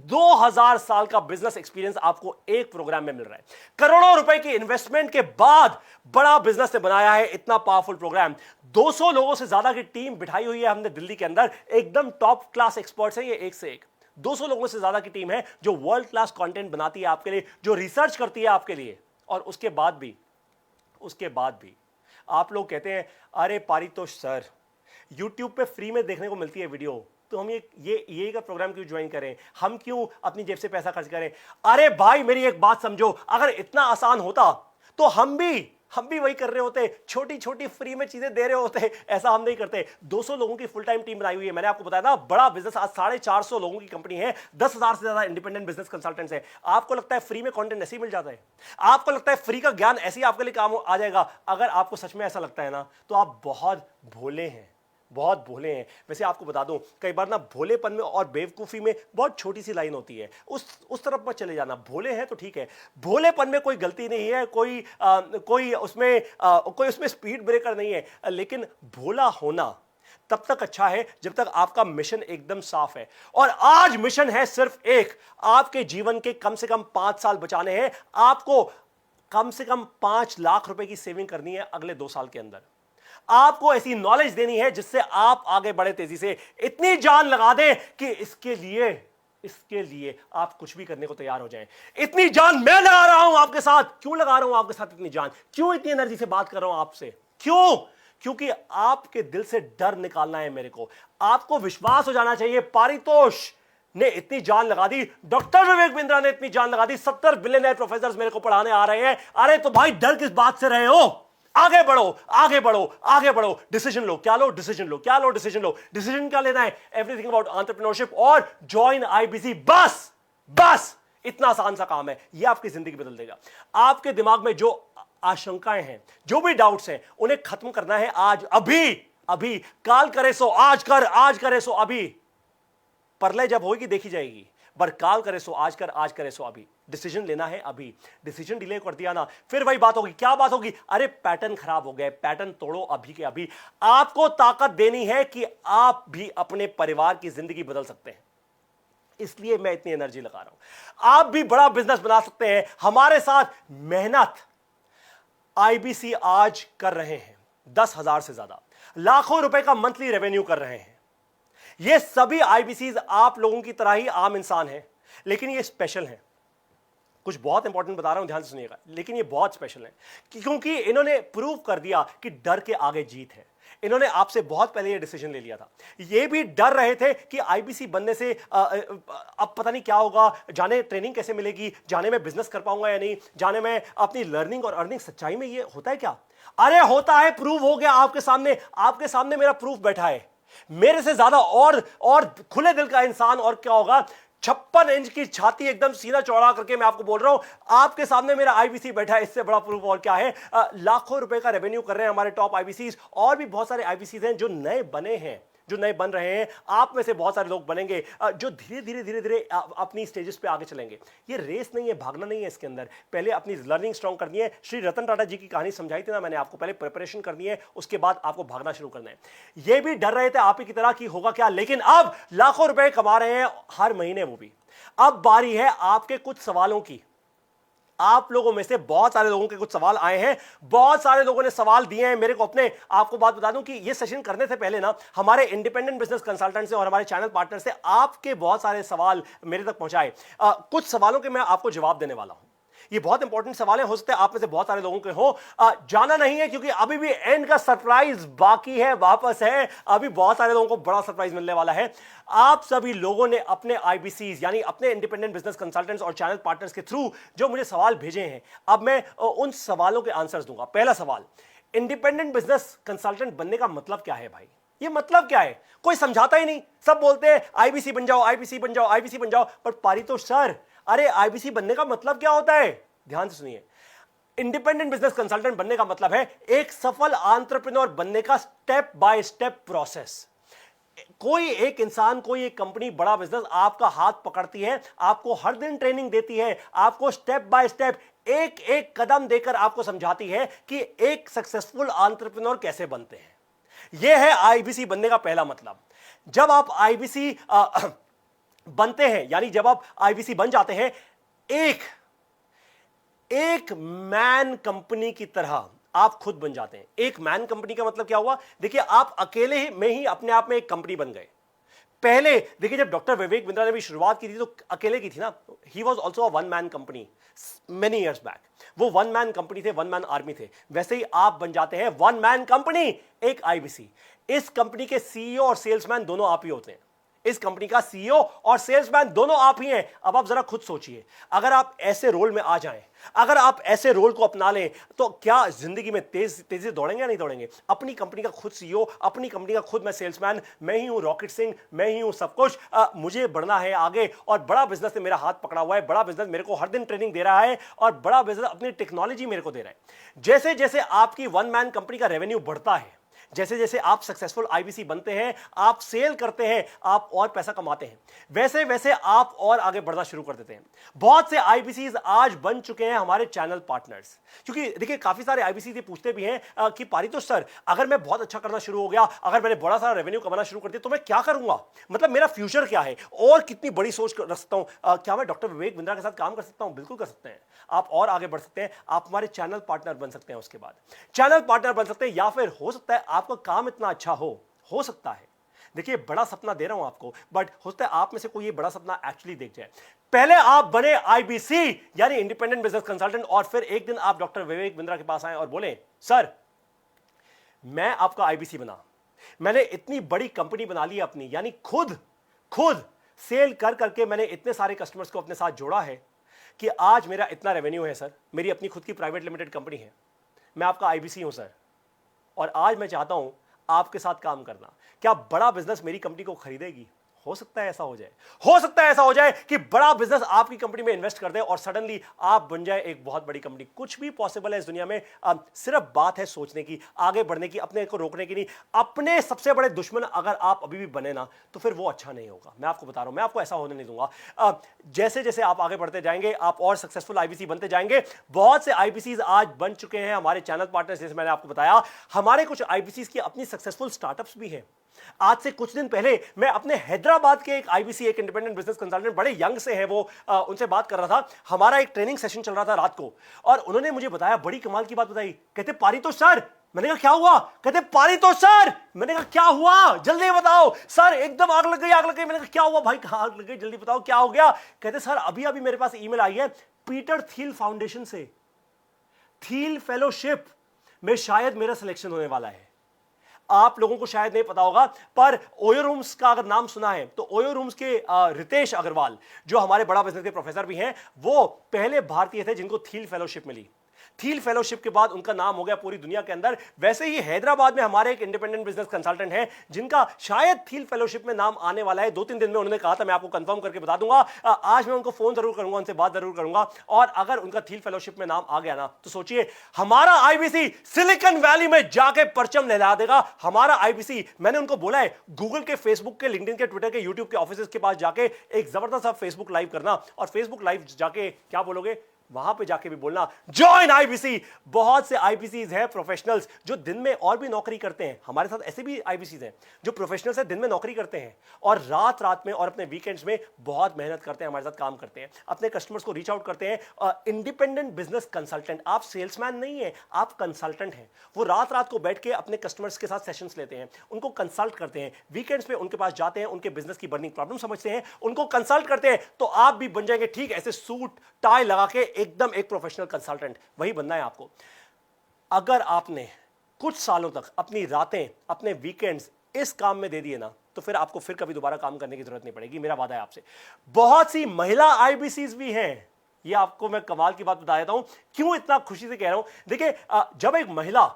2000 साल का बिजनेस एक्सपीरियंस आपको एक प्रोग्राम में मिल रहा है। करोड़ों रुपए की इन्वेस्टमेंट के बाद बड़ा बिजनेस ने बनाया है इतना पावरफुल प्रोग्राम। 200 लोगों से ज्यादा की टीम बिठाई हुई है हमने दिल्ली के अंदर, एकदम टॉप क्लास एक्सपर्ट्स हैं ये, एक से एक। 200 लोगों से ज्यादा की टीम है जो वर्ल्ड क्लास कंटेंट बनाती है आपके लिए, जो रिसर्च करती है आपके लिए। और उसके बाद भी आप लोग कहते हैं, अरे पारितोष सर YouTube पे फ्री में देखने को मिलती है वीडियो, तो हम ये का प्रोग्राम क्यों ज्वाइन करें, हम क्यों अपनी जेब से पैसा खर्च करें? अरे भाई मेरी एक बात समझो, अगर इतना आसान होता तो हम भी वही कर रहे होते, छोटी छोटी फ्री में चीजें दे रहे होते। ऐसा हम नहीं करते। 200 लोगों की फुल टाइम टीम बनाई हुई है। मैंने आपको बताया ना, बड़ा बिजनेस, आज 450 लोगों की कंपनी है, 10,000 से ज्यादा इंडिपेंडेंट बिजनेस कंसल्टेंट्स है। आपको लगता है फ्री में कंटेंट ऐसे ही मिल जाता है? आपको लगता है फ्री का ज्ञान ऐसे ही आपके लिए काम आ जाएगा? अगर आपको सच में ऐसा लगता है ना, तो आप बहुत भोले हैं, बहुत भोले हैं। वैसे आपको बता दूं, कई बार ना भोलेपन में और बेवकूफ़ी में बहुत छोटी सी लाइन होती है, उस तरफ मत चले जाना। भोले हैं तो ठीक है, भोलेपन में कोई गलती नहीं है, कोई उसमें स्पीड ब्रेकर नहीं है, लेकिन भोला होना तब तक अच्छा है जब तक आपका मिशन एकदम साफ है। और आज मिशन है सिर्फ एक, आपके जीवन के कम से कम 5 साल बचाने हैं। आपको कम से कम 5 लाख रुपए की सेविंग करनी है अगले 2 साल के अंदर। आपको ऐसी नॉलेज देनी है जिससे आप आगे बढ़े तेजी से, इतनी जान लगा दें कि इसके लिए आप कुछ भी करने को तैयार हो जाएं। इतनी जान मैं लगा रहा हूं आपके साथ। क्यों लगा रहा हूं आपके साथ इतनी जान? क्यों इतनी एनर्जी से बात कर रहा हूं आपसे? क्यों? क्योंकि आपके दिल से डर निकालना है मेरे को। आपको विश्वास हो जाना चाहिए, पारितोष ने इतनी जान लगा दी, डॉक्टर विवेक बिंद्रा ने इतनी जान लगा दी, 70 बिलियनर प्रोफेसर मेरे को पढ़ाने आ रहे हैं। अरे तो भाई डर किस बात से रहे हो? आगे बढ़ो, आगे बढ़ो, आगे बढ़ो। डिसीजन लो, क्या लो? डिसीजन लो, क्या लो? डिसीजन लो। डिसीजन क्या लेना है? एवरीथिंग अबाउट एंटरप्रेन्योरशिप और ज्वाइन IBC। बस इतना आसान सा काम है, ये आपकी जिंदगी बदल देगा। आपके दिमाग में जो आशंकाएं हैं, जो भी डाउट्स हैं, उन्हें खत्म करना है आज, अभी। काल करे सो आज कर, आज करे सो अभी। परलय जब होगी देखी जाएगी, पर काल करे सो आज कर, आज करे सो अभी। डिसीजन लेना है अभी। डिसीजन डिले कर दिया ना, फिर वही बात होगी। क्या बात होगी? अरे पैटर्न खराब हो गए, पैटर्न तोड़ो अभी के अभी। आपको ताकत देनी है कि आप भी अपने परिवार की जिंदगी बदल सकते हैं। इसलिए मैं इतनी एनर्जी लगा रहा हूं। आप भी बड़ा बिजनेस बना सकते हैं हमारे साथ। मेहनत IBC आज कर रहे हैं 10,000 से ज्यादा, लाखों रुपए का मंथली रेवेन्यू कर रहे हैं। ये सभी IBCs आप लोगों की तरह ही आम इंसान हैं, लेकिन ये स्पेशल हैं। कुछ बहुत इंपॉर्टेंट बता रहा हूं, ध्यान से सुनिएगा, लेकिन ये बहुत स्पेशल है क्योंकि इन्होंने प्रूव कर दिया कि डर के आगे जीत है। इन्होंने आपसे बहुत पहले ये डिसीजन ले लिया था। ये भी डर रहे थे कि IBC बनने से अब पता नहीं क्या होगा, जाने ट्रेनिंग कैसे मिलेगी, जाने मैं बिजनेस कर पाऊंगा या नहीं, जाने मैं अपनी लर्निंग और अर्निंग। सच्चाई में ये होता है क्या? अरे होता है, प्रूव हो गया आपके सामने मेरा प्रूफ बैठा है। मेरे से ज्यादा और खुले दिल का इंसान और क्या होगा। 56 इंच की छाती, एकदम सीना चौड़ा करके मैं आपको बोल रहा हूं, आपके सामने मेरा आईबीसी बैठा है। इससे बड़ा प्रूफ और क्या है। लाखों रुपए का रेवेन्यू कर रहे हैं हमारे टॉप आईबीसी, और भी बहुत सारे आईबीसी हैं जो नए बने हैं, जो नए बन रहे हैं। आप में से बहुत सारे लोग बनेंगे जो धीरे धीरे धीरे धीरे अपनी स्टेजेस पे आगे चलेंगे। ये रेस नहीं है, भागना नहीं है इसके अंदर। पहले अपनी लर्निंग स्ट्रांग करनी है। श्री रतन टाटा जी की कहानी समझाई थी ना मैंने आपको, पहले प्रिपरेशन करनी है, उसके बाद आपको भागना शुरू करना है। ये भी डर रहे थे आप ही की तरह कि होगा क्या, लेकिन अब लाखों रुपए कमा रहे हैं हर महीने, वो भी। अब बारी है आपके कुछ सवालों की। आप लोगों में से बहुत सारे लोगों के कुछ सवाल आए हैं, बहुत सारे लोगों ने सवाल दिए हैं मेरे को अपने। आपको बात बता दूं कि ये सेशन करने से पहले ना हमारे इंडिपेंडेंट बिजनेस कंसल्टेंट से और हमारे चैनल पार्टनर से आपके बहुत सारे सवाल मेरे तक पहुंचाए। कुछ सवालों के मैं आपको जवाब देने वाला हूं। ये बहुत इंपॉर्टेंट सवाल है, हो सकता है आप में से बहुत सारे लोगों के हो। जाना नहीं है क्योंकि अभी भी एंड का सरप्राइज बाकी है, वापस है। अभी बहुत सारे लोगों को बड़ा सरप्राइज मिलने वाला है। आप सभी लोगों ने अपने आईबीसीज यानी अपने इंडिपेंडेंट बिजनेस कंसल्टेंट्स और चैनल पार्टनर्स के थ्रू जो मुझे सवाल भेजे हैं, अब मैं उन सवालों के आंसर्स दूंगा। पहला सवाल, इंडिपेंडेंट बिजनेस कंसल्टेंट बनने का मतलब क्या है भाई? ये मतलब क्या है? कोई समझाता ही नहीं। सब बोलते हैं आईबीसी बन जाओ, आईबीसी बन जाओ, आईबीसी बन जाओ। पर पारितोष सर, अरे आईबीसी बनने का मतलब क्या होता है? ध्यान से सुनिए। इंडिपेंडेंट बिजनेस कंसल्टेंट बनने का मतलब है एक सफल एंटरप्रेन्योर बनने का स्टेप बाय स्टेप प्रोसेस। कोई एक इंसान, कोई एक कंपनी, बड़ा बिजनेस आपका हाथ पकड़ती है, आपको हर दिन ट्रेनिंग देती है, आपको स्टेप बाय स्टेप एक एक कदम देकर आपको समझाती है कि एक सक्सेसफुल एंटरप्रेन्योर कैसे बनते हैं। यह है आईबीसी बनने का पहला मतलब। जब आप आईबीसी बनते हैं, यानी जब आप आईबीसी बन जाते हैं, एक मैन कंपनी की तरह आप खुद बन जाते हैं। एक मैन कंपनी का मतलब क्या हुआ? देखिए, आप अकेले में ही अपने आप में एक कंपनी बन गए। पहले देखिए, जब डॉक्टर विवेक बिंद्रा ने भी शुरुआत की थी तो अकेले की थी ना। He was also a one man company many years back. वो वन मैन कंपनी थे, वन मैन आर्मी थे। वैसे ही आप बन जाते हैं वन मैन कंपनी, एक आईबीसी। इस कंपनी के सीईओ और सेल्समैन दोनों आप ही होते हैं। इस कंपनी का सीईओ और सेल्समैन दोनों आप ही हैं। अब आप जरा खुद सोचिए, अगर आप ऐसे रोल में आ जाएं, अगर आप ऐसे रोल को अपना लें, तो क्या जिंदगी में तेजी दौड़ेंगे या नहीं दौड़ेंगे? अपनी कंपनी का खुद सीईओ, अपनी कंपनी का खुद मैं सेल्समैन, मैं ही हूं रॉकेट सिंह, मैं ही हूं सब कुछ। मुझे बढ़ना है आगे, और बड़ा बिजनेस ने मेरा हाथ पकड़ा हुआ है। बड़ा बिजनेस मेरे को हर दिन ट्रेनिंग दे रहा है, और बड़ा बिजनेस अपनी टेक्नोलॉजी मेरे को दे रहा है। जैसे जैसे आपकी वन मैन कंपनी का रेवेन्यू बढ़ता है, जैसे जैसे आप सक्सेसफुल आईबीसी बनते हैं, आप सेल करते हैं, आप और पैसा कमाते हैं, वैसे वैसे आप और आगे बढ़ना शुरू कर देते हैं। बहुत से आईबीसीज आज बन चुके हैं हमारे चैनल पार्टनर्स। क्योंकि देखिए, काफी सारे आईबीसी पूछते भी हैं कि पारितोष सर, अगर मैं बहुत अच्छा करना शुरू हो गया, अगर मैंने बड़ा सारा रेवेन्यू कमाना शुरू कर दिया, तो मैं क्या करूंगा? मतलब मेरा फ्यूचर क्या है, और कितनी बड़ी सोच रख सकता हूं? क्या मैं डॉक्टर विवेक बिंद्रा के साथ काम कर सकता हूं? बिल्कुल कर सकते हैं। आप और आगे बढ़ सकते हैं, आप हमारे चैनल पार्टनर बन सकते हैं। उसके बाद चैनल पार्टनर बन सकते हैं, या फिर हो सकता है आपका काम इतना अच्छा हो सकता है। देखिए, बड़ा सपना दे रहा हूं आपको, बट हो सकता है आप में से कोई ये बड़ा सपना एक्चुअली देख जाए। पहले आप बने आईबीसी यानी इंडिपेंडेंट बिजनेस कंसल्टेंट, और फिर एक दिन आप डॉक्टर विवेक बिंद्रा के पास आए और बोले, सर मैं आपका आईबीसी बना, मैंने इतनी बड़ी कंपनी बना ली अपनी, यानी खुद सेल कर करके मैंने इतने सारे कस्टमर्स को अपने साथ जोड़ा है कि आज मेरा इतना रेवेन्यू है सर। मेरी अपनी खुद की प्राइवेट लिमिटेड कंपनी है, मैं आपका आईबीसी हूं सर, और आज मैं चाहता हूं आपके साथ काम करना। क्या बड़ा बिजनेस मेरी कंपनी को खरीदेगी? हो सकता है ऐसा हो जाए, हो सकता है ऐसा हो जाए कि बड़ा बिजनेस आपकी कंपनी में इन्वेस्ट कर दे और सडनली आप बन जाए एक बहुत बड़ी कंपनी। कुछ भी पॉसिबल है इस दुनिया में। सिर्फ बात है सोचने की, आगे बढ़ने की, अपने को रोकने की नहीं। अपने सबसे बड़े दुश्मन अगर आप अभी भी बने ना, तो फिर वो अच्छा नहीं होगा। मैं आपको बता रहा हूं, मैं आपको ऐसा होने नहीं दूंगा। जैसे जैसे आप आगे बढ़ते जाएंगे, आप और सक्सेसफुल आईबीसी बनते जाएंगे। बहुत से आईबीसीज आज बन चुके हैं हमारे चैनल पार्टनर्स, जैसे मैंने आपको बताया। हमारे कुछ आईबीसीज की अपनी सक्सेसफुल स्टार्टअप्स भी हैं। आज से कुछ दिन पहले मैं अपने हैदराबाद के एक आईबीसी, एक इंडिपेंडेंट बिजनेस कंसल्टेंट, बड़े यंग से हैं वो, उनसे बात कर रहा था। हमारा एक ट्रेनिंग सेशन चल रहा था रात को, और उन्होंने मुझे बताया, बड़ी कमाल की बात बताई। कहते, पारितोष सर। मैंने कहा क्या हुआ? कहते, पारितोष सर। मैंने कहा क्या हुआ, जल्दी बताओ सर। एकदम आग लग गई, आग लग गई। मैंने कहा क्या हुआ भाई, कहां आग लग गई, जल्दी बताओ क्या हो गया? कहते, सर अभी अभी मेरे पास ईमेल आई है पीटर थिल फाउंडेशन से, थिल फेलोशिप में शायद मेरा सिलेक्शन होने वाला है। आप लोगों को शायद नहीं पता होगा, पर ओयो रूम्स का अगर नाम सुना है तो ओयो रूम्स के रितेश अग्रवाल, जो हमारे बड़ा बिजनेस के प्रोफेसर भी हैं, वो पहले भारतीय थे जिनको थील फेलोशिप मिली। थील फेलोशिप के बाद उनका नाम हो गया पूरी दुनिया के अंदर। वैसे ही हैदराबाद में हमारे एक इंडिपेंडेंट बिजनेस कंसल्टेंट हैं जिनका शायद थील फेलोशिप में नाम आने वाला है। 2-3 दिन में उन्होंने कहा था, मैं आपको कंफर्म करके बता दूंगा। आज मैं उनको फोन जरूर करूंगा, उनसे बात जरूर करूंगा, और अगर उनका थील फेलोशिप में नाम आ गया ना तो सोचिए हमारा आईबीसी सिलिकॉन वैली में जाके परचम लहरा देगा। हमारा आईबीसी, मैंने उनको बोला है गूगल के, फेसबुक के, लिंक्डइन के, ट्विटर के, यूट्यूब के ऑफिसेज के पास जाके एक जबरदस्त सा फेसबुक लाइव करना, और फेसबुक लाइव जाके क्या बोलोगे, वहां पे जाके भी बोलना जॉइन आईबीसी। बहुत से आईबीसीज हैं प्रोफेशनल्स जो दिन में और भी नौकरी करते हैं। हमारे साथ ऐसे भी आईबीसीज हैं जो प्रोफेशनल्स हैं, दिन में नौकरी करते हैं और रात रात में और अपने वीकेंड्स में बहुत मेहनत करते हैं, हमारे साथ काम करते हैं, अपने कस्टमर्स को रीच आउट करते हैं। इंडिपेंडेंट बिजनेस कंसल्टेंट, आप सेल्समैन नहीं है, आप कंसल्टेंट हैं। वो रात रात को बैठ के अपने कस्टमर्स के साथ सेशंस लेते हैं, उनको कंसल्ट करते हैं, वीकेंड्स पे उनके पास जाते हैं, उनके बिजनेस की बर्निंग प्रॉब्लम समझते हैं, उनको कंसल्ट करते हैं। तो आप भी बन जाएंगे ठीक ऐसे सूट टाई लगा के एकदम एक प्रोफेशनल कंसल्टेंट, वही बनना है आपको। अगर आपने कुछ सालों तक अपनी रातें, अपने वीकेंड्स इस काम में दे दिए ना, तो फिर आपको फिर कभी दोबारा काम करने की जरूरत नहीं पड़ेगी, मेरा वादा है आपसे। बहुत सी महिला आईबीसीज भी हैं, ये आपको मैं कमाल की बात बता देता हूं, क्यों इतना खुशी से कह रहा हूं। देखिए, जब एक महिला,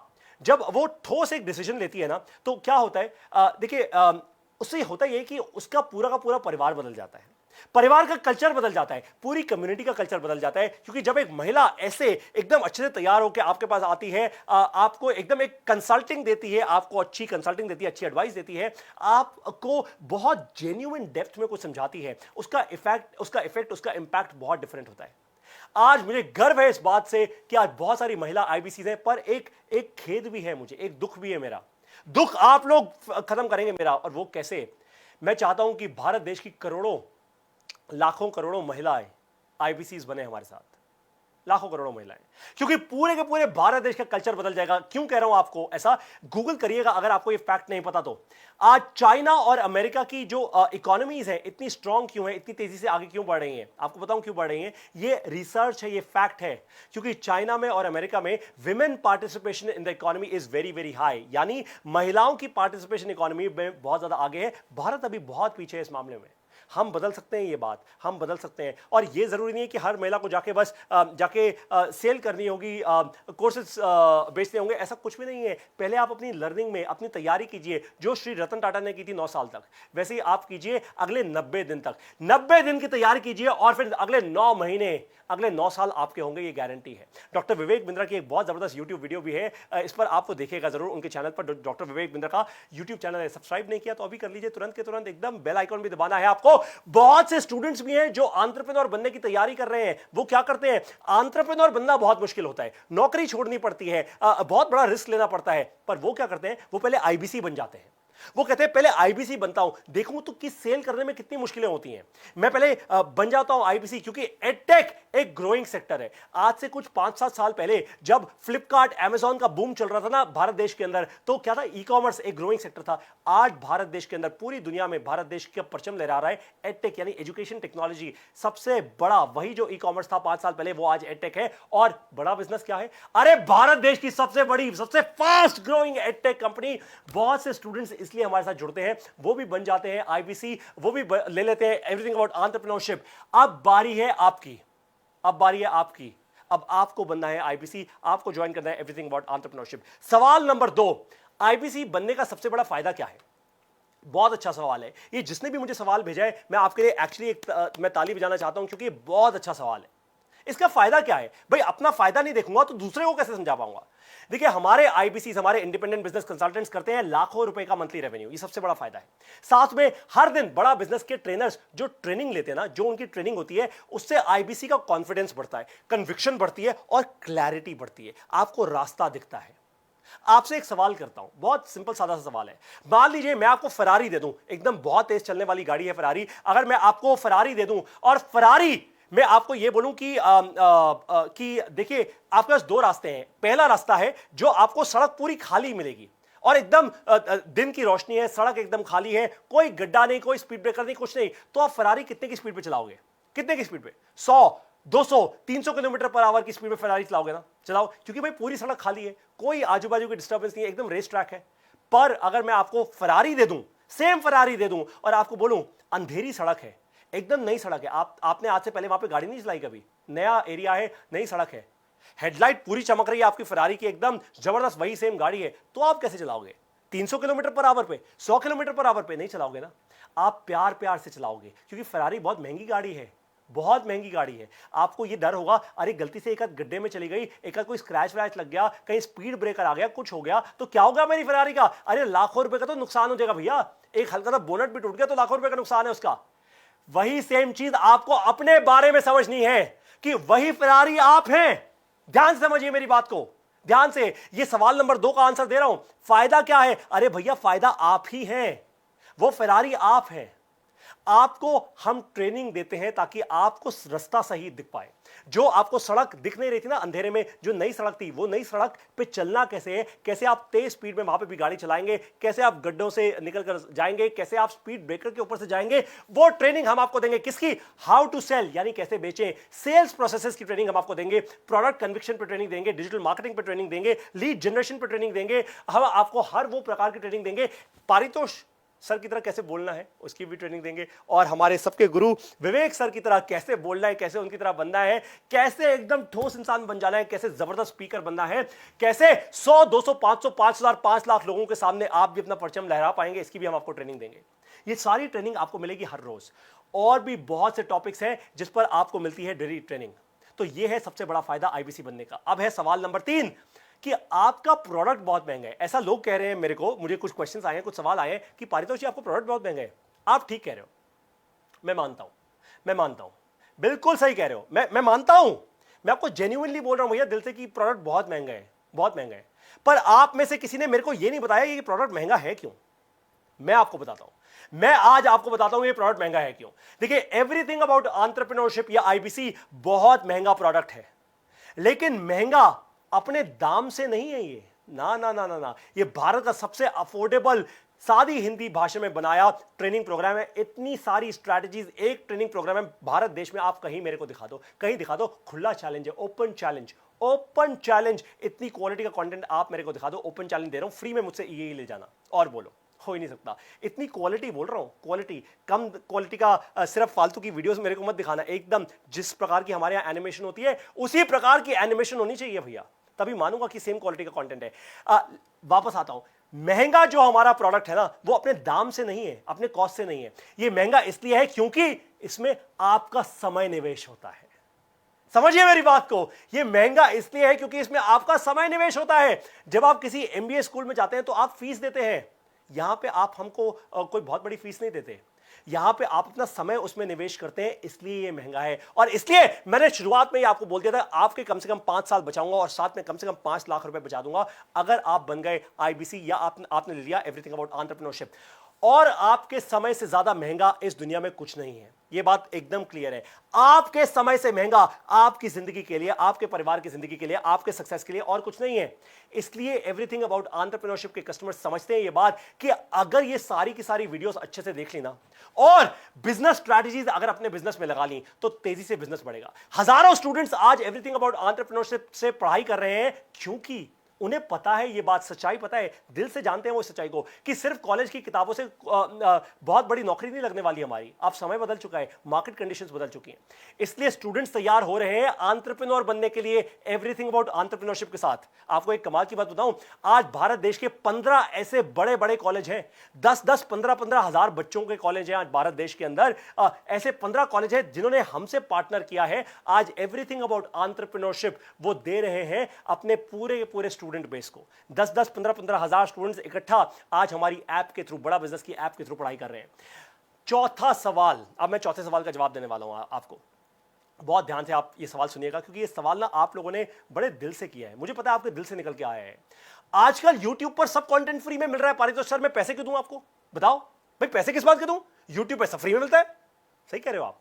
जब वो ठोस एक डिसीजन लेती है ना, तो क्या होता है, देखिए, उससे होता यह कि उसका पूरा का पूरा परिवार बदल जाता है, परिवार का कल्चर बदल जाता है, पूरी कम्युनिटी का कल्चर बदल जाता है। क्योंकि जब एक महिला ऐसे एकदम अच्छे से तैयार होकर आपके पास आती है, आपको एकदम एक कंसल्टिंग देती है, आपको अच्छी कंसल्टिंग देती है, अच्छी एडवाइस देती है, आपको बहुत जेन्युइन डेप्थ में कुछ समझाती है, उसका इफेक्ट, उसका इंपैक्ट बहुत डिफरेंट होता है। आज मुझे गर्व है इस बात से कि आज बहुत सारी महिला आईबीसीज हैं, पर एक खेद भी है मुझे, एक दुख भी है। मेरा दुख आप लोग खत्म करेंगे मेरा, और वो कैसे? मैं चाहता हूं कि भारत देश की करोड़ों, लाखों करोड़ों महिलाएं आईबीसीज बने हमारे साथ, लाखों करोड़ों महिलाएं, क्योंकि पूरे के पूरे भारत देश का कल्चर बदल जाएगा। क्यों कह रहा हूं आपको ऐसा? गूगल करिएगा अगर आपको ये फैक्ट नहीं पता तो। आज चाइना और अमेरिका की जो इकोनॉमीज है इतनी स्ट्रांग क्यों है, इतनी तेजी से आगे क्यों बढ़ रही हैं? आपको बताऊं क्यों बढ़ रही हैं? ये रिसर्च है, ये फैक्ट है। क्योंकि चाइना में और अमेरिका में women participation in the economy is very very high, यानी महिलाओं की पार्टिसिपेशन इकोनॉमी में बहुत ज्यादा आगे है। भारत अभी बहुत पीछे है इस मामले में। हम बदल सकते हैं, ये बात हम बदल सकते हैं। और ये जरूरी नहीं है कि हर महिला को जाके बस सेल करनी होगी, कोर्सेज बेचने होंगे, ऐसा कुछ भी नहीं है। पहले आप अपनी लर्निंग में अपनी तैयारी कीजिए, जो श्री रतन टाटा ने की थी 9 साल तक, वैसे ही आप कीजिए अगले 90 दिन तक। 90 दिन की तैयारी कीजिए और फिर अगले 9 महीने, अगले 9 साल आपके होंगे, ये गारंटी है। डॉक्टर विवेक बिंद्रा की एक बहुत जबरदस्त यूट्यूब वीडियो भी है, इस पर आपको देखिएगा जरूर, उनके चैनल पर। डॉक्टर विवेक बिंद्रा का यूट्यूब चैनल है, सब्सक्राइब नहीं किया तो अभी कर लीजिए, तुरंत के तुरंत, एकदम बेल आइकॉन भी दबाना है आपको। बहुत से स्टूडेंट्स भी हैं जो एंटरप्रेन्योर बनने की तैयारी कर रहे हैं। वो क्या करते हैं? एंटरप्रेन्योर बनना बहुत मुश्किल होता है, नौकरी छोड़नी पड़ती है, बहुत बड़ा रिस्क लेना पड़ता है, पर वो क्या करते हैं? वो पहले आईबीसी बन जाते हैं। वो कहते हैं पहले आईबीसी बनता हूं, देखूं तो कि सेल करने में कितनी मुश्किलें होती हैं, मैं पहले बन जाता हूं आईबीसी। क्योंकि एडटेक एक ग्रोइंग सेक्टर है। आज से कुछ 5-7 साल पहले जब फ्लिपकार्ट, अमेजॉन का बूम चल रहा था ना भारत देश के अंदर, तो क्या था? ई कॉमर्स एक ग्रोइंग सेक्टर था। आज भारत देश के अंदर, पूरी दुनिया में भारत देश का परचम लहरा रहा है एडटेक, यानी एजुकेशन टेक्नोलॉजी। सबसे बड़ा वही जो ई कॉमर्स था 5 साल पहले, वो आज एडटेक है। और बड़ा बिजनेस क्या है? अरे भारत देश की सबसे बड़ी, सबसे फास्ट ग्रोइंग एडटेक कंपनी। बहुत से स्टूडेंट्स इसलिए हमारे साथ जुड़ते हैं, वो भी बन जाते हैं आईबीसी, वो भी ले लेते हैं एवरीथिंग अबाउट एंटरप्रेन्योरशिप। अब बारी है आपकी, अब बारी है आपकी, अब आपको बनना है आईबीसी, आपको ज्वाइन करना है एवरीथिंग अबाउट एंटरप्रेन्योरशिप। सवाल नंबर 2, आईबीसी बनने का सबसे बड़ा फायदा क्या है? बहुत अच्छा सवाल है ये। जिसने भी मुझे सवाल भेजा है, मैं आपके लिए एक्चुअली मैं ताली बजाना चाहता हूं, क्योंकि बहुत अच्छा सवाल है। इसका फायदा क्या है भाई? अपना फायदा नहीं देखूंगा तो दूसरे को कैसे समझा पाऊंगा? देखिए, हमारे आईबीसी, हमारे इंडिपेंडेंट बिजनेस कंसल्टेंट्स करते हैं लाखों रुपए का मंथली रेवेन्यू, ये सबसे बड़ा फायदा है। साथ में हर दिन बड़ा बिजनेस के ट्रेनर्स जो ट्रेनिंग लेते हैं ना, जो उनकी ट्रेनिंग होती है, उससे आईबीसी का कॉन्फिडेंस बढ़ता है, कन्विक्शन बढ़ती है और क्लैरिटी बढ़ती है, आपको रास्ता दिखता है। आपसे एक सवाल करता हूं, बहुत सिंपल सादा सा सवाल है। मान लीजिए मैं आपको फरारी दे दूं, एकदम बहुत तेज चलने वाली गाड़ी है फरारी। अगर मैं आपको फरारी दे दूं और फरारी मैं आपको यह बोलूं कि देखिए, आपके पास 2 रास्ते हैं। पहला रास्ता है जो आपको सड़क पूरी खाली मिलेगी और एकदम दिन की रोशनी है, सड़क एकदम खाली है, कोई गड्ढा नहीं, कोई स्पीड ब्रेकर नहीं, कुछ नहीं। तो आप फरारी कितने की स्पीड पे चलाओगे? कितने की स्पीड पे? 100, 200, 300 किलोमीटर पर आवर की स्पीड पे फरारी चलाओगे ना? चलाओ, क्योंकि भाई पूरी सड़क खाली है, कोई आजू बाजू की डिस्टर्बेंस नहीं है, एकदम रेस ट्रैक है। पर अगर मैं आपको फरारी दे दूं, सेम फरारी दे दूं और आपको बोलूं अंधेरी सड़क है, एकदम नई सड़क है, आपने आज से पहले वहां पे गाड़ी नहीं चलाई कभी, नया एरिया है, नई सड़क है, हेडलाइट पूरी चमक रही है आपकी फरारी की, एकदम जबरदस्त वही सेम गाड़ी है, तो आप कैसे चलाओगे? 300 किलोमीटर पर आवर पे, 100 किलोमीटर पर आवर पे नहीं चलाओगे ना। आप प्यार प्यार से चलाओगे, क्योंकि फरारी बहुत महंगी गाड़ी है, बहुत महंगी गाड़ी है। आपको ये डर होगा, अरे गलती से एक आध गड्ढे में चली गई, एक आध कोई स्क्रैच वैच लग गया, कहीं स्पीड ब्रेकर आ गया, कुछ हो गया तो क्या होगा मेरी फरारी का? अरे लाखों रुपए का तो नुकसान हो जाएगा भैया, एक हल्का सा बोनट भी टूट गया तो लाखों रुपए का नुकसान है उसका। वही सेम चीज आपको अपने बारे में समझनी है कि वही फरारी आप हैं। ध्यान से समझिए मेरी बात को, ध्यान से। ये सवाल नंबर 2 का आंसर दे रहा हूं। फायदा क्या है? अरे भैया फायदा आप ही हैं, वो फरारी आप हैं। आपको हम ट्रेनिंग देते हैं ताकि आपको रास्ता सही दिख पाए। जो आपको सड़क दिख नहीं रही थी ना अंधेरे में, जो नई सड़क थी, वो नई सड़क पे चलना कैसे है, कैसे आप तेज स्पीड में वहां पे भी गाड़ी चलाएंगे, कैसे आप गड्ढों से निकल कर जाएंगे, कैसे आप स्पीड ब्रेकर के ऊपर से जाएंगे, वो ट्रेनिंग हम आपको देंगे। किसकी? हाउ टू सेल, यानी कैसे बेचें। सेल्स प्रोसेसेस की ट्रेनिंग हम आपको देंगे, प्रोडक्ट कन्विक्शन पे ट्रेनिंग देंगे, डिजिटल मार्केटिंग पे ट्रेनिंग देंगे, लीड जनरेशन पे ट्रेनिंग देंगे। हम आपको हर वो प्रकार की ट्रेनिंग देंगे। पारितोष सर की तरह कैसे बोलना है उसकी भी ट्रेनिंग देंगे, और हमारे सबके गुरु विवेक सर की तरह कैसे बोलना है, कैसे उनकी तरह बनना है, कैसे एकदम ठोस इंसान बन जाना है, कैसे जबरदस्त स्पीकर बनना है, कैसे 100, 200, 500, 5000, 5 लाख लोगों के सामने आप भी अपना परचम लहरा पाएंगे, इसकी भी हम आपको ट्रेनिंग देंगे। ये सारी ट्रेनिंग आपको मिलेगी हर रोज, और भी बहुत से टॉपिक्स हैं जिस पर आपको मिलती है डेली ट्रेनिंग। तो ये है सबसे बड़ा फायदा आईबीसी बनने का। अब है सवाल नंबर 3 कि आपका प्रोडक्ट बहुत महंगा है। ऐसा लोग कह रहे हैं मेरे को, मुझे कुछ क्वेश्चंस आए हैं, कुछ सवाल आए हैं कि पारितोष जी आपका प्रोडक्ट बहुत महंगा है। आप ठीक कह रहे हो, मैं मानता हूं, बिल्कुल सही कह रहे हो, मैं मानता हूं। मैं आपको जेन्युइनली बोल रहा हूं भैया दिल से कि प्रोडक्ट बहुत महंगा है, बहुत महंगा है। पर आप में से किसी ने मेरे को यह नहीं बताया कि प्रोडक्ट महंगा है क्यों। मैं आपको बताता हूं, मैं आज आपको बताता हूं ये प्रोडक्ट महंगा है क्यों। देखिए, एवरीथिंग अबाउट एंटरप्रेन्योरशिप या आईबीसी बहुत महंगा प्रोडक्ट है, लेकिन महंगा अपने दाम से नहीं है ये। ना ना ना ना ना, ये भारत का सबसे अफोर्डेबल, सादी हिंदी भाषा में बनाया ट्रेनिंग प्रोग्राम है। इतनी सारी स्ट्रैटेजीज एक ट्रेनिंग प्रोग्राम है भारत देश में। आप कहीं मेरे को दिखा दो, कहीं दिखा दो। खुला चैलेंज है, ओपन चैलेंज, ओपन चैलेंज। इतनी क्वालिटी का कंटेंट आप मेरे को दिखा दो, ओपन चैलेंज दे रहा हूं, फ्री में मुझसे ये ले जाना और बोलो, हो ही नहीं सकता। इतनी क्वालिटी बोल रहा हूं, क्वालिटी। कम क्वालिटी का सिर्फ फालतू की वीडियोस मेरे को मत दिखाना। एकदम जिस प्रकार की हमारे यहां एनिमेशन होती है उसी प्रकार की एनिमेशन होनी चाहिए भैया, तभी मानूंगा कि सेम क्वालिटी का कंटेंट है। वापस आता हूं, महंगा जो हमारा प्रोडक्ट है ना, वो अपने दाम से नहीं है, अपने कॉस्ट से नहीं है। ये महंगा इसलिए है क्योंकि इसमें आपका समय निवेश होता है। समझिए मेरी बात को, ये महंगा इसलिए है क्योंकि इसमें आपका समय निवेश होता है। जब आप किसी एमबीए स्कूल में जाते हैं तो आप फीस देते हैं, यहां पे आप हमको कोई बहुत बड़ी फीस नहीं देते। यहां पे आप अपना समय उसमें निवेश करते हैं, इसलिए ये महंगा है। और इसलिए मैंने शुरुआत में ही आपको बोल दिया था, आपके कम से कम 5 साल बचाऊंगा और साथ में कम से कम 5 लाख रुपए बचा दूंगा अगर आप बन गए आईबीसी, या आपने ले लिया एवरीथिंग अबाउट एंटरप्रेन्योरशिप। और आपके समय से ज्यादा महंगा इस दुनिया में कुछ नहीं है, यह बात एकदम क्लियर है। आपके समय से महंगा आपकी जिंदगी के लिए, आपके परिवार की जिंदगी के लिए, आपके सक्सेस के लिए और कुछ नहीं है। इसलिए एवरीथिंग अबाउट एंटरप्रेन्योरशिप के कस्टमर्स समझते हैं ये बात कि अगर ये सारी की सारी वीडियोस अच्छे से देख ली ना, और बिजनेस स्ट्रैटेजीज अगर अपने बिजनेस में लगा ली, तो तेजी से बिजनेस बढ़ेगा। हजारों स्टूडेंट्स आज एवरीथिंग अबाउट एंटरप्रेन्योरशिप से पढ़ाई कर रहे हैं क्योंकि उन्हें पता है, ये बात सच्चाई पता है, दिल से जानते हैं वो सच्चाई को, कि सिर्फ कॉलेज की किताबों से बहुत बड़ी नौकरी नहीं लगने वाली हमारी। अब समय बदल चुका है, मार्केट कंडीशंस बदल चुकी हैं, इसलिए स्टूडेंट्स तैयार हो रहे हैं एंटरप्रेन्योर बनने के लिए एवरीथिंग अबाउट एंटरप्रेन्योरशिप के साथ। आपको एक कमाल की बात बताऊं, आज भारत देश के 15 ऐसे बड़े बड़े कॉलेज हैं, 10-10, 15-15 हजार बच्चों के कॉलेज हैं आज भारत देश के अंदर। ऐसे 15 कॉलेज हैं जिन्होंने हमसे पार्टनर किया है। आज एवरीथिंग अबाउट एंटरप्रेन्योरशिप वो दे रहे हैं अपने पूरे के पूरे स्टूडेंट बेस को। 10-10, 15-15 हजार स्टूडेंट्स इकट्ठा आज हमारी ऐप के थ्रू, बड़ा बिजनेस की ऐप के थ्रू पढ़ाई कर रहे हैं। चौथा सवाल, अब मैं चौथे सवाल का जवाब देने वाला हूं आपको। बहुत ध्यान से आप ये सवाल सुनिएगा, क्योंकि ये सवाल ना आप लोगों ने बड़े दिल से किया है, मुझे पता है आपके दिल से निकल के आया है। आजकल YouTube पर सब कंटेंट फ्री में मिल रहा है। पारितोष सर मैं पैसे क्यों दूं आपको, बताओ भाई, पैसे किस बात के दूं? YouTube पर सब फ्री में मिलता है। सही कह रहे हो आप।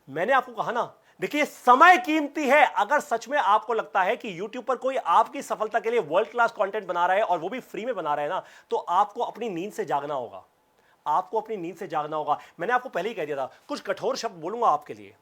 मैंने आपको कहा ना, देखिए समय कीमती है। अगर सच में आपको लगता है कि YouTube पर कोई आपकी सफलता के लिए वर्ल्ड क्लास कंटेंट बना रहा है और वो भी फ्री में बना रहा है ना, तो आपको अपनी नींद से जागना होगा, आपको अपनी नींद से जागना होगा। मैंने आपको पहले ही कह दिया था, कुछ कठोर शब्द बोलूंगा आपके लिए,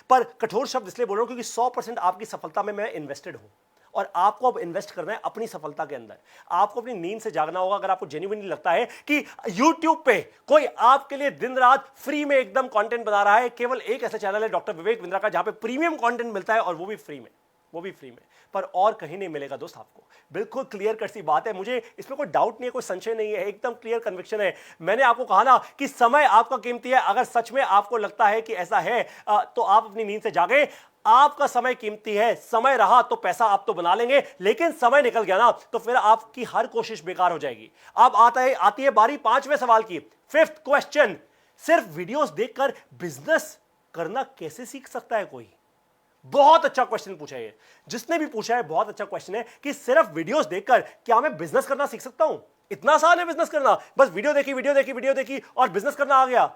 पर कठोर शब्द इसलिए बोल रहा हूं क्योंकि 100% आपकी सफलता में मैं इन्वेस्टेड हूं, और आपको अब इन्वेस्ट करना है अपनी सफलता के अंदर। आपको अपनी नींद से जागना होगा। अगर आपको जेन्युइनली लगता है कि YouTube पे कोई आपके लिए दिन रात फ्री में एकदम कंटेंट बना रहा है, केवल एक ऐसा चैनल है डॉक्टर विवेक बिंद्रा का, जहां पे प्रीमियम कंटेंट मिलता है और वो भी फ्री में, वो भी फ्री में, पर और कहीं नहीं मिलेगा दोस्त आपको। बिल्कुल क्लियर कट सी बात है, मुझे इसमें कोई डाउट नहीं है, कोई संशय नहीं है, एकदम क्लियर कन्विक्शन है। मैंने आपको कहा ना कि समय आपका कीमती है। अगर सच में आपको लगता है कि ऐसा है तो आप अपनी नींद से जागे। आपका समय कीमती है। समय रहा तो पैसा आप तो बना लेंगे, लेकिन समय निकल गया ना तो फिर आपकी हर कोशिश बेकार हो जाएगी। अब आती है बारी 5वें सवाल की, 5th क्वेश्चन। सिर्फ वीडियोस देखकर बिजनेस करना कैसे सीख सकता है कोई? बहुत अच्छा क्वेश्चन पूछा है। जिसने भी पूछा है बहुत अच्छा क्वेश्चन है कि सिर्फ वीडियोस देखकर क्या मैं बिजनेस करना सीख सकता हूं? इतना आसान है बिजनेस करना? बस वीडियो देखी और बिजनेस करना आ गया?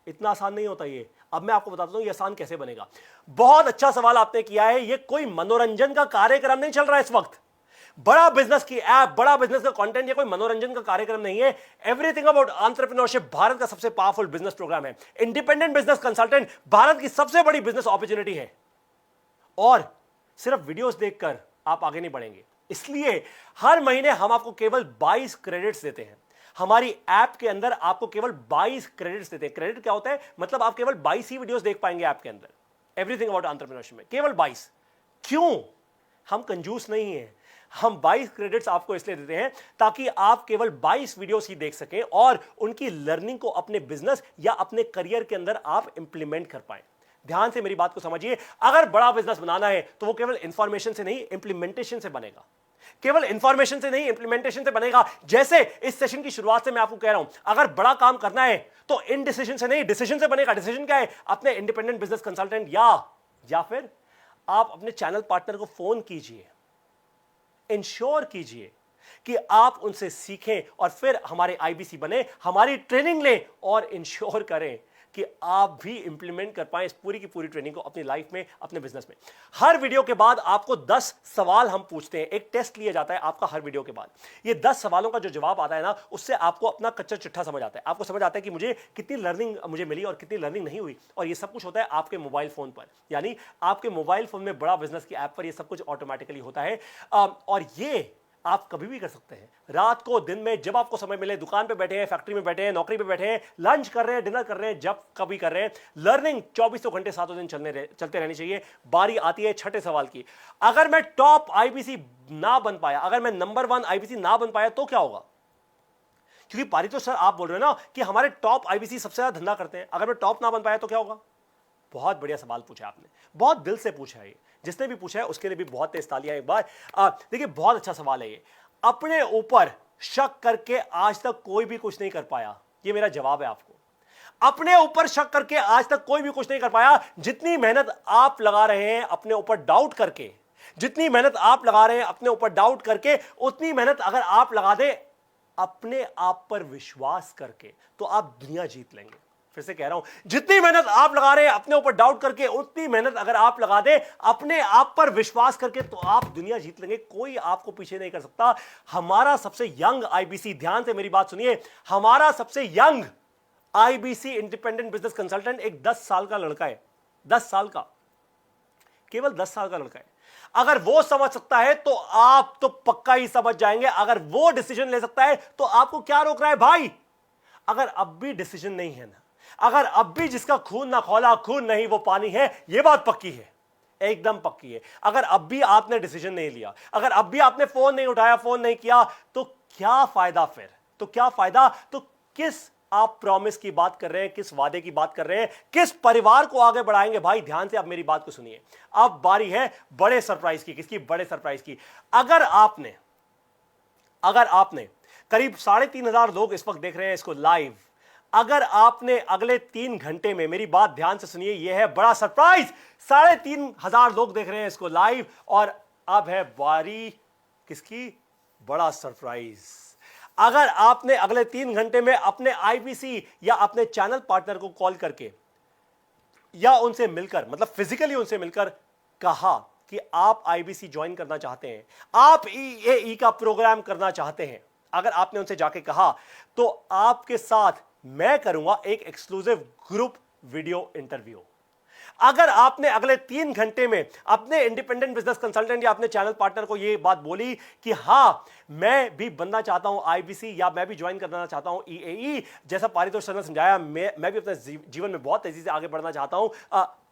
इतना आसान नहीं होता ये। अब मैं आपको बताता हूं ये आसान कैसे बनेगा। बहुत अच्छा सवाल आपने किया है। ये कोई मनोरंजन का कार्यक्रम नहीं चल रहा है इस वक्त। बड़ा बिजनेस की ऐप, बड़ा बिजनेस का कंटेंट, ये कोई मनोरंजन का कार्यक्रम नहीं है। एवरीथिंग अबाउट एंटरप्रेन्योरशिप भारत का सबसे पावरफुल बिजनेस प्रोग्राम है। इंडिपेंडेंट बिजनेस कंसल्टेंट भारत की सबसे बड़ी बिजनेस अपॉर्चुनिटी है। और सिर्फ वीडियोस देखकर आप आगे नहीं बढ़ेंगे। इसलिए हर महीने हम आपको केवल 22 क्रेडिट्स देते हैं। हमारी ऐप के अंदर आपको केवल 22 क्रेडिट्स देते हैं। क्रेडिट क्या होता है? मतलब आप केवल 22 ही वीडियोस देख पाएंगे ऐप के अंदर। एवरीथिंग अबाउट एंटरप्रेन्योरशिप में केवल 22। क्यों? हम कंजूस नहीं हैं। हम 22 क्रेडिट्स आपको इसलिए देते हैं ताकि आप केवल 22 वीडियोस ही देख सकें और उनकी लर्निंग को अपने बिजनेस या अपने करियर के अंदर आप इंप्लीमेंट कर पाएं। ध्यान से मेरी बात को समझिए। अगर बड़ा बिजनेस बनाना है तो वो केवल इंफॉर्मेशन से नहीं, इंप्लीमेंटेशन से बनेगा। केवल इंफॉर्मेशन से नहीं, इंप्लीमेंटेशन से बनेगा। जैसे इस सेशन की शुरुआत से मैं आपको कह रहा हूं, अगर बड़ा काम करना है तो इन डिसीजन से नहीं, डिसीजन से बनेगा। डिसीजन क्या है? अपने इंडिपेंडेंट बिजनेस कंसल्टेंट या फिर आप अपने चैनल पार्टनर को फोन कीजिए, इंश्योर कीजिए कि आप उनसे सीखें और फिर हमारे आईबीसी बने, हमारी ट्रेनिंग लें और इंश्योर करें कि आप भी इंप्लीमेंट कर पाएं इस पूरी की पूरी ट्रेनिंग को अपनी लाइफ में, अपने बिजनेस में। हर वीडियो के बाद आपको 10 सवाल हम पूछते हैं। एक टेस्ट लिया जाता है आपका हर वीडियो के बाद। ये 10 सवालों का जो जवाब आता है ना, उससे आपको अपना कच्चा चिट्ठा समझ आता है। आपको समझ आता है कि मुझे कितनी लर्निंग मुझे मिली और कितनी लर्निंग नहीं हुई। और ये सब कुछ होता है आपके मोबाइल फोन पर, यानी आपके मोबाइल फोन में बड़ा बिजनेस की ऐप पर ये सब कुछ ऑटोमेटिकली होता है। और ये आप कभी भी कर सकते हैं, रात को, दिन में, जब आपको समय मिले। दुकान पे बैठे हैं, फैक्ट्री में बैठे हैं, नौकरी पे बैठे हैं, लंच कर रहे हैं, डिनर कर रहे हैं, जब कभी कर रहे हैं। लर्निंग 24 घंटे 7 दिन चलते रहनी चाहिए। बारी आती है 6ठे सवाल की। अगर मैं टॉप आईबीसी ना बन पाया, अगर मैं नंबर 1 आईबीसी ना बन पाया तो क्या होगा? क्योंकि पारितोष सर आप बोल रहे हो ना कि हमारे टॉप आईबीसी सबसे ज्यादा धंधा करते हैं। अगर मैं टॉप ना बन पाया तो क्या होगा? बहुत बढ़िया सवाल पूछा आपने, बहुत दिल से पूछा है। जिसने भी पूछा है उसके लिए भी बहुत तेज तालियां एक बार। देखिए बहुत अच्छा सवाल है ये। अपने ऊपर शक करके आज तक कोई भी कुछ नहीं कर पाया, ये मेरा जवाब है आपको। अपने ऊपर शक करके आज तक कोई भी कुछ नहीं कर पाया। जितनी मेहनत आप लगा रहे हैं अपने ऊपर डाउट करके, जितनी मेहनत आप लगा रहे हैं अपने ऊपर डाउट करके, उतनी मेहनत अगर आप लगा दें अपने आप पर विश्वास करके, तो आप दुनिया जीत लेंगे। फिर से कह रहा हूं, जितनी मेहनत आप लगा रहे हैं अपने ऊपर डाउट करके, उतनी मेहनत अगर आप लगा दे अपने आप पर विश्वास करके, तो आप दुनिया जीत लेंगे। कोई आपको पीछे नहीं कर सकता। हमारा सबसे यंग आईबीसी, ध्यान से मेरी बात सुनिए, हमारा सबसे young IBC independent business consultant एक 10 साल का लड़का है। 10 साल का, केवल 10 साल का लड़का है। अगर वो समझ सकता है तो आप तो पक्का ही समझ जाएंगे। अगर वो डिसीजन ले सकता है तो आपको क्या रोक रहा है भाई? अगर अब भी डिसीजन नहीं है ना, अगर अब भी जिसका खून ना खौला खून नहीं वो पानी है, ये बात पक्की है, एकदम पक्की है। अगर अब भी आपने डिसीजन नहीं लिया, अगर अब भी आपने फोन नहीं उठाया, फोन नहीं किया, तो क्या फायदा फिर? तो क्या फायदा? तो किस आप प्रॉमिस की बात कर रहे हैं, किस वादे की बात कर रहे हैं, किस परिवार को आगे बढ़ाएंगे? भाई ध्यान से आप मेरी बात को सुनिए। अब बारी है बड़े सरप्राइज की। किसकी? बड़े सरप्राइज की। अगर आपने करीब 3,500 लोग इस वक्त देख रहे हैं इसको लाइव। अगर आपने अगले 3 घंटे में, मेरी बात ध्यान से सुनिए, यह है बड़ा सरप्राइज। 3,500 लोग देख रहे हैं इसको लाइव और अब है बारी किसकी? बड़ा सरप्राइज। अगर आपने अगले 3 घंटे में अपने आईबीसी या अपने चैनल पार्टनर को कॉल करके या उनसे मिलकर, मतलब फिजिकली उनसे मिलकर कहा कि आप आईबीसी ज्वाइन करना चाहते हैं, आप ईएई का प्रोग्राम करना चाहते हैं, अगर आपने उनसे जाके कहा, तो आपके साथ मैं करूंगा एक एक्सक्लूसिव ग्रुप वीडियो इंटरव्यू। अगर आपने अगले 3 घंटे में अपने इंडिपेंडेंट बिजनेस कंसल्टेंट या अपने चैनल पार्टनर को यह बात बोली कि हां मैं भी बनना चाहता हूं आईबीसी, या मैं भी ज्वाइन करना चाहता हूं ईएई, जैसा पारितोष सर ने समझाया, मैं भी अपने जीवन में बहुत तेजी से आगे बढ़ना चाहता हूं,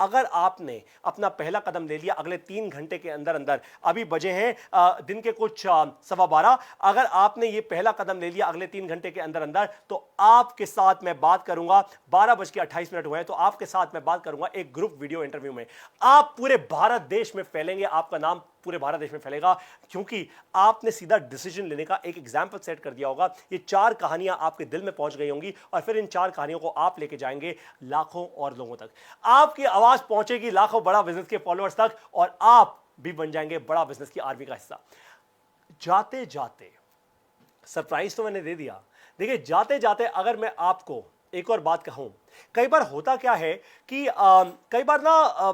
अगर आपने अपना पहला कदम ले लिया अगले 3 घंटे के अंदर अंदर, अभी बजे हैं दिन के कुछ 12:15, अगर आपने ये पहला कदम ले लिया अगले 3 घंटे के अंदर अंदर, तो आपके साथ मैं बात करूंगा, 12:28 हुए हैं, तो आपके साथ मैं बात करूंगा एक ग्रुप वीडियो इंटरव्यू में। आप पूरे भारत देश में फैलेंगे, आपका नाम पूरे भारत देश में फैलेगा, क्योंकि आपने सीधा डिसीजन लेने का एक एग्जाम्पल सेट कर दिया होगा। ये 4 कहानियां आपके दिल में पहुंच गई होंगी और फिर इन 4 कहानियों को आप लेके जाएंगे लाखों और लोगों तक। आपकी आवाज पहुंचेगी लाखों बड़ा बिजनेस के फॉलोअर्स तक और आप भी बन जाएंगे बड़ा बिजनेस की आर्मी का हिस्सा। जाते जाते सरप्राइज तो मैंने दे दिया। देखिए, जाते जाते अगर मैं आपको एक और बात कहूं, कई बार होता क्या है कि कई बार ना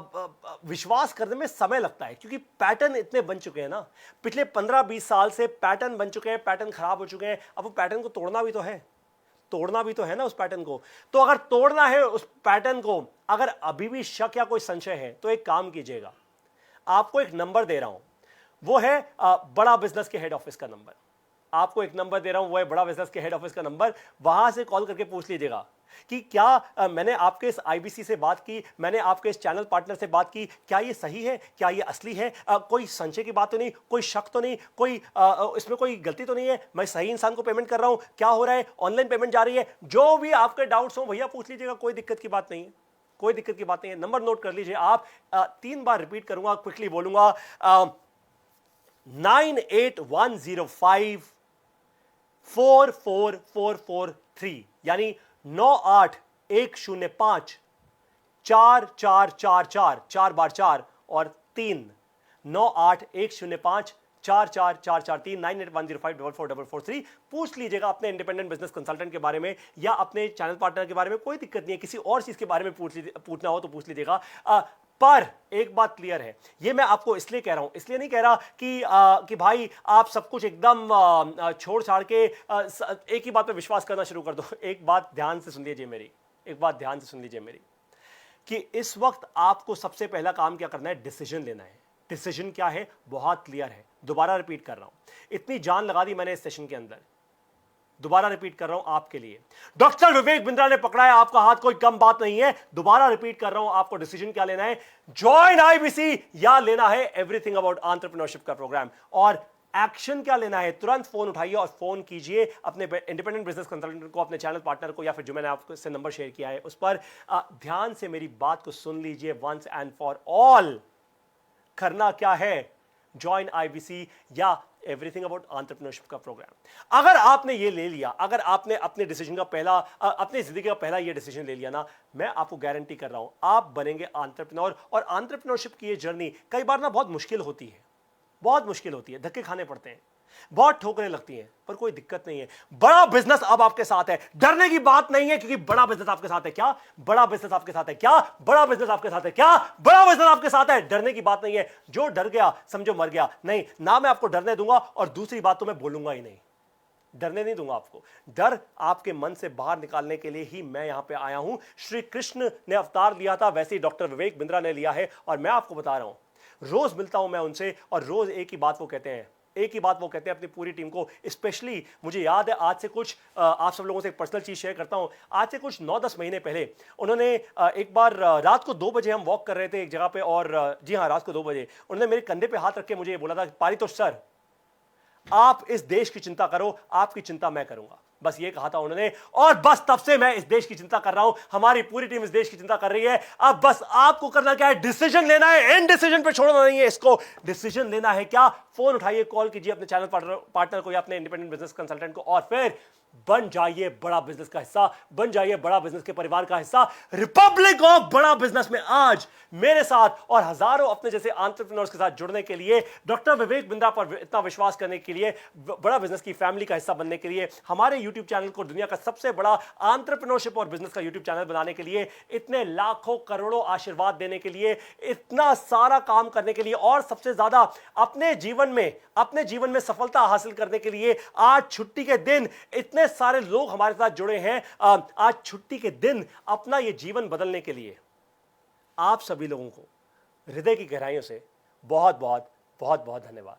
विश्वास करने में समय लगता है, क्योंकि पैटर्न इतने बन चुके हैं ना, पिछले 15-20 साल से पैटर्न बन चुके हैं, पैटर्न खराब हो चुके हैं। अब वो पैटर्न को तोड़ना भी तो है ना उस पैटर्न को। तो अगर तोड़ना है उस पैटर्न को, अगर अभी भी शक या कोई संशय है, तो एक काम कीजिएगा, आपको एक नंबर दे रहा हूं, वो है बड़ा बिजनेस के हेड ऑफिस का नंबर। आपको एक नंबर दे रहा हूं, वो है बड़ा बिजनेस के हेड ऑफिस का नंबर। वहां से कॉल करके पूछ लीजिएगा कि क्या मैंने आपके इस आईबीसी से बात की, मैंने आपके इस चैनल पार्टनर से बात की, क्या ये सही है, क्या ये असली है, कोई संशय की बात तो नहीं, कोई शक तो नहीं, कोई इसमें कोई गलती तो नहीं है, मैं सही इंसान को पेमेंट कर रहा हूं, क्या हो रहा है, ऑनलाइन पेमेंट जा रही है, जो भी आपके डाउट्स हो भैया पूछ लीजिएगा, कोई दिक्कत की बात नहीं है, कोई दिक्कत की बात नहीं है। नंबर नोट कर लीजिए आप, 3 बार रिपीट करूंगा, क्विकली बोलूंगा, 9810544443, यानी 9810544444, 4 बार 4 और 3, 9810544443, 9810544443। पूछ लीजिएगा अपने इंडिपेंडेंट बिजनेस कंसल्टेंट के बारे में या अपने चैनल पार्टनर के बारे में, कोई दिक्कत नहीं है। किसी और चीज के बारे में पूछना हो तो पूछ लीजिएगा। पर एक बात क्लियर है, ये मैं आपको इसलिए कह रहा हूं, इसलिए नहीं कह रहा कि भाई आप सब कुछ एकदम छोड़ छाड़ के एक ही बात पे विश्वास करना शुरू कर दो। एक बात ध्यान से सुन लीजिए मेरी, कि इस वक्त आपको सबसे पहला काम क्या करना है, डिसीजन लेना है। डिसीजन क्या है, बहुत क्लियर है। दोबारा रिपीट कर रहा हूं, इतनी जान लगा दी मैंने इस सेशन के अंदर, दोबारा रिपीट कर रहा हूं आपके लिए। डॉक्टर विवेक बिंद्रा ने पकड़ा है आपका हाथ, कोई कम बात नहीं है। दोबारा रिपीट कर रहा हूं, आपको डिसीजन क्या लेना है, ज्वाइन आईबीसी या लेना है एवरीथिंग अबाउट एंटरप्रेन्योरशिप का प्रोग्राम। और एक्शन क्या लेना है, तुरंत फोन उठाइए और फोन कीजिए अपने इंडिपेंडेंट बिजनेस कंसल्टेंट को, अपने चैनल पार्टनर को, या फिर जो मैंने आपको इससे नंबर शेयर किया है उस पर। ध्यान से मेरी बात को सुन लीजिए वंस एंड फॉर ऑल। करना क्या है, ज्वाइन आईबीसी या एवरीथिंग अबाउट एंटरप्रेन्योरशिप का प्रोग्राम। अगर आपने ये ले लिया, अगर आपने अपने डिसीजन का पहला, अपनी जिंदगी का पहला ये डिसीजन ले लिया ना, मैं आपको गारंटी कर रहा हूं आप बनेंगे एंटरप्रेन्योर। और एंटरप्रेन्योरशिप की ये जर्नी कई बार ना बहुत मुश्किल होती है, धक्के खाने पड़ते हैं, बहुत ठोकरें लगती हैं, पर कोई दिक्कत नहीं है। बड़ा बिजनेस अब आपके साथ है, डरने की बात नहीं है, क्योंकि बड़ा बिजनेस आपके साथ है। क्या बड़ा बिजनेस आपके साथ है, क्या बड़ा बिजनेस आपके साथ है, क्या बड़ा बिजनेस आपके साथ है। डरने की बात नहीं है, जो डर गया समझो मर गया। नहीं ना, मैं आपको डरने दूंगा, और दूसरी बात तो मैं बोलूंगा ही नहीं, डरने नहीं दूंगा आपको। डर आपके मन से बाहर निकालने के लिए ही मैं यहां पे आया हूं। श्री कृष्ण ने अवतार लिया था, वैसे ही डॉक्टर विवेक बिंद्रा ने लिया है। और मैं आपको बता रहा हूं, रोज मिलता हूं मैं उनसे, और रोज एक ही बात वो कहते हैं, अपनी पूरी टीम को। स्पेशली मुझे याद है, आज से कुछ आप सब लोगों से एक पर्सनल चीज शेयर करता हूं। आज से कुछ 9-10 महीने पहले उन्होंने एक बार रात को 2 बजे हम वॉक कर रहे थे एक जगह पे, और जी हाँ, रात को 2 बजे उन्होंने मेरे कंधे पे हाथ रख के मुझे बोला था, पारितोष सर आप इस देश की चिंता करो, आपकी चिंता मैं करूंगा। बस ये कहा था उन्होंने, और बस तब से मैं इस देश की चिंता कर रहा हूं, हमारी पूरी टीम इस देश की चिंता कर रही है। अब बस आपको करना क्या है, डिसीजन लेना है, इन डिसीजन पे छोड़ना नहीं है इसको। डिसीजन लेना है क्या, फोन उठाइए, कॉल कीजिए अपने चैनल पार्टनर को या अपने इंडिपेंडेंट बिजनेस कंसल्टेंट को, और फिर बन जाइए बड़ा बिजनेस का हिस्सा, बन जाइए बड़ा बिजनेस के परिवार का हिस्सा। रिपब्लिक ऑफ बड़ा बिजनेस में आज मेरे साथ और हजारों अपने जैसे एंटरप्रेन्योर्स के साथ जुड़ने के लिए, डॉक्टर विवेक बिंद्रा पर इतना विश्वास करने के लिए, बड़ा बिजनेस की फैमिली का हिस्सा बनने के लिए, हमारे यूट्यूब चैनल को दुनिया का सबसे बड़ा एंटरप्रेन्योरशिप और बिजनेस का यूट्यूब चैनल बनाने के लिए, इतने लाखों करोड़ों आशीर्वाद देने के लिए, इतना सारा काम करने के लिए, और सबसे ज्यादा अपने जीवन में सफलता हासिल करने के लिए, आज छुट्टी के दिन इतने सारे लोग हमारे साथ जुड़े हैं। आज छुट्टी के दिन अपना ये जीवन बदलने के लिए आप सभी लोगों को हृदय की गहराइयों से बहुत बहुत बहुत बहुत धन्यवाद।